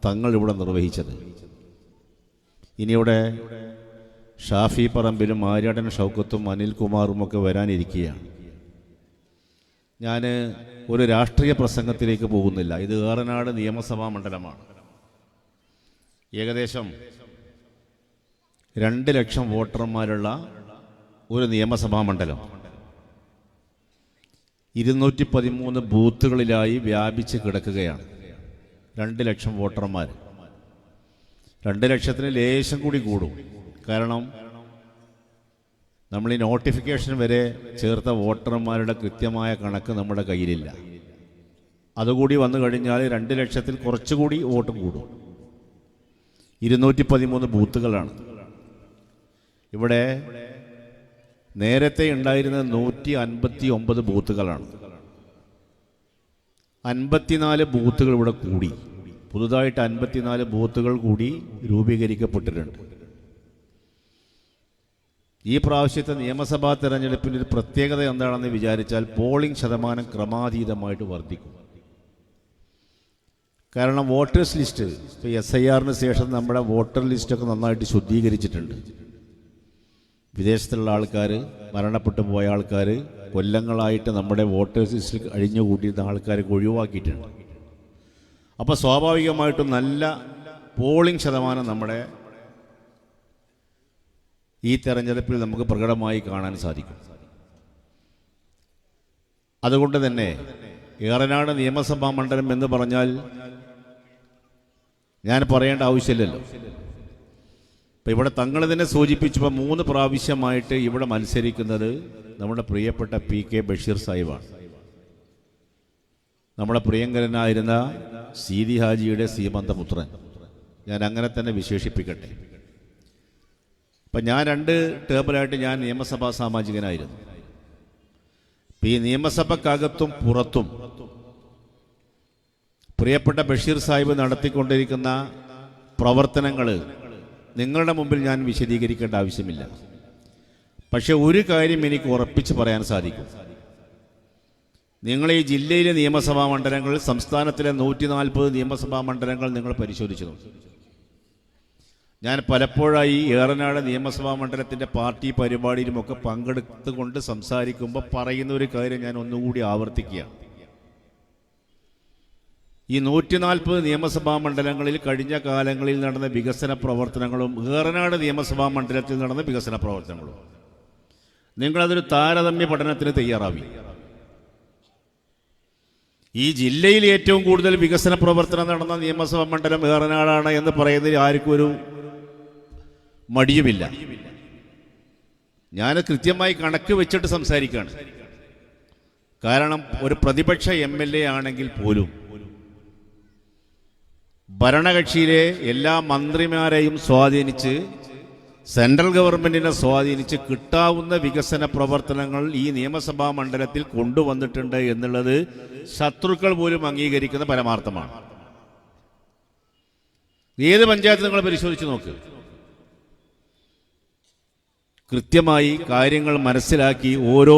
H: തങ്ങൾ ഇവിടെ നിർവഹിച്ചത്. ഇനിയിവിടെ ഷാഫി പറമ്പിലും ആര്യാടൻ ഷൗക്കത്തും അനിൽകുമാറുമൊക്കെ വരാനിരിക്കുകയാണ്. ഞാൻ ഒരു രാഷ്ട്രീയ പ്രസംഗത്തിലേക്ക് പോകുന്നില്ല. ഇത് ഏറനാട് നിയമസഭാ മണ്ഡലമാണ്. ഏകദേശം 2 ലക്ഷം വോട്ടർമാരുള്ള ഒരു നിയമസഭാ മണ്ഡലം 213 ബൂത്തുകളിലായി വ്യാപിച്ച് കിടക്കുകയാണ്. 2 ലക്ഷം വോട്ടർമാർ. 2 ലക്ഷത്തിന് ലേശം കൂടി കൂടും. കാരണം നമ്മൾ ഈ നോട്ടിഫിക്കേഷൻ വരെ ചേർത്ത വോട്ടർമാരുടെ കൃത്യമായ കണക്ക് നമ്മുടെ കയ്യിലില്ല. അതുകൂടി വന്നു കഴിഞ്ഞാൽ 2 ലക്ഷത്തിൽ കുറച്ചുകൂടി വോട്ട് കൂടും. 213 ബൂത്തുകളാണ്. ഇവിടെ നേരത്തെ ഉണ്ടായിരുന്ന 159 ബൂത്തുകളാണ്. 54 ബൂത്തുകൾ ഇവിടെ കൂടി. പുതുതായിട്ട് 54 ബൂത്തുകൾ കൂടി രൂപീകരിക്കപ്പെട്ടിട്ടുണ്ട്. ഈ പ്രാവശ്യത്തെ നിയമസഭാ തെരഞ്ഞെടുപ്പിൻ്റെ ഒരു പ്രത്യേകത എന്താണെന്ന് വിചാരിച്ചാൽ പോളിംഗ് ശതമാനം ക്രമാതീതമായിട്ട് വർദ്ധിക്കും. കാരണം വോട്ടേഴ്സ് ലിസ്റ്റ് ഇപ്പോൾ SIRന് ശേഷം നമ്മുടെ വോട്ടർ ലിസ്റ്റൊക്കെ നന്നായിട്ട് ശുദ്ധീകരിച്ചിട്ടുണ്ട്. വിദേശത്തുള്ള ആൾക്കാർ, മരണപ്പെട്ടു പോയ ആൾക്കാർ, കൊല്ലങ്ങളായിട്ട് നമ്മുടെ വോട്ടേഴ്സ് ലിസ്റ്റിൽ അഴിഞ്ഞുകൂട്ടിയിരുന്ന ആൾക്കാരൊക്കെ ഒഴിവാക്കിയിട്ടുണ്ട്. അപ്പോൾ സ്വാഭാവികമായിട്ടും നല്ല പോളിംഗ് ശതമാനം നമ്മുടെ ഈ തെരഞ്ഞെടുപ്പിൽ നമുക്ക് പ്രകടമായി കാണാൻ സാധിക്കും. അതുകൊണ്ട് തന്നെ ഏറനാട് നിയമസഭാ മണ്ഡലം എന്ന് പറഞ്ഞാൽ ഞാൻ പറയേണ്ട ആവശ്യമില്ലല്ലോ. ഇപ്പം ഇവിടെ തങ്ങൾ തന്നെ സൂചിപ്പിച്ചപ്പോൾ 3 പ്രാവശ്യമായിട്ട് ഇവിടെ മത്സരിക്കുന്നത് നമ്മുടെ പ്രിയപ്പെട്ട PK ബഷീർ സാഹിബാണ്. നമ്മുടെ പ്രിയങ്കരനായിരുന്ന സീതി ഹാജിയുടെ സീമന്തപുത്രൻ, ഞാൻ അങ്ങനെ തന്നെ വിശേഷിപ്പിക്കട്ടെ. അപ്പം ഞാൻ 2 ടേബിളായിട്ട് ഞാൻ നിയമസഭാ സാമാജികനായിരുന്നു. ഇപ്പം ഈ നിയമസഭക്കകത്തും പുറത്തും പ്രിയപ്പെട്ട ബഷീർ സാഹിബ് നടത്തിക്കൊണ്ടിരിക്കുന്ന പ്രവർത്തനങ്ങൾ നിങ്ങളുടെ മുമ്പിൽ ഞാൻ വിശദീകരിക്കേണ്ട ആവശ്യമില്ല. പക്ഷെ ഒരു കാര്യം എനിക്ക് ഉറപ്പിച്ച് പറയാൻ സാധിക്കും. നിങ്ങൾ ഈ ജില്ലയിലെ നിയമസഭാ മണ്ഡലങ്ങളിൽ, സംസ്ഥാനത്തിലെ 140 നിയമസഭാ മണ്ഡലങ്ങൾ നിങ്ങൾ പരിശോധിച്ചു നോക്കും. ഞാൻ പലപ്പോഴായി ഏറനാട് നിയമസഭാ മണ്ഡലത്തിൻ്റെ പാർട്ടി പരിപാടിയിലുമൊക്കെ പങ്കെടുത്തുകൊണ്ട് സംസാരിക്കുമ്പോൾ പറയുന്ന ഒരു കാര്യം ഞാൻ ഒന്നുകൂടി ആവർത്തിക്കുകയാണ്. ഈ 140 നിയമസഭാ മണ്ഡലങ്ങളിൽ കഴിഞ്ഞ കാലങ്ങളിൽ നടന്ന വികസന പ്രവർത്തനങ്ങളും ഏറനാട് നിയമസഭാ മണ്ഡലത്തിൽ നടന്ന വികസന പ്രവർത്തനങ്ങളും നിങ്ങളതൊരു താരതമ്യ പഠനത്തിന് തയ്യാറാവി. ഈ ജില്ലയിൽ ഏറ്റവും കൂടുതൽ വികസന പ്രവർത്തനം നടന്ന നിയമസഭാ മണ്ഡലം ഏറനാടാണ് എന്ന് പറയുന്നതിൽ ആർക്കും ഒരു മടിയുമില്ല. ഞാൻ കൃത്യമായി കണക്ക് വെച്ചിട്ട് സംസാരിക്കുകയാണ്. കാരണം ഒരു പ്രതിപക്ഷ MLA ആണെങ്കിൽ പോലും ഭരണകക്ഷിയിലെ എല്ലാ മന്ത്രിമാരെയും സ്വാധീനിച്ച് സെൻട്രൽ ഗവൺമെന്റിനെ സ്വാധീനിച്ച് കിട്ടാവുന്ന വികസന പ്രവർത്തനങ്ങൾ ഈ നിയമസഭാ മണ്ഡലത്തിൽ കൊണ്ടുവന്നിട്ടുണ്ട് എന്നുള്ളത് ശത്രുക്കൾ പോലും അംഗീകരിക്കുന്ന പരമാർത്ഥമാണ്. ഏത് പഞ്ചായത്ത് നിങ്ങൾ പരിശോധിച്ച് നോക്ക്. കൃത്യമായി കാര്യങ്ങൾ മനസ്സിലാക്കി ഓരോ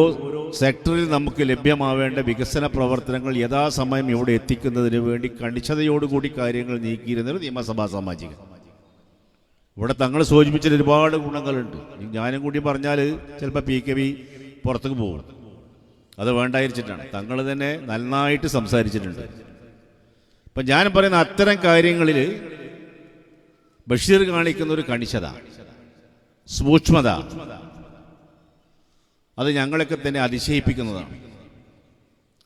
H: സെക്ടറിൽ നമുക്ക് ലഭ്യമാവേണ്ട വികസന പ്രവർത്തനങ്ങൾ യഥാസമയം ഇവിടെ എത്തിക്കുന്നതിന് വേണ്ടി കണിശതയോടുകൂടി കാര്യങ്ങൾ നീക്കിയിരുന്നൊരു നിയമസഭാ സാമാജികൻ. ഇവിടെ തങ്ങൾ സൂചിപ്പിച്ചിട്ട് ഒരുപാട് ഗുണങ്ങളുണ്ട്. ഞാനും കൂടി പറഞ്ഞാൽ ചിലപ്പോൾ PKB പുറത്തേക്ക് പോകും. അത് വേണ്ടായിരിച്ചിട്ടാണ്. തങ്ങൾ തന്നെ നന്നായിട്ട് സംസാരിച്ചിട്ടുണ്ട്. ഇപ്പം ഞാൻ പറയുന്ന അത്തരം കാര്യങ്ങളിൽ ബഷീർ കാണിക്കുന്ന ഒരു കണിശത, സൂക്ഷ്മത, അത് ഞങ്ങളൊക്കെ തന്നെ അതിശയിപ്പിക്കുന്നതാണ്.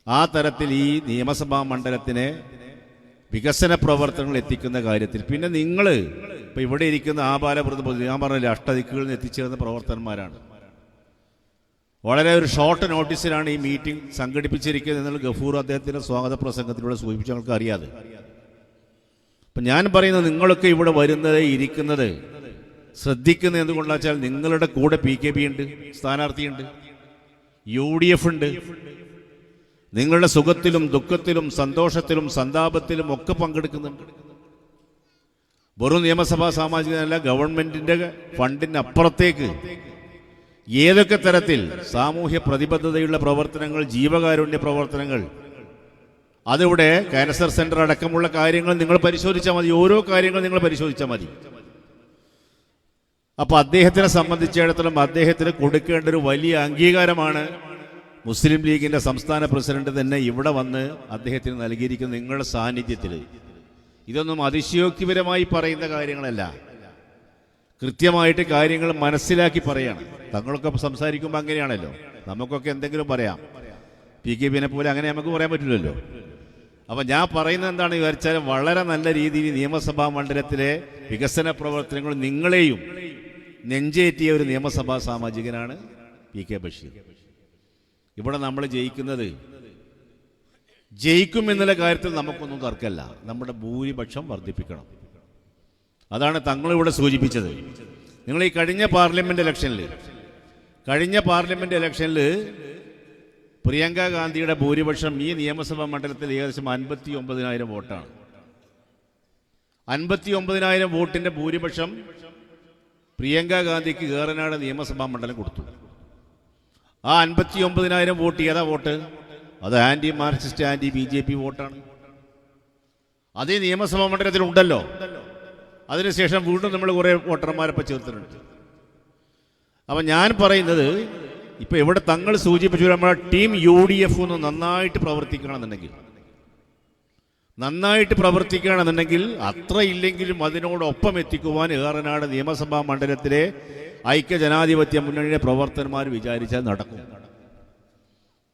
H: ആ തരത്തിൽ ഈ നിയമസഭാ മണ്ഡലത്തിനെ വികസന പ്രവർത്തനങ്ങൾ എത്തിക്കുന്ന കാര്യത്തിൽ പിന്നെ നിങ്ങൾ ഇപ്പം ഇവിടെ ഇരിക്കുന്ന ആപാലപ്രതിനിധി, ഞാൻ പറഞ്ഞില്ല, അഷ്ടദിക്കുകളിൽ നിന്ന് എത്തിച്ചേർന്ന പ്രവർത്തകന്മാരാണ്. വളരെ ഒരു ഷോർട്ട് നോട്ടീസിലാണ് ഈ മീറ്റിംഗ് സംഘടിപ്പിച്ചിരിക്കുന്നത് എന്നുള്ള ഗഫൂർ അദ്ദേഹത്തിൻ്റെ സ്വാഗത പ്രസംഗത്തിലൂടെ സൂചിപ്പിച്ച് ഞങ്ങൾക്ക് അറിയാതെ. അപ്പം ഞാൻ പറയുന്നത് നിങ്ങളൊക്കെ ഇവിടെ വരുന്നത്, ഇരിക്കുന്നത്, ശ്രദ്ധിക്കുന്നത് എന്തുകൊണ്ടാണെന്ന് വെച്ചാൽ നിങ്ങളുടെ കൂടെ PKB ഉണ്ട്, സ്ഥാനാർത്ഥിയുണ്ട്, UDF ഉണ്ട്. നിങ്ങളുടെ സുഖത്തിലും ദുഃഖത്തിലും സന്തോഷത്തിലും സന്താപത്തിലും ഒക്കെ പങ്കെടുക്കുന്നുണ്ട്. വെറും നിയമസഭാ സാമാജികനല്ല, ഗവൺമെന്റിന്റെ ഫണ്ടിനപ്പുറത്തേക്ക് ഏതൊക്കെ തരത്തിൽ സാമൂഹ്യ പ്രതിബദ്ധതയുള്ള പ്രവർത്തനങ്ങൾ, ജീവകാരുണ്യ പ്രവർത്തനങ്ങൾ, അതിവിടെ ക്യാൻസർ സെന്റർ അടക്കമുള്ള കാര്യങ്ങൾ നിങ്ങൾ പരിശോധിച്ചാൽ മതി. ഓരോ കാര്യങ്ങൾ നിങ്ങൾ പരിശോധിച്ചാൽ മതി. അപ്പോൾ അദ്ദേഹത്തിനെ സംബന്ധിച്ചിടത്തോളം അദ്ദേഹത്തിന് കൊടുക്കേണ്ട ഒരു വലിയ അംഗീകാരമാണ് മുസ്ലിം ലീഗിൻ്റെ സംസ്ഥാന പ്രസിഡന്റ് തന്നെ ഇവിടെ വന്ന് അദ്ദേഹത്തിന് നൽകിയിരിക്കുന്ന നിങ്ങളുടെ സാന്നിധ്യത്തിൽ. ഇതൊന്നും അതിശയോക്തിപരമായി പറയുന്ന കാര്യങ്ങളല്ല, കൃത്യമായിട്ട് കാര്യങ്ങൾ മനസ്സിലാക്കി പറയണം. തങ്ങളൊക്കെ സംസാരിക്കുമ്പോൾ അങ്ങനെയാണല്ലോ, നമുക്കൊക്കെ എന്തെങ്കിലും പറയാം. PKBനെ പോലെ അങ്ങനെ നമുക്ക് പറയാൻ പറ്റില്ലല്ലോ. അപ്പം ഞാൻ പറയുന്നത് എന്താണെന്ന് വിചാരിച്ചാൽ വളരെ നല്ല രീതിയിൽ നിയമസഭാ മണ്ഡലത്തിലെ വികസന പ്രവർത്തനങ്ങൾ നിങ്ങളെയും നെഞ്ചേറ്റിയ ഒരു നിയമസഭാ സാമാജികനാണ് PK ബഷീർ. ഇവിടെ നമ്മൾ ജയിക്കും എന്നുള്ള കാര്യത്തിൽ നമുക്കൊന്നും തർക്കമല്ല. നമ്മുടെ ഭൂരിപക്ഷം വർദ്ധിപ്പിക്കണം. അതാണ് തങ്ങളിവിടെ സൂചിപ്പിച്ചത്. നിങ്ങൾ ഈ കഴിഞ്ഞ പാർലമെന്റ് ഇലക്ഷനിൽ പ്രിയങ്ക ഗാന്ധിയുടെ ഭൂരിപക്ഷം ഈ നിയമസഭാ മണ്ഡലത്തിൽ ഏകദേശം 59,000 വോട്ടാണ്. 59,000 വോട്ടിന്റെ ഭൂരിപക്ഷം പ്രിയങ്ക ഗാന്ധിക്ക് ഏറനാട് നിയമസഭാ മണ്ഡലം കൊടുത്തു. ആ 59,000 വോട്ട് ഏതാ വോട്ട്? അത് ആന്റി മാർക്സിസ്റ്റ്, ആന്റി BJP വോട്ടാണ്. അതേ നിയമസഭാ മണ്ഡലത്തിൽ ഉണ്ടല്ലോ. അതിനുശേഷം വീണ്ടും നമ്മൾ കുറേ വോട്ടർമാരൊപ്പം ചേർത്തിട്ടുണ്ട്. അപ്പം ഞാൻ പറയുന്നത്, ഇപ്പം ഇവിടെ തങ്ങൾ സൂചിപ്പിച്ചു നമ്മുടെ ടീം UDF ഒന്ന് നന്നായിട്ട് പ്രവർത്തിക്കുകയാണെന്നുണ്ടെങ്കിൽ അത്ര ഇല്ലെങ്കിലും അതിനോടൊപ്പം എത്തിക്കുവാൻ ഏറനാട് നിയമസഭാ മണ്ഡലത്തിലെ ഐക്യജനാധിപത്യ മുന്നണിയുടെ പ്രവർത്തകന്മാർ വിചാരിച്ചാൽ നടക്കും.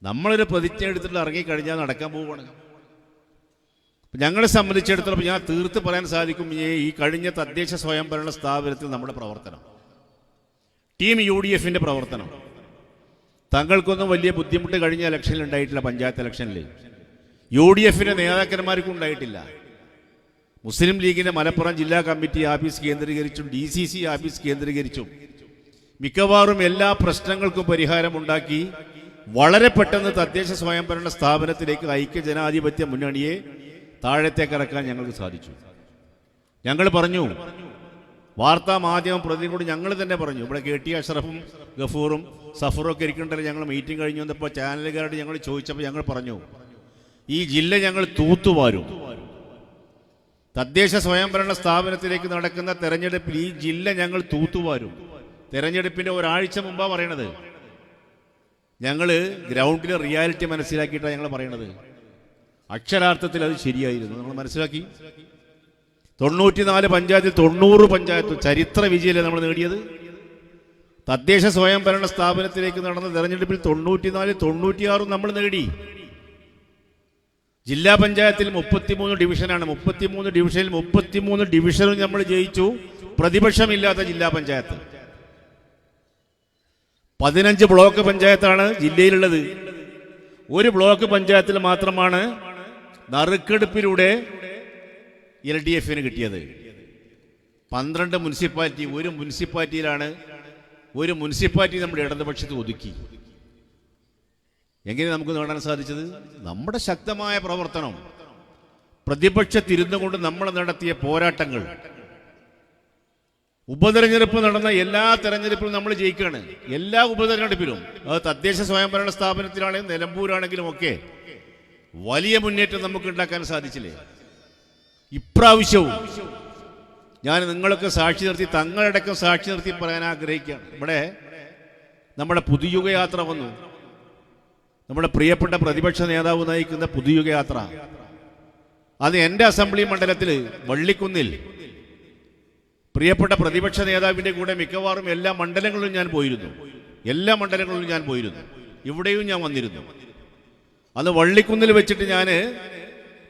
H: നമ്മളൊരു പ്രതിജ്ഞ എടുത്തിട്ട് ഇറങ്ങിക്കഴിഞ്ഞാൽ നടക്കാൻ പോവുകയാണ്. ഞങ്ങളെ സംബന്ധിച്ചിടത്തോളം ഞാൻ തീർത്ത് പറയാൻ സാധിക്കും, ഈ കഴിഞ്ഞ തദ്ദേശ സ്വയംഭരണ സ്ഥാപനത്തിൽ നമ്മുടെ പ്രവർത്തനം, ടീം UDFന്റെ പ്രവർത്തനം, തങ്ങൾക്കൊന്നും വലിയ ബുദ്ധിമുട്ട് കഴിഞ്ഞ ഇലക്ഷനിൽ ഉണ്ടായിട്ടില്ല. പഞ്ചായത്ത് ഇലക്ഷനിൽ UDFന്റെ നേതാക്കന്മാർക്കും ഉണ്ടായിട്ടില്ല. മുസ്ലിം ലീഗിന്റെ മലപ്പുറം ജില്ലാ കമ്മിറ്റി ആഫീസ് കേന്ദ്രീകരിച്ചും DCC ആഫീസ് കേന്ദ്രീകരിച്ചും മിക്കവാറും എല്ലാ പ്രശ്നങ്ങൾക്കും പരിഹാരമുണ്ടാക്കി വളരെ പെട്ടെന്ന് തദ്ദേശ സ്വയംഭരണ സ്ഥാപനത്തിലേക്ക് ഐക്യജനാധിപത്യ മുന്നണിയെ താഴത്തേക്ക് ഇറക്കാൻ ഞങ്ങൾക്ക് സാധിച്ചു. ഞങ്ങൾ പറഞ്ഞു, വാർത്താ മാധ്യമ പ്രതിനിധിയോട് ഞങ്ങൾ തന്നെ പറഞ്ഞു, ഇവിടെ KT അഷ്റഫും ഗഫൂറും സഫറും ഒക്കെ ഇരിക്കണ്ടല്ലോ. ഞങ്ങൾ മീറ്റിംഗ് കഴിഞ്ഞു വന്നപ്പോൾ ചാനലുകാരോട് ഞങ്ങൾ ചോദിച്ചപ്പോൾ ഞങ്ങൾ പറഞ്ഞു, ഈ ജില്ല ഞങ്ങൾ തൂത്തുവാരും. തദ്ദേശ സ്വയംഭരണ സ്ഥാപനത്തിലേക്ക് നടക്കുന്ന തെരഞ്ഞെടുപ്പിൽ ഈ ജില്ല ഞങ്ങൾ തൂത്തുവാരും. തെരഞ്ഞെടുപ്പിന്റെ ഒരാഴ്ച മുമ്പാണ് പറയണത്. ഞങ്ങൾ ഗ്രൗണ്ടിലെ റിയാലിറ്റി മനസ്സിലാക്കിയിട്ടാണ് ഞങ്ങൾ പറയണത്. അക്ഷരാർത്ഥത്തിൽ അത് ശരിയായിരുന്നു. നമ്മൾ മനസ്സിലാക്കി. 94 പഞ്ചായത്തിൽ 90 പഞ്ചായത്തും ചരിത്ര വിജയമല്ലേ നമ്മൾ നേടിയത്. തദ്ദേശ സ്വയംഭരണ സ്ഥാപനത്തിലേക്ക് നടന്ന തെരഞ്ഞെടുപ്പിൽ 94, 96 നമ്മൾ നേടി. ജില്ലാ പഞ്ചായത്തിൽ 33 ഡിവിഷനാണ്. 33 ഡിവിഷനിൽ 33 ഡിവിഷനും നമ്മൾ ജയിച്ചു. പ്രതിപക്ഷമില്ലാത്ത ജില്ലാ പഞ്ചായത്ത്. 15 ബ്ലോക്ക് പഞ്ചായത്താണ് ജില്ലയിലുള്ളത്. ഒരു ബ്ലോക്ക് പഞ്ചായത്തിൽ മാത്രമാണ് നറുക്കെടുപ്പിലൂടെ LDF-ന് കിട്ടിയത്. 12 മുനിസിപ്പാലിറ്റി, ഒരു മുനിസിപ്പാലിറ്റി നമ്മുടെ ഇടതുപക്ഷത്ത് ഒതുക്കി. എങ്ങനെ നമുക്ക് നേടാൻ സാധിച്ചത്? നമ്മുടെ ശക്തമായ പ്രവർത്തനം, പ്രതിപക്ഷത്തിരുന്നു കൊണ്ട് നമ്മൾ നടത്തിയ പോരാട്ടങ്ങൾ. ഉപതെരഞ്ഞെടുപ്പ് നടന്ന എല്ലാ തെരഞ്ഞെടുപ്പിലും നമ്മൾ ജയിക്കുകയാണ്. എല്ലാ ഉപതെരഞ്ഞെടുപ്പിലും, അത് തദ്ദേശ സ്വയംഭരണ സ്ഥാപനത്തിലാണെങ്കിലും നിലമ്പൂരാണെങ്കിലും ഒക്കെ വലിയ മുന്നേറ്റം നമുക്ക് ഉണ്ടാക്കാൻ സാധിച്ചില്ലേ? ഇപ്രാവശ്യവും ഞാൻ നിങ്ങളൊക്കെ സാക്ഷി നിർത്തി, തങ്ങളടക്കം സാക്ഷി നിർത്തി പറയാൻ ആഗ്രഹിക്കുകയാണ്. ഇവിടെ നമ്മുടെ പുതുയുഗയാത്ര വന്നു. നമ്മുടെ പ്രിയപ്പെട്ട പ്രതിപക്ഷ നേതാവ് നയിക്കുന്ന പുതുയുഗയാത്ര. അത് എൻ്റെ അസംബ്ലി മണ്ഡലത്തിൽ വള്ളിക്കുന്നിൽ പ്രിയപ്പെട്ട പ്രതിപക്ഷ നേതാവിൻ്റെ കൂടെ മിക്കവാറും എല്ലാ മണ്ഡലങ്ങളിലും ഞാൻ പോയിരുന്നു. ഇവിടെയും ഞാൻ വന്നിരുന്നു. അന്ന് വള്ളിക്കുന്നിൽ വെച്ചിട്ട് ഞാൻ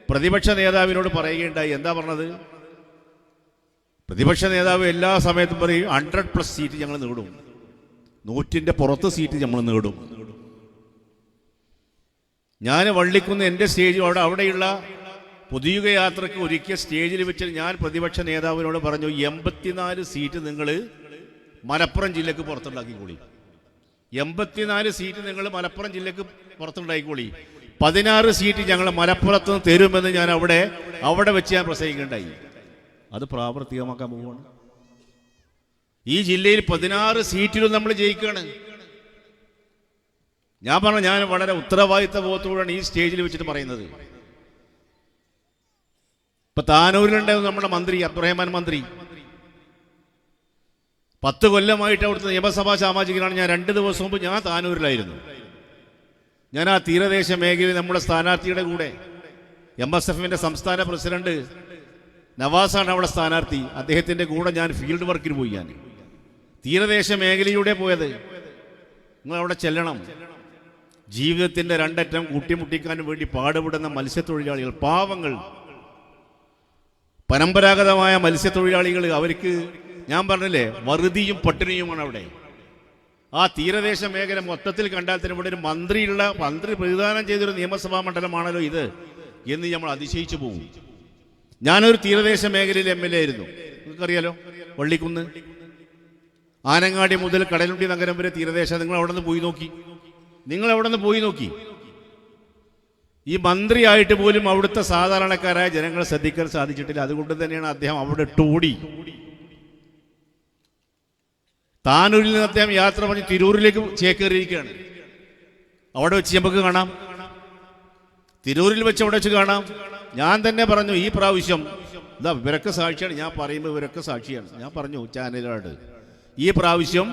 H: പ്രതിപക്ഷ നേതാവിനോട് പറയുകയുണ്ടായി. എന്താ പറഞ്ഞത്? പ്രതിപക്ഷ നേതാവ് എല്ലാ സമയത്തും പറയും 100+ സീറ്റ് ഞങ്ങൾ നേടും, 100ന്റെ പുറത്ത് സീറ്റ് നമ്മൾ നേടും. ഞാൻ വള്ളിക്കുന്ന് എൻ്റെ സ്റ്റേജ് അവിടെയുള്ള പുതിയുഗ യാത്രയ്ക്ക് ഒരുക്കിയ സ്റ്റേജിൽ വെച്ച് ഞാൻ പ്രതിപക്ഷ നേതാവിനോട് പറഞ്ഞു, 84 സീറ്റ് നിങ്ങൾ മലപ്പുറം ജില്ലക്ക് പുറത്തുണ്ടാക്കിക്കോളി. 84 സീറ്റ് നിങ്ങൾ മലപ്പുറം ജില്ലക്ക് പുറത്തുണ്ടാക്കിക്കോളി. 16 സീറ്റ് ഞങ്ങൾ മലപ്പുറത്ത് നിന്ന് തരുമെന്ന് ഞാൻ അവിടെ വെച്ച് ഞാൻ പ്രസംഗിക്കുകയുണ്ടായി. അത് പ്രാവർത്തികമാക്കാൻ പോവുകയാണ്. ഈ ജില്ലയിൽ 16 സീറ്റിലും നമ്മൾ ജയിക്കുകയാണ്. ഞാൻ പറഞ്ഞു, ഞാൻ വളരെ ഉത്തരവാദിത്ത ബോധത്തോടാണ് ഈ സ്റ്റേജിൽ വെച്ചിട്ട് പറയുന്നത്. ഇപ്പൊ താനൂരിലുണ്ടായിരുന്നു നമ്മുടെ മന്ത്രി അബ്ദുറഹ്മാൻ മന്ത്രി. 10 കൊല്ലമായിട്ട് അവിടുത്തെ നിയമസഭാ സാമാജികനാണ്. ഞാൻ 2 ദിവസം മുമ്പ് ഞാൻ താനൂരിലായിരുന്നു. ഞാൻ ആ തീരദേശ മേഖലയിൽ നമ്മുടെ സ്ഥാനാർത്ഥിയുടെ കൂടെ, MSF-ന്റെ സംസ്ഥാന പ്രസിഡന്റ് നവാസാണ് അവിടെ സ്ഥാനാർത്ഥി. അദ്ദേഹത്തിൻ്റെ കൂടെ ഞാൻ ഫീൽഡ് വർക്കിന് പോയി. ഞാൻ തീരദേശ മേഖലയിലൂടെ പോയത്. നിങ്ങൾ അവിടെ ചെല്ലണം. ജീവിതത്തിൻ്റെ 2 അറ്റം കൂട്ടിമുട്ടിക്കാൻ വേണ്ടി പാടുപെടുന്ന മത്സ്യത്തൊഴിലാളികൾ, പാവങ്ങൾ, പരമ്പരാഗതമായ മത്സ്യത്തൊഴിലാളികൾ, അവർക്ക് ഞാൻ പറഞ്ഞില്ലേ വറുതിയും പട്ടിണിയുമാണ് അവിടെ. ആ തീരദേശ മേഖല മൊത്തത്തിൽ കണ്ടാൽ തന്നെ ഇവിടെ ഒരു മന്ത്രി പ്രതിദാനം ചെയ്തൊരു നിയമസഭാ മണ്ഡലമാണല്ലോ ഇത് എന്ന് നമ്മൾ അതിശയിച്ചു പോകും. ഞാനൊരു തീരദേശ മേഖലയിൽ MLA ആയിരുന്നു. നിങ്ങൾക്കറിയാലോ, വള്ളിക്കുന്ന്, ആനങ്ങാടി മുതൽ കടലുണ്ടി നഗരം വരെ തീരദേശം. നിങ്ങൾ അവിടെ നിന്ന് പോയി നോക്കി. ഈ മന്ത്രിയായിട്ട് പോലും അവിടുത്തെ സാധാരണക്കാരായ ജനങ്ങളെ ശ്രദ്ധിക്കാൻ സാധിച്ചിട്ടില്ല. അതുകൊണ്ട് തന്നെയാണ് അദ്ദേഹം അവിടെ ഇട്ടുകൂടി. താനൂരിൽ നിന്ന് അദ്ദേഹം യാത്ര പറഞ്ഞ് തിരൂരിലേക്ക് ചേക്കേറിയിരിക്കുകയാണ്. അവിടെ വെച്ച് നമുക്ക് കാണാം, തിരൂരിൽ വെച്ച് അവിടെ വെച്ച് കാണാം. ഞാൻ തന്നെ പറഞ്ഞു, ഈ പ്രാവശ്യം ഇതാ ഇവരൊക്കെ സാക്ഷിയാണ്. ഞാൻ പറയുമ്പോൾ ഇവരൊക്കെ സാക്ഷിയാണ്. ഞാൻ പറഞ്ഞു ചാനലുകാരോട്, ഈ പ്രാവശ്യം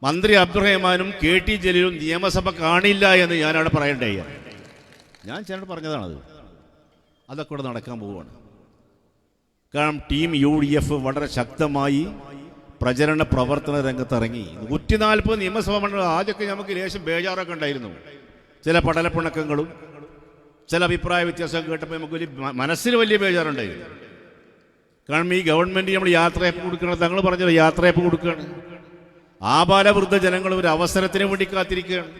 H: മന്ത്രി അബ്ദുറഹ്മാനും KT ജലീലും നിയമസഭ കാണില്ല എന്ന് ഞാനവിടെ പറയണ്ടായി. ഞാൻ ചേട്ടൻ പറഞ്ഞതാണത്. അതൊക്കെ ഇവിടെ നടക്കാൻ പോവുകയാണ്. കാരണം ടീം UDF വളരെ ശക്തമായി പ്രചരണ പ്രവർത്തന രംഗത്തിറങ്ങി. 140 നിയമസഭാ മണ്ഡലം. ആദ്യമൊക്കെ നമുക്ക് ലേശം ബേജാറൊക്കെ ഉണ്ടായിരുന്നു. ചില പടലപ്പിണക്കങ്ങളും ചില അഭിപ്രായ വ്യത്യാസം കേട്ടപ്പോൾ നമുക്ക് മനസ്സിന് വലിയ ബേജാറുണ്ടായിരുന്നു. കാരണം ഈ ഗവൺമെൻറ് നമ്മൾ യാത്രയപ്പ് കൊടുക്കണം, തങ്ങൾ പറഞ്ഞല്ലോ യാത്രയപ്പ് കൊടുക്കുകയാണ്. ആബാലവൃദ്ധ ജനങ്ങൾ ഒരു അവസരത്തിന് വേണ്ടി കാത്തിരിക്കുകയാണ്.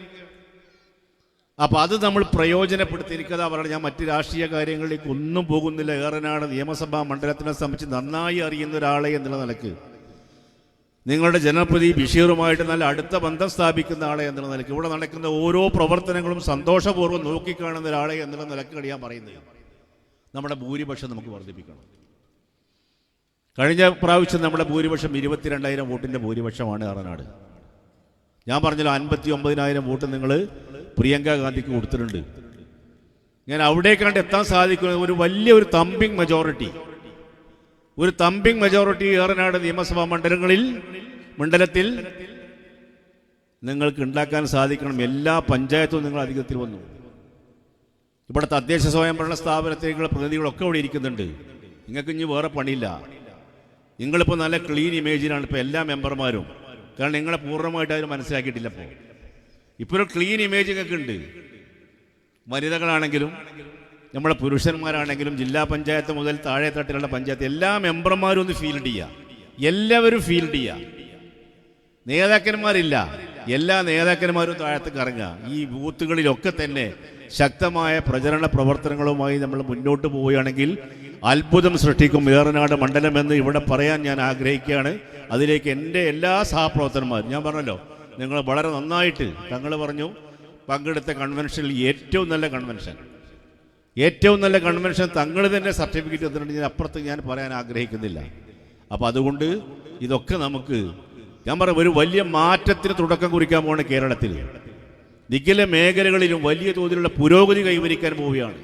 H: അപ്പം അത് നമ്മൾ പ്രയോജനപ്പെടുത്തിയിരിക്കാതെ പറഞ്ഞാൽ, ഞാൻ മറ്റ് രാഷ്ട്രീയ കാര്യങ്ങളിലേക്ക് ഒന്നും പോകുന്നില്ല. ഏറനാട് നിയമസഭാ മണ്ഡലത്തിനെ സംബന്ധിച്ച് നന്നായി അറിയുന്ന ഒരാളെ എന്നുള്ള നിലക്ക്, നിങ്ങളുടെ ജനപ്രതിനിധി ബഷീറുമായിട്ട് നല്ല അടുത്ത ബന്ധം സ്ഥാപിക്കുന്ന ആളെ എന്നുള്ള നിലയ്ക്ക്, ഇവിടെ നടക്കുന്ന ഓരോ പ്രവർത്തനങ്ങളും സന്തോഷപൂർവ്വം നോക്കിക്കാണുന്ന ഒരാളെ എന്നുള്ള നിലക്കാണ് ഞാൻ പറയുന്നത്. നമ്മുടെ ഭൂരിപക്ഷം നമുക്ക് വർദ്ധിപ്പിക്കണം. കഴിഞ്ഞ പ്രാവശ്യം നമ്മുടെ ഭൂരിപക്ഷം 22,000 വോട്ടിൻ്റെ ഭൂരിപക്ഷമാണ് ഏറനാട്. ഞാൻ പറഞ്ഞല്ലോ 59,000 വോട്ട് നിങ്ങൾ പ്രിയങ്ക ഗാന്ധിക്ക് കൊടുത്തിട്ടുണ്ട്. ഞാൻ അവിടേക്കാണ്ട് എത്താൻ സാധിക്കുന്ന ഒരു വലിയൊരു തമ്പിങ് മെജോറിറ്റി ഏറനാട് നിയമസഭാ മണ്ഡലത്തിൽ നിങ്ങൾക്ക് ഉണ്ടാക്കാൻ സാധിക്കണം. എല്ലാ പഞ്ചായത്തും നിങ്ങൾ അധികത്തിൽ വന്നു. ഇവിടെ തദ്ദേശ സ്വയംഭരണ സ്ഥാപനത്തിലേക്കുള്ള പ്രതിനിധികളൊക്കെ ഇവിടെ ഇരിക്കുന്നുണ്ട്. നിങ്ങൾക്ക് ഇനി വേറെ പണിയില്ല. നിങ്ങളിപ്പോൾ നല്ല ക്ലീൻ ഇമേജിലാണ് ഇപ്പോൾ എല്ലാ മെമ്പർമാരും. കാരണം നിങ്ങളെ പൂർണ്ണമായിട്ട് അവർ മനസ്സിലാക്കിയിട്ടില്ല. ഇപ്പോൾ ഒരു ക്ലീൻ ഇമേജ് നിങ്ങൾക്ക് ഉണ്ട്. വനിതകളാണെങ്കിലും നമ്മളെ പുരുഷന്മാരാണെങ്കിലും ജില്ലാ പഞ്ചായത്ത് മുതൽ താഴെ തട്ടിലുള്ള പഞ്ചായത്ത് എല്ലാ മെമ്പർമാരും ഒന്ന് ഫീൽഡ് ചെയ്യുക. എല്ലാവരും ഫീൽഡ് ചെയ്യുക. നേതാക്കന്മാരില്ല, എല്ലാ നേതാക്കന്മാരും താഴത്തേക്ക് ഇറങ്ങുക. ഈ ബൂത്തുകളിലൊക്കെ തന്നെ ശക്തമായ പ്രചരണ പ്രവർത്തനങ്ങളുമായി നമ്മൾ മുന്നോട്ട് പോവുകയാണെങ്കിൽ അത്ഭുതം സൃഷ്ടിക്കും ഏറനാട് മണ്ഡലം എന്ന് ഇവിടെ പറയാൻ ഞാൻ ആഗ്രഹിക്കുകയാണ്. അതിലേക്ക് എൻ്റെ എല്ലാ സഹപ്രവർത്തകന്മാരും, ഞാൻ പറഞ്ഞല്ലോ, നിങ്ങൾ വളരെ നന്നായിട്ട് തങ്ങൾ പറഞ്ഞു പങ്കെടുത്ത കൺവെൻഷനിൽ ഏറ്റവും നല്ല കൺവെൻഷൻ തങ്ങൾ തന്നെ സർട്ടിഫിക്കറ്റ് തന്നിട്ടുണ്ട്. ഞാൻ അപ്പുറത്ത് ഞാൻ പറയാൻ ആഗ്രഹിക്കുന്നില്ല. അപ്പോൾ അതുകൊണ്ട് ഇതൊക്കെ നമുക്ക്, ഞാൻ പറയാം, ഒരു വലിയ മാറ്റത്തിന് തുടക്കം കുറിക്കാൻ പോകുന്ന കേരളത്തിൽ നിഖില മേഖലകളിലും വലിയ തോതിലുള്ള പുരോഗതി കൈവരിക്കാൻ പോവുകയാണ്.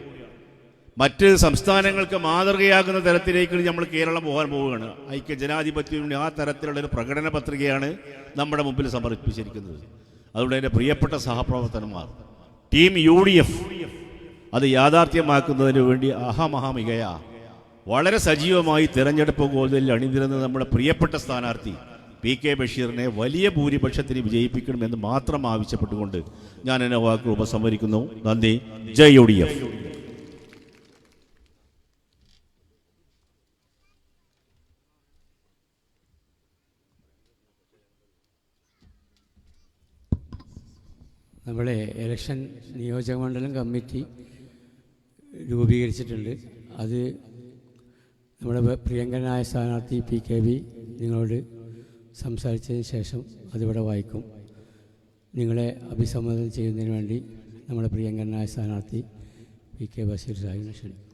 H: മറ്റ് സംസ്ഥാനങ്ങൾക്ക് മാതൃകയാകുന്ന തരത്തിലേക്ക് നമ്മൾ കേരളം പോകാൻ പോവുകയാണ്. ഐക്യ ജനാധിപത്യം ആ തരത്തിലുള്ള ഒരു പ്രകടന പത്രികയാണ് നമ്മുടെ മുമ്പിൽ സമർപ്പിച്ചിരിക്കുന്നത്. അതുകൊണ്ട് എൻ്റെ പ്രിയപ്പെട്ട സഹപ്രവർത്തകന്മാർ, ടീം UDF അത് യാഥാർത്ഥ്യമാക്കുന്നതിന് വേണ്ടി അഹമഹമികയ വളരെ സജീവമായി തിരഞ്ഞെടുപ്പ് ഗോതയിൽ അണിനിരുന്ന നമ്മുടെ പ്രിയപ്പെട്ട സ്ഥാനാർത്ഥി PK ബഷീറിനെ വലിയ ഭൂരിപക്ഷത്തിന് വിജയിപ്പിക്കണമെന്ന് മാത്രം ആവശ്യപ്പെട്ടുകൊണ്ട് ഞാൻ എന്നെ വാക്കുകൾ ഉപസംഹരിക്കുന്നു. നന്ദി. ജയ് UDF.
F: നമ്മളെ ഇലക്ഷൻ നിയോജകമണ്ഡലം കമ്മിറ്റി രൂപീകരിച്ചിട്ടുണ്ട്. അത് നമ്മുടെ പ്രിയങ്കരനായ സ്ഥാനാർത്ഥി PKB നിങ്ങളോട് സംസാരിച്ചതിന് ശേഷം അതിവിടെ വായിക്കും. നിങ്ങളെ അഭിസംബോധന ചെയ്യുന്നതിന് വേണ്ടി നമ്മുടെ പ്രിയങ്കരനായ സ്ഥാനാർത്ഥി PK ബഷീർ സാഹിബിനെ ക്ഷണിക്കും.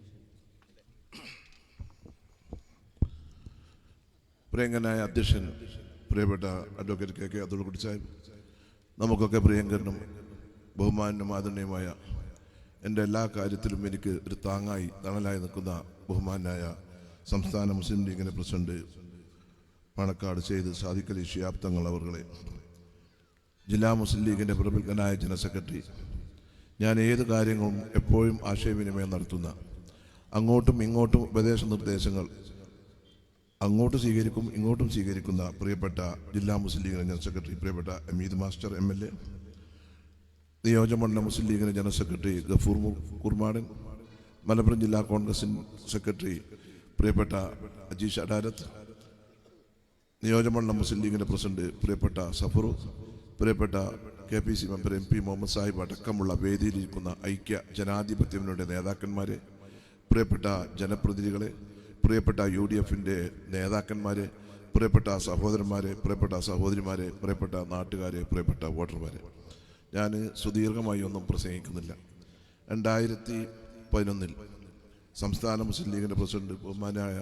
I: പ്രിയങ്കരനായ അധ്യക്ഷൻ പ്രിയപ്പെട്ട അഡ്വക്കേറ്റ് KK അബ്ദുൾ സാഹിബ്, നമുക്കൊക്കെ പ്രിയങ്കരനും ബഹുമാനും ആദരണീയമായ, എൻ്റെ എല്ലാ കാര്യത്തിലും എനിക്ക് ഒരു താങ്ങായി തണലായി നിൽക്കുന്ന ബഹുമാനായ സംസ്ഥാന മുസ്ലിം ലീഗിൻ്റെ പ്രസിഡന്റ് പാണക്കാട് സെയ്ദ് സാദിഖ് അലി ശിഹാബ് തങ്ങൾ അവർകളെ, ജില്ലാ മുസ്ലിം ലീഗിൻ്റെ പ്രമുഖനായ ജനറൽ സെക്രട്ടറി, ഞാൻ ഏത് കാര്യങ്ങളും എപ്പോഴും ആശയവിനിമയം നടത്തുന്ന, അങ്ങോട്ടും ഇങ്ങോട്ടും ഉപദേശ നിർദ്ദേശങ്ങൾ അങ്ങോട്ട് സ്വീകരിക്കും ഇങ്ങോട്ടും സ്വീകരിക്കുന്ന പ്രിയപ്പെട്ട ജില്ലാ മുസ്ലിം ലീഗിൻ്റെ ജനറൽ സെക്രട്ടറി പ്രിയപ്പെട്ട അമീദ് മാസ്റ്റർ MLA, നിയോജകമണ്ഡലം മുസ്ലിം ലീഗിൻ്റെ ജനറൽ സെക്രട്ടറി ഗഫൂർ കുർമാടൻ, മലപ്പുറം ജില്ലാ കോൺഗ്രസ് സെക്രട്ടറി പ്രിയപ്പെട്ട അജീഷ് അഡാരത്ത്, നിയോജകമണ്ഡലം മുസ്ലിം ലീഗിൻ്റെ പ്രസിഡന്റ് പ്രിയപ്പെട്ട സഫറു, പ്രിയപ്പെട്ട KPC member MP Muhammad Sahib അടക്കമുള്ള വേദിയിലിരിക്കുന്ന ഐക്യ ജനാധിപത്യങ്ങളുടെ നേതാക്കന്മാരെ, പ്രിയപ്പെട്ട ജനപ്രതിനിധികളെ, പ്രിയപ്പെട്ട UDFൻ്റെ നേതാക്കന്മാരെ, പ്രിയപ്പെട്ട സഹോദരന്മാരെ, പ്രിയപ്പെട്ട സഹോദരിമാരെ, പ്രിയപ്പെട്ട നാട്ടുകാരെ, പ്രിയപ്പെട്ട വോട്ടർമാരെ, ഞാൻ സുദീർഘമായി ഒന്നും പ്രസംഗിക്കുന്നില്ല. 2011 സംസ്ഥാന മുസ്ലിം ലീഗിൻ്റെ പ്രസിഡന്റ് ബഹുമാനായ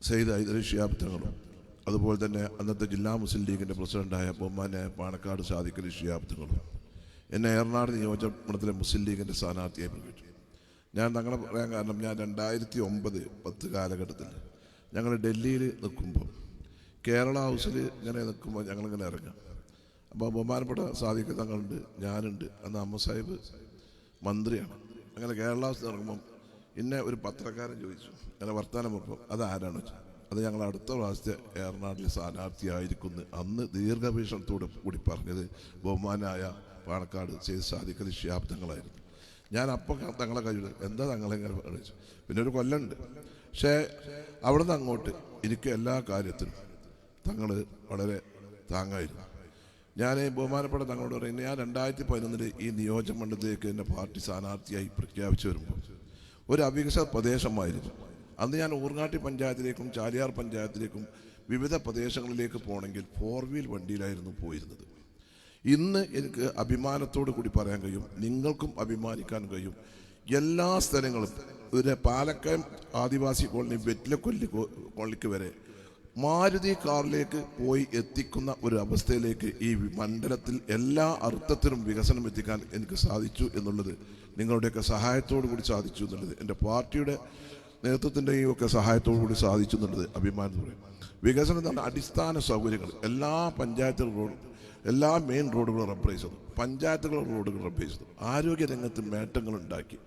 I: സെയ്ദ് അലി ശിഹാബ് തങ്ങളും, അതുപോലെ തന്നെ അന്നത്തെ ജില്ലാ മുസ്ലിം ലീഗിൻ്റെ പ്രസിഡന്റായ ബഹുമാനായ പാണക്കാട് സാദിഖ് അലി ശിഹാബ് തങ്ങളും എന്നെ ഏറനാട് നിയോജകമണ്ഡലത്തിലെ മുസ്ലിം ലീഗിൻ്റെ സ്ഥാനാർത്ഥിയായി പ്രഖ്യാപിച്ചു. ഞാൻ തങ്ങളെ പറയാൻ കാരണം, ഞാൻ 2009-10 കാലഘട്ടത്തിൽ ഞങ്ങൾ ഡൽഹിയിൽ നിൽക്കുമ്പോൾ കേരള ഹൗസിൽ ഇങ്ങനെ നിൽക്കുമ്പോൾ ഞങ്ങളിങ്ങനെ ഇറങ്ങാം. അപ്പോൾ ബഹുമാനപ്പെട്ട സാദിഖ് തങ്ങളുണ്ട്, ഞാനുണ്ട്, അന്ന് അഹമ്മദ് സാഹിബ് മന്ത്രിയാണ്. അങ്ങനെ കേരള ഹൗസിൽ ഇറങ്ങുമ്പം എന്നെ ഒരു പത്രക്കാരൻ ചോദിച്ചു, അങ്ങനെ വർത്തമാനം പറഞ്ഞപ്പോൾ അതാരാണ് വെച്ചാൽ, അത് ഞങ്ങൾ അടുത്ത പ്രാവശ്യത്തെ ഏറനാട്ടിലെ സ്ഥാനാർത്ഥിയായിരിക്കുന്നു അന്ന് ദീർഘവീക്ഷണത്തോടെ കൂടി പറഞ്ഞത് ബഹുമാനായ പാണക്കാട് സെയ്ദ് സാദിഖ് അലി ശിഹാബ് തങ്ങളായിരുന്നു. ഞാൻ അപ്പം തങ്ങളെ കഴിവ് എന്താ തങ്ങളെങ്ങനെ കഴിച്ചു, പിന്നെ ഒരു കൊല്ലമുണ്ട്. പക്ഷേ അവിടെ നിന്ന് അങ്ങോട്ട് എനിക്ക് എല്ലാ കാര്യത്തിലും തങ്ങൾ വളരെ താങ്ങായിരുന്നു. ഞാൻ ബഹുമാനപ്പെട്ട തങ്ങളോട് പറയുന്നത്, ഞാൻ 2011 ഈ നിയോജകമണ്ഡലത്തിലേക്ക് എന്നെ പാർട്ടി സ്ഥാനാർത്ഥിയായി പ്രഖ്യാപിച്ചു വരുമ്പോൾ ഒരു അവികസിത പ്രദേശമായിരുന്നു. അന്ന് ഞാൻ ഊർങ്ങാട്ടി പഞ്ചായത്തിലേക്കും ചാലിയാർ പഞ്ചായത്തിലേക്കും വിവിധ പ്രദേശങ്ങളിലേക്ക് പോകണമെങ്കിൽ 4 വീൽ വണ്ടിയിലായിരുന്നു പോയിരുന്നത്. ഇന്ന് എനിക്ക് അഭിമാനത്തോടു കൂടി പറയാൻ കഴിയും, നിങ്ങൾക്കും അഭിമാനിക്കാൻ കഴിയും, എല്ലാ സ്ഥലങ്ങളും ഒരു പാലക്കയം ആദിവാസി കോളനി വെറ്റിലക്കൊല്ലി കോളനിക്ക് വരെ മാരുതി കാറിലേക്ക് പോയി എത്തിക്കുന്ന ഒരു അവസ്ഥയിലേക്ക് ഈ മണ്ഡലത്തിൽ എല്ലാ അർത്ഥത്തിലും വികസനം എത്തിക്കാൻ എനിക്ക് സാധിച്ചു എന്നുള്ളത്, നിങ്ങളുടെയൊക്കെ സഹായത്തോടു കൂടി സാധിച്ചു എന്നുള്ളത് എൻ്റെ പാർട്ടിയുടെ നേതൃത്വത്തിൻ്റെയും ഒക്കെ സഹായത്തോടു കൂടി സാധിച്ചെന്നുള്ളത് അഭിമാനത്തോടെ. വികസനം എന്ന് പറഞ്ഞാൽ അടിസ്ഥാന സൗകര്യങ്ങൾ എല്ലാ പഞ്ചായത്തുകൾ റോഡും എല്ലാ മെയിൻ റോഡുകളും റബ്ബറൈസ് ചെയ്തു, പഞ്ചായത്തുകൾ റോഡുകൾ റബ്ബറൈസ് ചെയ്തു, ആരോഗ്യരംഗത്ത് നേട്ടങ്ങൾ ഉണ്ടാക്കി.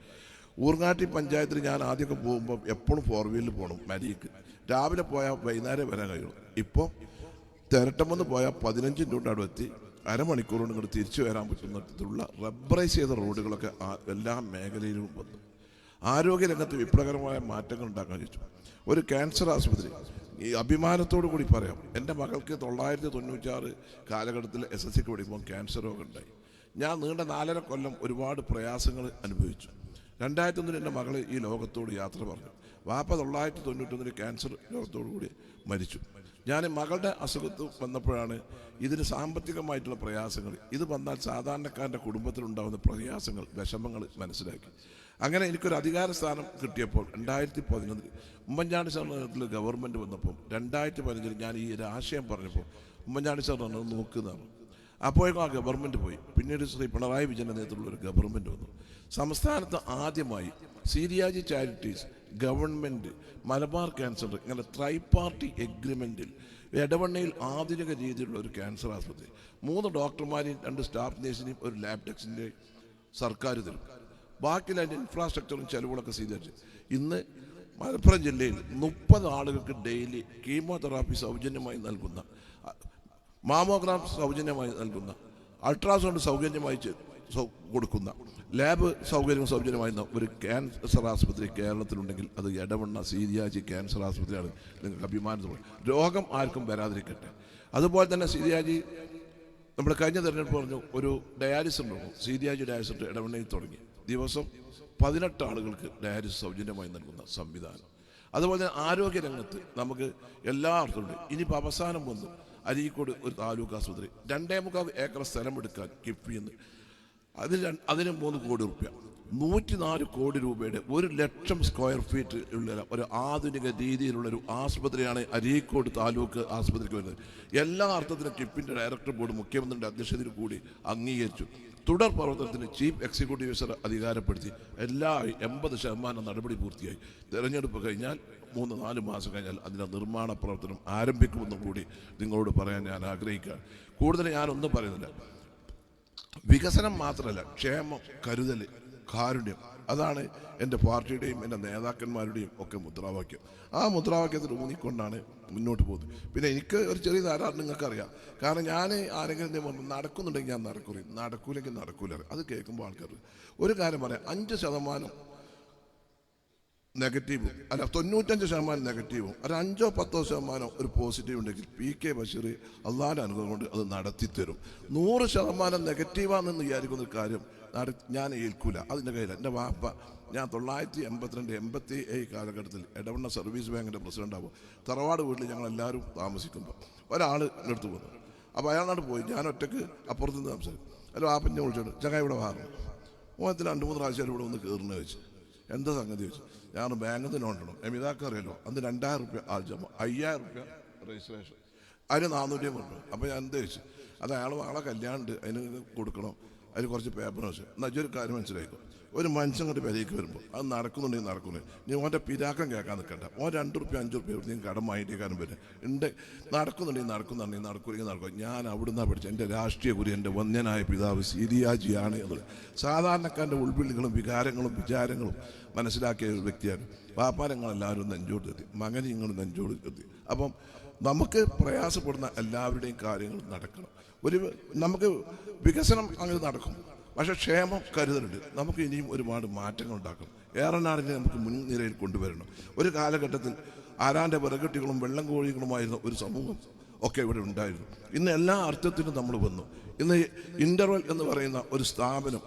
I: ഊർങ്ങാട്ടി പഞ്ചായത്തിൽ ഞാൻ ആദ്യമൊക്കെ പോകുമ്പോൾ എപ്പോഴും 4 വീലിൽ പോകണം മരിക്ക്. രാവിലെ പോയാൽ വൈകുന്നേരം വരാൻ കഴിയുള്ളൂ. ഇപ്പോൾ തിരട്ടമെന്ന് പോയാൽ 15 മിനിറ്റ് അവിടെ എത്തി അരമണിക്കൂർ കൊണ്ട് ഇങ്ങോട്ട് തിരിച്ചു വരാൻ പറ്റുന്ന തരത്തിലുള്ള റബ്ബറൈസ് ചെയ്ത റോഡുകളൊക്കെ എല്ലാ മേഖലയിലും വന്നു. ആരോഗ്യരംഗത്ത് വിപ്ലവകരമായ മാറ്റങ്ങൾ ഉണ്ടാക്കാൻ കഴിച്ചു. ഒരു ക്യാൻസർ ആശുപത്രി ഈ അഭിമാനത്തോടു കൂടി പറയാം, എൻ്റെ മകൾക്ക് 996 കാലഘട്ടത്തിൽ SSLC പഠിക്കുമ്പോൾ ക്യാൻസർ രോഗം ഉണ്ടായി. ഞാൻ നീണ്ട 4.5 കൊല്ലം ഒരുപാട് പ്രയാസങ്ങൾ അനുഭവിച്ചു. 2001 എൻ്റെ മകൾ ഈ ലോകത്തോട് യാത്ര പറഞ്ഞു. വാപ്പ 991 ക്യാൻസർ രോഗത്തോടു കൂടി മരിച്ചു. ഞാൻ മകളുടെ അസുഖത്ത് വന്നപ്പോഴാണ് ഇതിന് സാമ്പത്തികമായിട്ടുള്ള പ്രയാസങ്ങൾ, ഇത് വന്നാൽ സാധാരണക്കാരൻ്റെ കുടുംബത്തിലുണ്ടാകുന്ന പ്രയാസങ്ങൾ, വിഷമങ്ങൾ മനസ്സിലാക്കി. അങ്ങനെ എനിക്കൊരു അധികാര സ്ഥാനം കിട്ടിയപ്പോൾ 2011 ഉമ്മൻചാണ്ടി സാറിൻ്റെ നേതൃത്വത്തിൽ ഗവൺമെൻറ് വന്നപ്പോൾ 2015 ഞാൻ ഈ ഒരു ആശയം പറഞ്ഞപ്പോൾ ഉമ്മൻചാണ്ടി സാർ പറഞ്ഞത് നോക്കുന്നതാണ്. അപ്പോഴേക്കും ആ ഗവൺമെൻറ് പോയി. പിന്നീട് ശ്രീ പിണറായി വിജയൻ്റെ നേതൃത്വത്തിലുള്ള ഒരു ഗവൺമെൻറ് വന്നു. സംസ്ഥാനത്ത് ആദ്യമായി സീരിയാജി ചാരിറ്റീസ്, ഗവൺമെൻറ്, മലബാർ ക്യാൻസർ ഇങ്ങനെ ട്രൈപാർട്ടി എഗ്രിമെൻറ്റിൽ എടവണ്ണയിൽ ആധുനിക രീതിയിലുള്ള ഒരു ക്യാൻസർ ആശുപത്രി, 3 ഡോക്ടർമാരെയും 2 സ്റ്റാഫ് നേഴ്സിനെയും ഒരു ലാബ് ടെക്നീഷ്യനെയും സർക്കാർ തരും. ബാക്കിയുള്ള അതിൻ്റെ ഇൻഫ്രാസ്ട്രക്ചറും ചെലവുകളൊക്കെ സ്വീകരിച്ച് ഇന്ന് മലപ്പുറം ജില്ലയിൽ 30 ആളുകൾക്ക് ഡെയിലി കീമോതെറാപ്പി സൗജന്യമായി നൽകുന്ന, മാമോഗ്രാം സൗജന്യമായി നൽകുന്ന, അൾട്രാസൗണ്ട് സൗജന്യമായി കൊടുക്കുന്ന, ലാബ് സൗകര്യം സൗജന്യമായി ഒരു ക്യാൻസർ ആശുപത്രി കേരളത്തിലുണ്ടെങ്കിൽ അത് എടവണ്ണ സീരിയാജി ക്യാൻസർ ആശുപത്രിയാണ്. നിങ്ങൾക്ക് അഭിമാനത്തോടെ രോഗം ആർക്കും വരാതിരിക്കട്ടെ. അതുപോലെ തന്നെ സീരിയാജി നമ്മൾ കഴിഞ്ഞ തെരഞ്ഞെടുപ്പ് പറഞ്ഞു ഒരു ഡയാലിസിസ് ഉണ്ടാകും. സീരിയാജി ഡയാലിസിസ് ഇടവണ്ണയിൽ തുടങ്ങി ദിവസം 18 ആളുകൾക്ക് ഡയാലിസിസ് സൗജന്യമായി നൽകുന്ന സംവിധാനം. അതുപോലെ തന്നെ ആരോഗ്യരംഗത്ത് നമുക്ക് എല്ലാ അർത്ഥമുണ്ട്. ഇനിയിപ്പോൾ അവസാനം വന്നു അരീക്കോട് ഒരു താലൂക്ക് ആശുപത്രി 2.25 ഏക്കർ സ്ഥലം എടുക്കാൻ കിഫ്ബിന്ന് അതിന് 3 കോടി രൂപ, 104 കോടി രൂപയുടെ 1 ലക്ഷം സ്ക്വയർ ഫീറ്റ് ഉള്ള ഒരു ആധുനിക രീതിയിലുള്ളൊരു ആശുപത്രിയാണ് അരീക്കോട് താലൂക്ക് ആശുപത്രിക്ക് വരുന്നത്. എല്ലാ അർത്ഥത്തിലും കിഫ്ബിൻ്റെ ഡയറക്ടർ ബോർഡ് മുഖ്യമന്ത്രിയുടെ അധ്യക്ഷതയിൽ കൂടി അംഗീകരിച്ചു. തുടർ പ്രവർത്തനത്തിന് ചീഫ് എക്സിക്യൂട്ടീവ് ഓഫീസർ അധികാരപ്പെടുത്തി. എല്ലാ 80% നടപടി പൂർത്തിയായി. തെരഞ്ഞെടുപ്പ് കഴിഞ്ഞാൽ 3-4 മാസം കഴിഞ്ഞാൽ അതിൻ്റെ നിർമ്മാണ പ്രവർത്തനം ആരംഭിക്കുമെന്നും കൂടി നിങ്ങളോട് പറയാൻ ഞാൻ ആഗ്രഹിക്കുകയാണ്. കൂടുതൽ ഞാനൊന്നും പറയുന്നില്ല. വികസനം മാത്രമല്ല, ക്ഷേമം, കരുതൽ, കാരുണ്യം, അതാണ് എൻ്റെ പാർട്ടിയുടെയും എൻ്റെ നേതാക്കന്മാരുടെയും ഒക്കെ മുദ്രാവാക്യം. ആ മുദ്രാവാക്യത്തിൽ ഊന്നിക്കൊണ്ടാണ് മുന്നോട്ട് പോകുന്നത്. പിന്നെ എനിക്ക് ഒരു ചെറിയ ധാരാളം നിങ്ങൾക്കറിയാം. കാരണം ഞാൻ ആരെങ്കിലും നടക്കുന്നുണ്ടെങ്കിൽ ഞാൻ നടക്കൂലെങ്കിൽ നടക്കൂല. അത് കേൾക്കുമ്പോൾ ആൾക്കാർ ഒരു കാര്യം പറയാം, 5% നെഗറ്റീവും അല്ല 95% നെഗറ്റീവും ഒരു 5-10% ഒരു പോസിറ്റീവ് ഉണ്ടെങ്കിൽ PK ബഷീർ അള്ളാൻ്റെ അനുഭവം കൊണ്ട് അത് നടത്തിത്തരും. 100% നെഗറ്റീവാണെന്ന് വിചാരിക്കുന്നൊരു കാര്യം ഞാൻ ഏൽക്കൂല. അതിൻ്റെ കയ്യിൽ എൻ്റെ വാപ്പ ഞാൻ 1982-87 കാലഘട്ടത്തിൽ എടവണ്ണ സർവീസ് ബാങ്കിൻ്റെ പ്രസിഡൻ്റാകുമ്പോൾ തറവാട് വീട്ടിൽ ഞങ്ങളെല്ലാവരും താമസിക്കുമ്പോൾ ഒരാൾ എടുത്തു വന്നു. അപ്പോൾ അയാളോട് പോയി ഞാൻ ഒറ്റയ്ക്ക് അപ്പുറത്ത് നിന്ന് സംസാരിക്കും. അല്ല വാപ്പനെ വിളിച്ചോണ്ട് ചങ്ങ ഇവിടെ മാറണം. ഓണത്തിന് 2-3 പ്രാവശ്യം ഇവിടെ ഒന്ന് കയറുന്ന വെച്ച് എന്താ സംഗതി വെച്ച് ഞാൻ ബാങ്കിൽ നിന്ന് ലോൺ ഇടണം. ഇതാക്കാൻ അറിയാലോ, അന്ന് 2000 രൂപ ആൾജമ, 5000 രൂപ രജിസ്ട്രേഷൻ, അതിന് 400 രൂപ. അപ്പോൾ ഞാൻ എന്താ വെച്ചു, അത് ആളെ കല്യാണം ഉണ്ട്, അതിന് കൊടുക്കണം, അതിന് കുറച്ച് പേപ്പർ വെച്ചു. എന്നാൽ ഒരു കാര്യം മനസ്സിലാക്കും, ഒരു മനുഷ്യൻ കൊണ്ട് വിലയ്ക്ക് വരുമ്പോൾ അത് നടക്കുന്നുണ്ടെങ്കിൽ നടക്കുന്നുണ്ട്. നീ ഓൻ്റെ പിരാക്കം കേൾക്കാൻ നിൽക്കണ്ട. ഓൻ 2 രൂപ 5 രൂപ നീ കടം വാങ്ങിയിട്ടേക്കാനും വരും ഉണ്ട്. നടക്കുന്നുണ്ടെങ്കിൽ നടക്കുമെങ്കിൽ നടക്കും. ഞാൻ അവിടുന്ന് പഠിച്ചത് എൻ്റെ രാഷ്ട്രീയ ഗുരു എൻ്റെ വന്യനായ പിതാവ് സീരിയാജിയാണ് എന്നുള്ളത്. സാധാരണക്കാരൻ്റെ ഉൾവിളികളും വികാരങ്ങളും വിചാരങ്ങളും മനസ്സിലാക്കിയ ഒരു വ്യക്തിയാണ്. വാപ്പാരങ്ങളെല്ലാവരും നെഞ്ചോട് എത്തി, മകനെ ഇങ്ങോട്ട് നെഞ്ചോട് എത്തി. അപ്പം നമുക്ക് പ്രയാസപ്പെടുന്ന എല്ലാവരുടെയും കാര്യങ്ങൾ നടക്കണം. നമുക്ക് വികസനം അങ്ങനെ നടക്കും, പക്ഷേ ക്ഷേമം കരുതലുണ്ട്. നമുക്ക് ഇനിയും ഒരുപാട് മാറ്റങ്ങൾ ഉണ്ടാക്കണം. ഏറനാടിനെ നമുക്ക് മുൻനിരയിൽ കൊണ്ടുവരണം. ഒരു കാലഘട്ടത്തിൽ ആരാൻ്റെ വിറകെട്ടികളും വെള്ളം കോഴികളുമായിരുന്ന ഒരു സമൂഹം ഒക്കെ ഇവിടെ ഉണ്ടായിരുന്നു. ഇന്ന് എല്ലാ അർത്ഥത്തിലും നമ്മൾ വന്നു. ഇന്ന് ഇൻ്റർവെൽ എന്ന് പറയുന്ന ഒരു സ്ഥാപനം,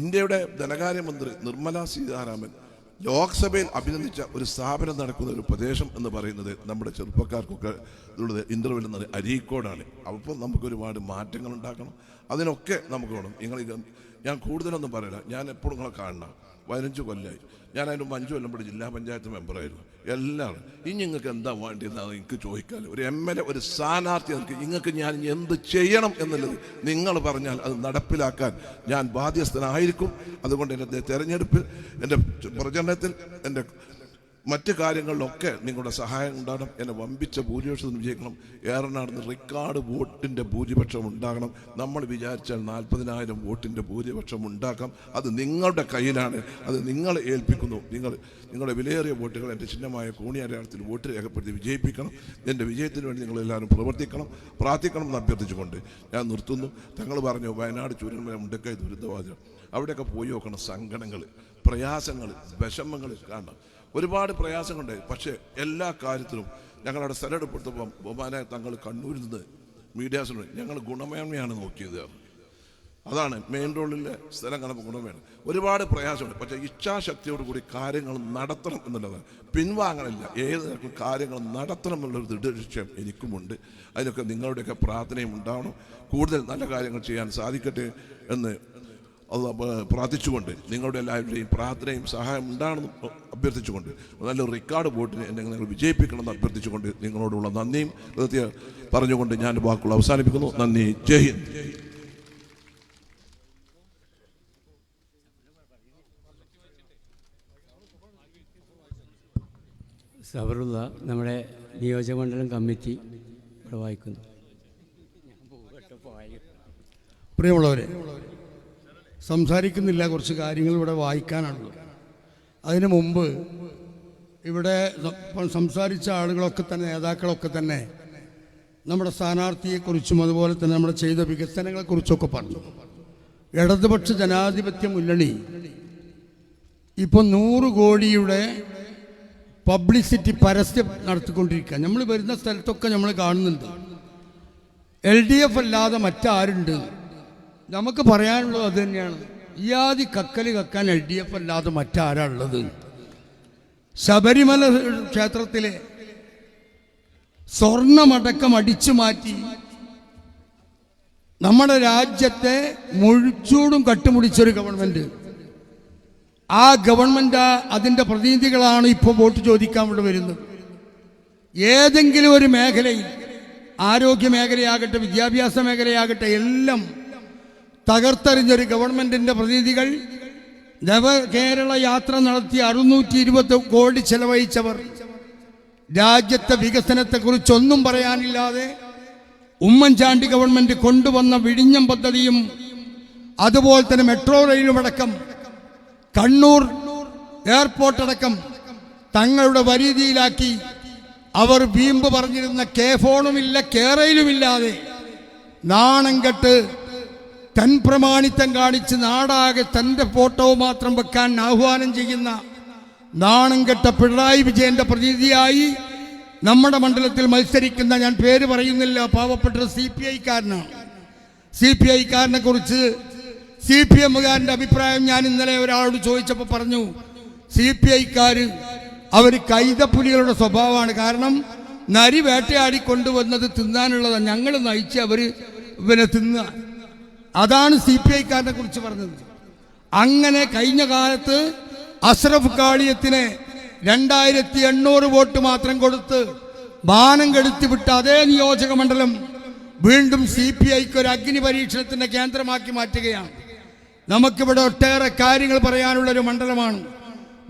I: ഇന്ത്യയുടെ ധനകാര്യമന്ത്രി നിർമ്മല സീതാരാമൻ ലോക്സഭയിൽ അഭിനന്ദിച്ച ഒരു സ്ഥാപനം നടക്കുന്ന ഒരു പ്രദേശം എന്ന് പറയുന്നത് നമ്മുടെ ചെറുപ്പക്കാർക്കൊക്കെ ഉള്ളത് ഇൻ്റർവെൽ എന്നത് അരീക്കോടാണ്. അപ്പോൾ നമുക്കൊരുപാട് മാറ്റങ്ങൾ ഉണ്ടാക്കണം. അതിനൊക്കെ നമുക്ക് വേണം. ഞാൻ കൂടുതലൊന്നും പറയില്ല. ഞാൻ എപ്പോഴും നിങ്ങളെ കാണണം. 15 കൊല്ലമായി. ഞാൻ അതിന് 5 കൊല്ലം ഇവിടെ ജില്ലാ പഞ്ചായത്ത് മെമ്പറായിരുന്നു. എല്ലാവരും ഇനി നിങ്ങൾക്ക് എന്താ വേണ്ടിയിരുന്നത് എനിക്ക് ചോദിക്കാമല്ലോ. ഒരു MLA, ഒരു സ്ഥാനാർത്ഥി നിങ്ങൾക്ക് ഞാൻ എന്ത് ചെയ്യണം എന്നുള്ളത് നിങ്ങൾ പറഞ്ഞാൽ അത് നടപ്പിലാക്കാൻ ഞാൻ ബാധ്യസ്ഥനായിരിക്കും. അതുകൊണ്ട് എൻ്റെ തെരഞ്ഞെടുപ്പിൽ, എൻ്റെ പ്രചരണത്തിൽ, എൻ്റെ മറ്റ് കാര്യങ്ങളിലൊക്കെ നിങ്ങളുടെ സഹായം ഉണ്ടാകണം. എന്നെ വമ്പിച്ച ഭൂരിപക്ഷത്തിന് വിജയിക്കണം. ഏറനാടിന് റെക്കോർഡ് വോട്ടിൻ്റെ ഭൂരിപക്ഷം ഉണ്ടാകണം. നമ്മൾ വിചാരിച്ചാൽ 40,000 വോട്ടിൻ്റെ ഭൂരിപക്ഷം ഉണ്ടാക്കാം. അത് നിങ്ങളുടെ കയ്യിലാണ്. അത് നിങ്ങളെ ഏൽപ്പിക്കുന്നു. നിങ്ങളുടെ വിലയേറിയ വോട്ടുകൾ എൻ്റെ ചിഹ്നമായ കോണിയടയാളത്തിൽ വോട്ട് രേഖപ്പെടുത്തി വിജയിപ്പിക്കണം. എൻ്റെ വിജയത്തിന് വേണ്ടി നിങ്ങളെല്ലാവരും പ്രവർത്തിക്കണം, പ്രാർത്ഥിക്കണം എന്ന് അഭ്യർത്ഥിച്ചുകൊണ്ട് ഞാൻ നിർത്തുന്നു. തങ്ങൾ പറഞ്ഞു വയനാട് ചൂരന്മല മുണ്ടക്കൈ ദുരിതബാധിതർ അവിടെയൊക്കെ പോയി നോക്കണം. സങ്കടങ്ങൾ, പ്രയാസങ്ങൾ, വിഷമങ്ങൾ കാണണം. ഒരുപാട് പ്രയാസങ്ങളുണ്ട്. പക്ഷേ എല്ലാ കാര്യത്തിലും ഞങ്ങളവിടെ സ്ഥലമെടുപ്പെടുത്തപ്പം ബഹുമാനായ തങ്ങൾ കണ്ണൂരിൽ നിന്ന് മീഡിയാസിനോട് ഞങ്ങൾ ഗുണമേന്മയാണ് നോക്കിയത്. അതാണ് മെയിൻ റോഡിലെ സ്ഥലം കാണുമ്പോൾ ഗുണമേന്മ. ഒരുപാട് പ്രയാസമുണ്ട്. പക്ഷേ ഇച്ഛാശക്തിയോട് കൂടി കാര്യങ്ങൾ നടത്തണം എന്നുള്ളതാണ്. പിൻവാങ്ങണില്ല. ഏത് കാര്യങ്ങൾ നടത്തണം എന്നുള്ളൊരു ദൃഢനിശ്ചയം എനിക്കുമുണ്ട്. അതിനൊക്കെ നിങ്ങളുടെയൊക്കെ പ്രാർത്ഥനയും ഉണ്ടാവണം. കൂടുതൽ നല്ല കാര്യങ്ങൾ ചെയ്യാൻ സാധിക്കട്ടെ എന്ന് പ്രാർത്ഥിച്ചുകൊണ്ട് നിങ്ങളുടെ എല്ലാവരുടെയും പ്രാർത്ഥനയും സഹായം ഉണ്ടാകണമെന്ന് അഭ്യർത്ഥിച്ചുകൊണ്ട് നല്ലൊരു റെക്കോർഡ് വോട്ടിനെ എന്നെ നിങ്ങൾ വിജയിപ്പിക്കണമെന്ന് അഭ്യർത്ഥിച്ചുകൊണ്ട് നിങ്ങളോടുള്ള നന്ദിയും പറഞ്ഞുകൊണ്ട് ഞാൻ വാക്കുകൾ അവസാനിപ്പിക്കുന്നു. നന്ദി. ജയ് ഹിന്ദ്.
F: സബറുള്ള നമ്മുടെ നിയോജകമണ്ഡലം കമ്മിറ്റി ഇവിടെ വായിക്കുന്നു.
B: പ്രിയമുള്ളവരെ, സംസാരിക്കുന്നില്ല, കുറച്ച് കാര്യങ്ങൾ ഇവിടെ വായിക്കാനാണുള്ളത്. അതിനു മുമ്പ് ഇവിടെ സംസാരിച്ച ആളുകളൊക്കെ തന്നെ, നേതാക്കളൊക്കെ തന്നെ നമ്മുടെ സ്ഥാനാർത്ഥിയെക്കുറിച്ചും അതുപോലെ തന്നെ നമ്മുടെ ചെയ്ത വികസനങ്ങളെക്കുറിച്ചൊക്കെ പറഞ്ഞു. ഇടതുപക്ഷ ജനാധിപത്യ മുന്നണി ഇപ്പോൾ 100 കോടിയുടെ പബ്ലിസിറ്റി പരസ്യം നടത്തിക്കൊണ്ടിരിക്കുക. നമ്മൾ വരുന്ന സ്ഥലത്തൊക്കെ നമ്മൾ കാണുന്നുണ്ട്. LDF അല്ലാതെ മറ്റാരുണ്ട്? നമുക്ക് പറയാനുള്ളത് അത് തന്നെയാണ്. ഈ ആദി കക്കൽ കക്കാൻ LDF അല്ലാതെ മറ്റാരാളുള്ളത്? ശബരിമല ക്ഷേത്രത്തിലെ സ്വർണമടക്കം അടിച്ചു മാറ്റി നമ്മുടെ രാജ്യത്തെ മുഴുച്ചൂടും കട്ടുമുടിച്ചൊരു ഗവൺമെൻറ്. ആ ഗവൺമെൻറ് അതിൻ്റെ പ്രതിനിധികളാണ് ഇപ്പോൾ വോട്ട് ചോദിക്കാൻ ഇവിടെ വരുന്നത്. ഏതെങ്കിലും ഒരു മേഖലയിൽ, ആരോഗ്യ മേഖലയാകട്ടെ, വിദ്യാഭ്യാസ മേഖലയാകട്ടെ, എല്ലാം തകർത്തെറിഞ്ഞൊരു ഗവൺമെൻറ്റിൻ്റെ പ്രതിനിധികൾ നവകേരള യാത്ര നടത്തി 620 കോടി ചെലവഴിച്ചവർ രാജ്യത്തെ വികസനത്തെക്കുറിച്ചൊന്നും പറയാനില്ലാതെ ഉമ്മൻചാണ്ടി ഗവൺമെൻറ് കൊണ്ടുവന്ന വിഴിഞ്ഞം പദ്ധതിയും അതുപോലെ തന്നെ മെട്രോ റെയിലുമടക്കം കണ്ണൂർ എയർപോർട്ടടക്കം തങ്ങളുടെ പരിധിയിലാക്കി അവർ വീമ്പ് പറഞ്ഞിരുന്ന ഫോണുമില്ല, കേരയിലുമില്ലാതെ നാണം കെട്ട് തൻപ്രമാണിത്തം കാണിച്ച് നാടാകെ തൻ്റെ ഫോട്ടോ മാത്രം വെക്കാൻ ആഹ്വാനം ചെയ്യുന്ന നാണം കെട്ട പിണറായി വിജയൻ്റെ പ്രതിനിധിയായി നമ്മുടെ മണ്ഡലത്തിൽ മത്സരിക്കുന്ന, ഞാൻ പേര് പറയുന്നില്ല, പാവപ്പെട്ട CPI-കാരനാണ്. CPI-കാരനെ കുറിച്ച് CPM-കാരൻ്റെ അഭിപ്രായം ഞാൻ ഇന്നലെ ഒരാളോട് ചോദിച്ചപ്പോൾ പറഞ്ഞു, CPI-കാർ അവർ കൈതപ്പുലികളുടെ സ്വഭാവമാണ്. കാരണം നരി വേട്ടയാടി കൊണ്ടുവന്നത് തിന്നാനുള്ളതാണ്, ഞങ്ങൾ നയിച്ച് അവർ തിന്നുക. അതാണ് CPI-കാരനെ കുറിച്ച് പറഞ്ഞത്. അങ്ങനെ കഴിഞ്ഞ കാലത്ത് അഷ്റഫ് കാളിയത്തിന് 2800 വോട്ട് മാത്രം കൊടുത്ത് ബാനം കെടുത്തി വിട്ട അതേ നിയോജക മണ്ഡലം വീണ്ടും CPI-ക്ക് ഒരു അഗ്നി പരീക്ഷണത്തിൻ്റെ കേന്ദ്രമാക്കി മാറ്റുകയാണ്. നമുക്കിവിടെ ഒട്ടേറെ കാര്യങ്ങൾ പറയാനുള്ളൊരു മണ്ഡലമാണ്.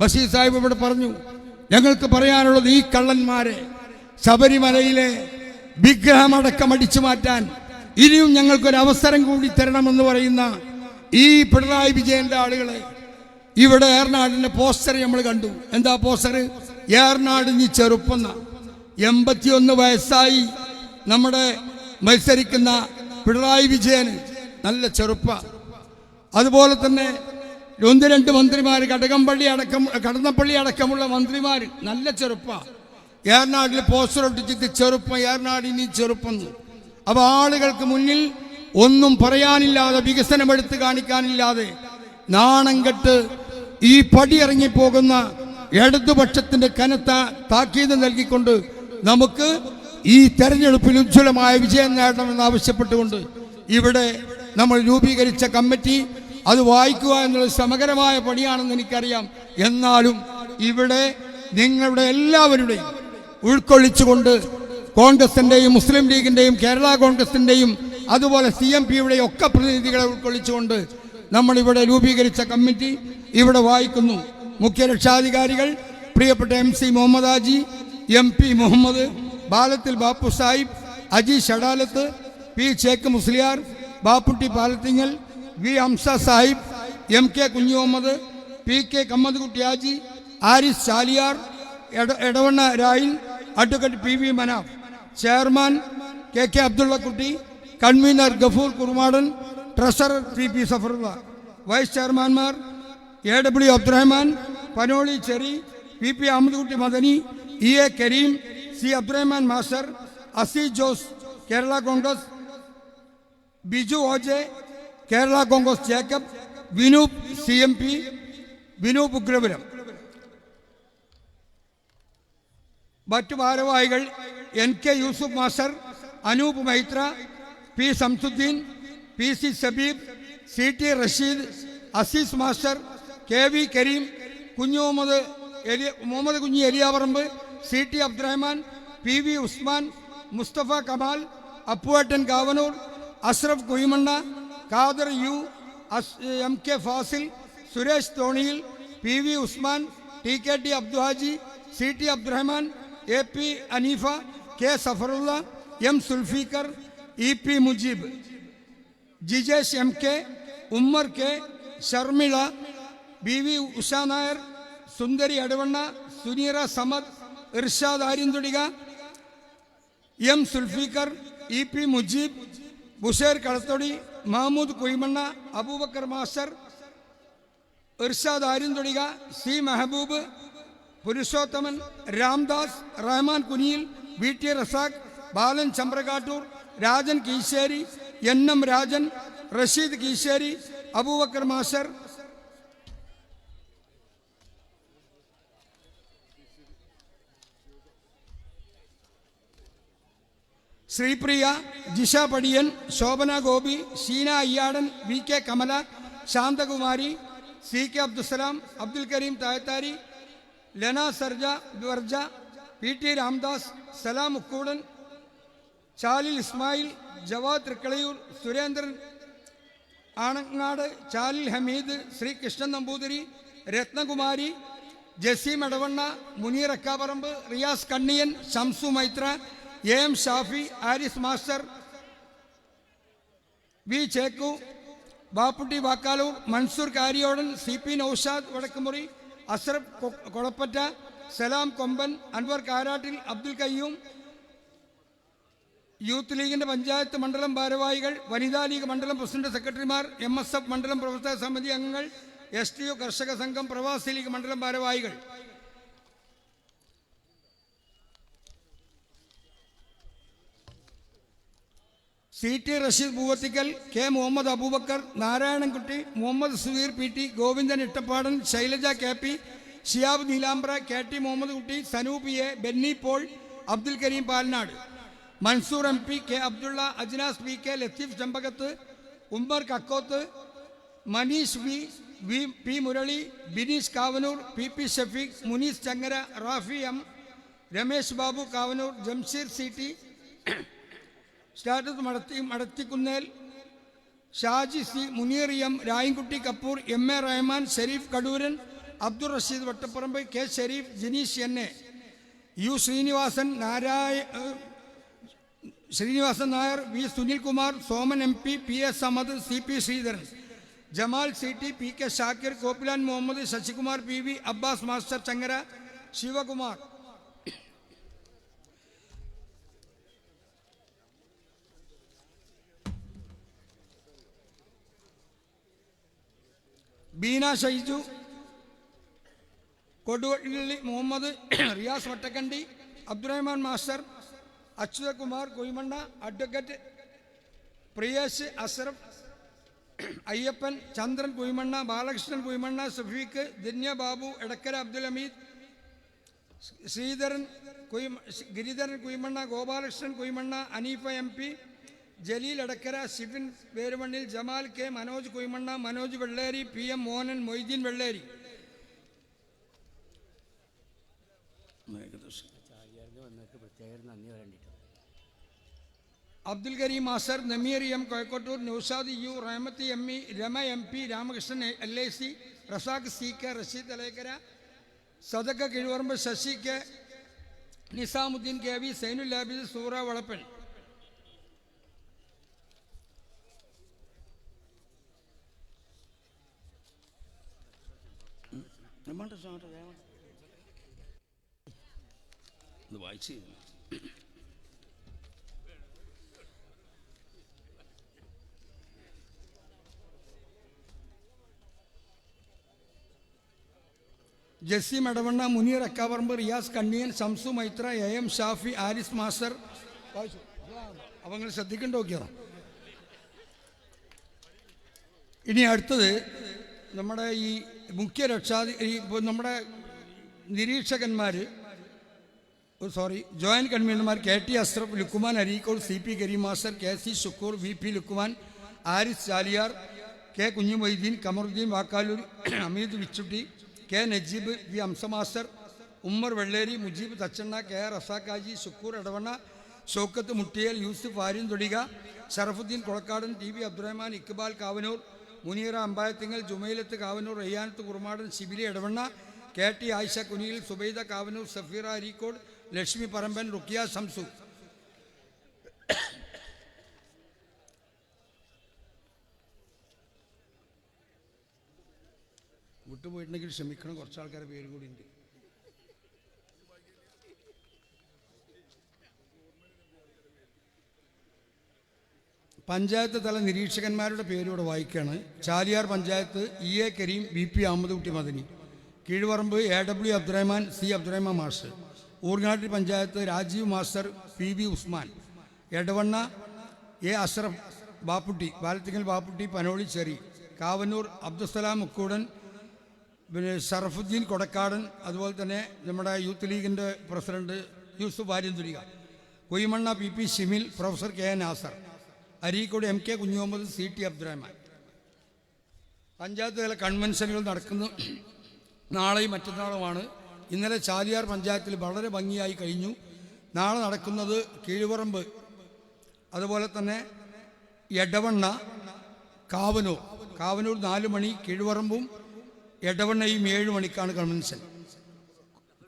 B: ബഷീർ സാഹിബ് ഇവിടെ പറഞ്ഞു, ഞങ്ങൾക്ക് പറയാനുള്ളത് ഈ കള്ളന്മാരെ ശബരിമലയിലെ വിഗ്രഹമടക്കം അടിച്ചു മാറ്റാൻ ഇനിയും ഞങ്ങൾക്കൊരവസരം കൂടി തരണമെന്ന് പറയുന്ന ഈ പിണറായി വിജയൻ്റെ ആളുകളെ ഇവിടെ ഏർനാടിൻ്റെ പോസ്റ്റർ നമ്മൾ കണ്ടു. എന്താ പോസ്റ്റർ? ഏർനാട് നീ ചെറുപ്പന്ന 81 വയസ്സായി നമ്മുടെ മത്സരിക്കുന്ന പിണറായി വിജയന് നല്ല ചെറുപ്പ. അതുപോലെ തന്നെ 1-2 മന്ത്രിമാർ, കടന്നപ്പള്ളി അടക്കമുള്ള മന്ത്രിമാർ നല്ല ചെറുപ്പ. ഏർനാടിൽ പോസ്റ്റർ ഒട്ടിച്ചിട്ട് ചെറുപ്പം, ഏർനാട് ഇനി ചെറുപ്പം. അപ്പോൾ ആളുകൾക്ക് മുന്നിൽ ഒന്നും പറയാനില്ലാതെ, വികസനം എടുത്ത് കാണിക്കാനില്ലാതെ നാണം കെട്ട് ഈ പടിയിറങ്ങിപ്പോകുന്ന ഇടതുപക്ഷത്തിൻ്റെ കനത്ത താക്കീത് നൽകിക്കൊണ്ട് നമുക്ക് ഈ തെരഞ്ഞെടുപ്പിൽ ഉജ്ജ്വലമായ വിജയം നേടണമെന്ന് ആവശ്യപ്പെട്ടുകൊണ്ട് ഇവിടെ നമ്മൾ രൂപീകരിച്ച കമ്മിറ്റി അത് വായിക്കുക എന്നുള്ളത് സമഗ്രമായ പണിയാണെന്ന് എനിക്കറിയാം. എന്നാലും ഇവിടെ നിങ്ങളുടെ എല്ലാവരുടെയും ഉൾക്കൊള്ളിച്ചുകൊണ്ട് കോൺഗ്രസിൻ്റെയും മുസ്ലിം ലീഗിൻ്റെയും കേരള കോൺഗ്രസിൻ്റെയും അതുപോലെ CMP-യുടെയും ഒക്കെ പ്രതിനിധികളെ ഉൾക്കൊള്ളിച്ചുകൊണ്ട് നമ്മളിവിടെ രൂപീകരിച്ച കമ്മിറ്റി ഇവിടെ വായിക്കുന്നു. മുഖ്യ രക്ഷാധികാരികൾ പ്രിയപ്പെട്ട MC Muhammad Haji, MP Muhammad, ബാലത്തിൽ Bappu Sahib, Aji ഷടാലത്ത്, P ചേക്ക് Musliyar, Bapputty Palathingal, V Hamza Sahib, MK Kunhu Muhammad, PK Kammadkutty Haji, Aris Chaliyar, Edavanna Rayil, advocate PV Manaf, chairman KK Abdullakutty, convener Gafoor Kurumadan, treasurer TP Safarulla, vice ചെയർമാൻമാർ AW Abdurahman, Panoli Cheri, PP Ahammedkutty Madani, EA Kareem, C Abdurahman master, Azeez Jose Kerala Congress, Biju OJ Kerala Congress Jacob, Vinoop CMP, Vinoop Ugrapuram. മറ്റു ഭാരവാഹികൾ NK Yusuf master, Anoop Maithra, P Samsudheen, PC Sabeeb, CT Rasheed, Azeez master, KV Kareem, Muhammad കുഞ്ഞി എലിയാപറമ്പ്, CT അബ്ദുറഹ്മാൻ, PV ഉസ്മാൻ, മുസ്തഫ കമാൽ, അപ്പുവേട്ടൻ Kavanoor, Ashraf Kuyimanna, Khader U, MK Fazil, Suresh Thoniyil, PV Usman, TKT Abduhaji, CT Abdurahman, AP Aneefa, K Safarulla, M Sulfikar, EP Mujeeb, Jijesh MK, Ummer K, Sharmila, BV Usha Nair, Sundari Adavanna, Suneera Samad, Irshad Aryanthudika, M Sulfikar, EP Mujeeb, Busheer Kalathodi, Mahmood Kuyimanna, Abubakar master, Irshad Aryanthudika, C Mehaboob, Purushothaman, Ramdas, Rahman Kuniyil, VT Razak, Balan Chambrakattoor, Rajan Keesseri, NM Rajan, Rasheed Keesseri, Abubakar master, Sreepriya, Jisha Padiyan, Shobhana Gopi, Sheena Ayyadan, VK Kamala, Shanthakumari, CK Abdusalam, Abdul Kareem Thayathari, ലന സർജ വർജ, PT Ramdas, Salam Ukkoodan, Chalil Ismail, Javad Thrikkalayoor, Surendran Anangad, Chalil Hameed, Shri Krishnan Namboothiri, Rathnakumari, Jaseem Edavanna, Muneer Akkaparamba, Riyas Kanniyan, Shamsu Maithra, AM Shafi, Aris master, V Chekku, Bapputty Vakkaloor, Mansoor Kariyodan, CP Noushad Vadakkumuri, Ashraf Kolappatta, Salam Komban, Anwar Karattil, Abdul Qayyum. Youth ലീഗിൻ്റെ പഞ്ചായത്ത് മണ്ഡലം ഭാരവാഹികൾ, വനിതാ league മണ്ഡലം പ്രസിഡന്റ് സെക്രട്ടറിമാർ, MSF മണ്ഡലം പ്രവർത്തക സമിതി അംഗങ്ങൾ, STO കർഷക സംഘം, പ്രവാസി ലീഗ് മണ്ഡലം ഭാരവാഹികൾ. CT Rasheed Poovathikkal, K Muhammad Abubakar, Narayanankutty, Muhammad Sudheer PT, Govindan ഇട്ടപ്പാടൻ, Shailaja KP, Shiyab Neelambra, KT Muhammad Kutty, Sanu PA, Benny Paul, Abdul Kareem Palanad, Mansoor MP, K Abdulla, Ajnas PK, Latheef Champakath, Ummer Kakkoth, Manish P Murali, Bineesh Kavanoor, PP Shafeeq, Munees Changara, Rafi M, Ramesh Babu Kavanoor, Jamsheer CT, സ്റ്റാറ്റസ് Madathikunnel, Shaji C, Muneer M, Rayankutty Kappur, MA Rahman, Shareef Kadooran, Abdul Rasheed Vattaparamba, K Shareef, Jineesh NA, U Sreenivasan Nair, V Sunilkumar, Soman MP, PS Samad, CP Sreedharan, Jamal CT, PK Shakir, Koppilan Muhammad, Sasikumar PV, Abbas master Changara, Sivakumar. Beena Shaiju, Koduvally Muhammad, Riyas Vattakkandi, Abdurahman master, Achuthakumar Kuyimanna, advocate Priyesh, Ashraf, Ayyappan, Chandran Kuyimanna, Balakrishnan Kuyimanna, Safeeq, Dhanya Babu, Edakkara Abdul Hameed, Giridharan Kuyimanna, Gopalakrishnan Kuyimanna, Aneefa MP, Jaleel Edakkara, Shifin Verumannil, Jamal K, Manoj Kuyimanna, Manoj Velleri, PM Mohanan, Moideen Velleri. Abdul Kareem master, Nameer M, Koyakkottoor, Noushad U, Rahmathi ME, Rama MP, Ramakrishnan LIC, Razak CK, Rasheed അലേക്കര, Sadakka Kizhuvaramba Sasi K, Nizamudheen K V, Sainul Abid, Soora Valappan.
F: വായിച്ച്
B: Jaseem Edavanna, Muneer Akkaparamba, Riyas Kanniyan, Shamsu Maithra, AM Shafi, Aris master. അവങ്ങൾ ശ്രദ്ധിക്കേണ്ട നോക്കിയതാ. ഇനി അടുത്തത് നമ്മുടെ ഈ മുഖ്യ നമ്മുടെ നിരീക്ഷകന്മാർ, ജോയിന്റ് കൺവീനർമാർ KT Asraf, Lukman Areekode, CP Kareem master, KC Shukkoor, VP Lukman, Aris Chaliyar, K Kunhumoideen, Kamarudheen Vakkaloor, Ameed Vichutty, K Najeeb, V Amsa master, Ummer Velleri, Mujeeb Thachanna, KR Razakhaji, Shukkoor Edavanna, Shoukath Muttiyel, Yusuf Aryan Thodika, Sharafuddin Kolakkadan, TV Abdurahman, Iqbal Kavanur, Muneera Ambayathingal, Jumailath Kavanur, റയ്യാനത്ത് Kurumadan, Shibli Edavanna, KT Ayisha Kuniyil, Subaida Kavanur, Safeera Areekode, Lakshmi Paramban, ruqyah Shamsu. വിട്ടുപോയിട്ടുണ്ടെങ്കിൽ ക്ഷമിക്കണം, കുറച്ച് ആൾക്കാരുടെ പേര് കൂടി ഉണ്ട്. പഞ്ചായത്ത് തല നിരീക്ഷകന്മാരുടെ പേരിവിടെ വായിക്കുകയാണ്. Chaliyar panchayat EA Kareem, BP Ahammed Kutty Madani. Keezhuvaramba AW Abdurahman, C Abdurahman master. Oorngatti panchayat Rajeev master, PB Usman. Edavanna A Ashraf Bapputty, Palathingal Bapputty, Panoli Cheri. Kavanoor Abdusalam Mukkoodan, പിന്നെ ഷറഫുദ്ദീൻ കൊടക്കാടൻ, അതുപോലെ തന്നെ നമ്മുടെ യൂത്ത് ലീഗിൻ്റെ president Yusuf Aryanthulika. Koymanna PP Shimil, professor KN Nasar. Areekode MK Kunhumuhammad, CT Abdurahman. Panchayat തല കൺവെൻഷനുകൾ നടക്കുന്നു. നാളെയും മറ്റന്നാളുമാണ്. ഇന്നലെ ചാലിയാർ പഞ്ചായത്തിൽ വളരെ ഭംഗിയായി കഴിഞ്ഞു. നാളെ നടക്കുന്നത് കീഴ്വറമ്പ്, അതുപോലെ തന്നെ എടവണ്ണ, കാവനൂർ. 4 മണി, കീഴ്വറമ്പും എടവണ്ണയും 7 മണിക്കാണ് കൺവെൻഷൻ.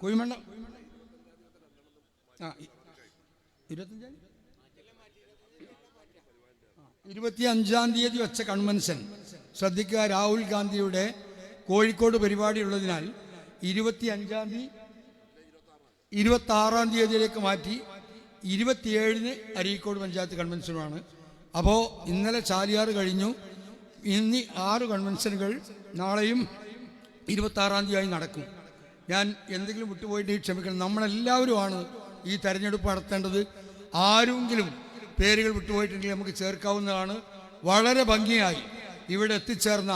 B: കുഴിമണ്ണ 25-ാം തീയതി വെച്ച കൺവെൻഷൻ ശ്രദ്ധിക്കുക. രാഹുൽ ഗാന്ധിയുടെ കോഴിക്കോട് പരിപാടിയുള്ളതിനാൽ 25-ാം തീയതി 26-ാം തീയതിയിലേക്ക് മാറ്റി 27-ന് അരീക്കോട് പഞ്ചായത്ത് കൺവെൻഷനുമാണ്. അപ്പോൾ ഇന്നലെ ചാലിയാർ കഴിഞ്ഞു. ഇനി 6 കൺവെൻഷനുകൾ നാളെയും 26-ാം തീയതി നടക്കും. ഞാൻ എന്തെങ്കിലും വിട്ടുപോയിട്ട് ക്ഷമിക്കണം. നമ്മളെല്ലാവരുമാണ് ഈ തെരഞ്ഞെടുപ്പ് നടത്തേണ്ടത്. ആരെങ്കിലും പേരുകൾ വിട്ടുപോയിട്ടുണ്ടെങ്കിൽ നമുക്ക് ചേർക്കാവുന്നതാണ്. വളരെ ഭംഗിയായി ഇവിടെ എത്തിച്ചേർന്ന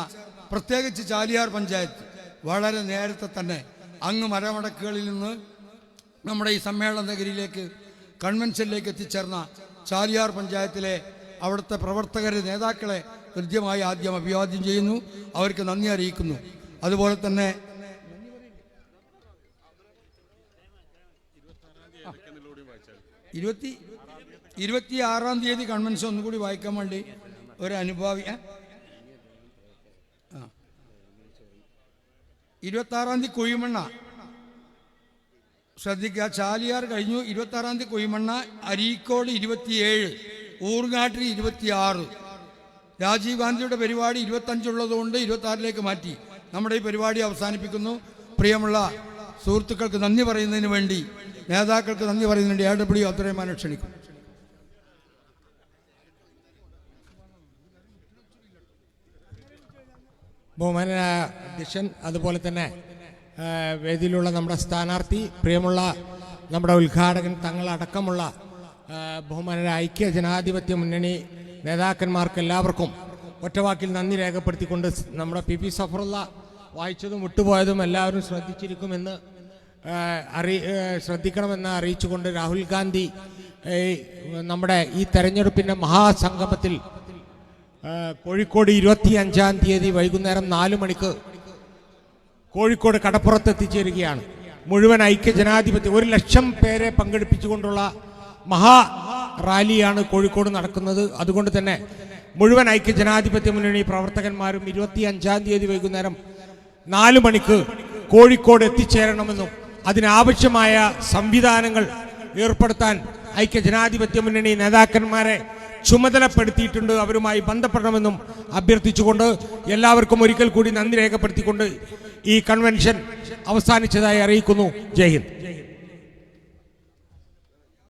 B: പ്രത്യേകിച്ച് ചാലിയാർ പഞ്ചായത്ത് വളരെ നേരത്തെ തന്നെ അങ്ങ് മരമടക്കുകളിൽ നിന്ന് നമ്മുടെ ഈ സമ്മേളന നഗരിയിലേക്ക് കൺവെൻഷനിലേക്ക് എത്തിച്ചേർന്ന ചാലിയാർ പഞ്ചായത്തിലെ അവിടുത്തെ പ്രവർത്തകരെ, നേതാക്കളെ ഹൃദ്യമായി ആദ്യം അഭിവാദ്യം ചെയ്യുന്നു. അവർക്ക് നന്ദി അറിയിക്കുന്നു. അതുപോലെ തന്നെ 26-ാം തീയതി കൺവെൻഷൻ ഒന്നുകൂടി വായിക്കാൻ വേണ്ടി ഒരു അനുഭാവി. 26-ാം തീയതി കുഴിമണ്ണ ശ്രദ്ധിക്കുക. ചാലിയാർ കഴിഞ്ഞു. 26-ാം തീയതി കുഴിമണ്ണ, അരീക്കോട് 27, ഊർങ്ങാട്ടിൽ 26. രാജീവ് ഗാന്ധിയുടെ പരിപാടി 25 ഉള്ളതുകൊണ്ട് 26-ലേക്ക് മാറ്റി നമ്മുടെ ഈ പരിപാടി അവസാനിപ്പിക്കുന്നു. പ്രിയമുള്ള സുഹൃത്തുക്കൾക്ക് നന്ദി പറയുന്നതിന് വേണ്ടി, നേതാക്കൾക്ക് നന്ദി പറയുന്നതിന് വേണ്ടി AW അബ്ദുറഹ്മാനെ ക്ഷണിക്കും.
J: ബഹുമാനനായ അധ്യക്ഷൻ, അതുപോലെ തന്നെ വേദിയിലുള്ള നമ്മുടെ സ്ഥാനാർത്ഥി, പ്രിയമുള്ള നമ്മുടെ ഉദ്ഘാടകൻ തങ്ങളടക്കമുള്ള ബഹുമാനനായ ഐക്യ ജനാധിപത്യ മുന്നണി നേതാക്കന്മാർക്ക് എല്ലാവർക്കും ഒറ്റവാക്കിൽ നന്ദി രേഖപ്പെടുത്തിക്കൊണ്ട് നമ്മുടെ PP സഫറുള്ള വായിച്ചതും വിട്ടുപോയതും എല്ലാവരും ശ്രദ്ധിച്ചിരിക്കുമെന്ന് ശ്രദ്ധിക്കണമെന്ന് അറിയിച്ചുകൊണ്ട് രാഹുൽ ഗാന്ധി നമ്മുടെ ഈ തെരഞ്ഞെടുപ്പിൻ്റെ മഹാസംഗമത്തിൽ കോഴിക്കോട് 25-ാം തീയതി വൈകുന്നേരം 4 മണിക്ക് കോഴിക്കോട് കടപ്പുറത്ത് എത്തിച്ചേരുകയാണ്. മുഴുവൻ ഐക്യ ജനാധിപത്യം 1 ലക്ഷം പേരെ പങ്കെടുപ്പിച്ചുകൊണ്ടുള്ള മഹാ റാലിയാണ് കോഴിക്കോട് നടക്കുന്നത്. അതുകൊണ്ട് തന്നെ മുഴുവൻ ഐക്യ ജനാധിപത്യ മുന്നണി പ്രവർത്തകന്മാരും 25-ാം തീയതി വൈകുന്നേരം 4 മണിക്ക് കോഴിക്കോട് എത്തിച്ചേരണമെന്നും അതിനാവശ്യമായ സംവിധാനങ്ങൾ ഏർപ്പെടുത്താൻ ഐക്യജനാധിപത്യ മുന്നണി നേതാക്കന്മാരെ ചുമതലപ്പെടുത്തിയിട്ടുണ്ട്. അവരുമായി ബന്ധപ്പെടണമെന്നും അഭ്യർത്ഥിച്ചുകൊണ്ട് എല്ലാവർക്കും ഒരിക്കൽ കൂടി നന്ദി രേഖപ്പെടുത്തിക്കൊണ്ട് ഈ കൺവെൻഷൻ അവസാനിച്ചതായി അറിയിക്കുന്നു. ജയ് ഹിന്ദ്.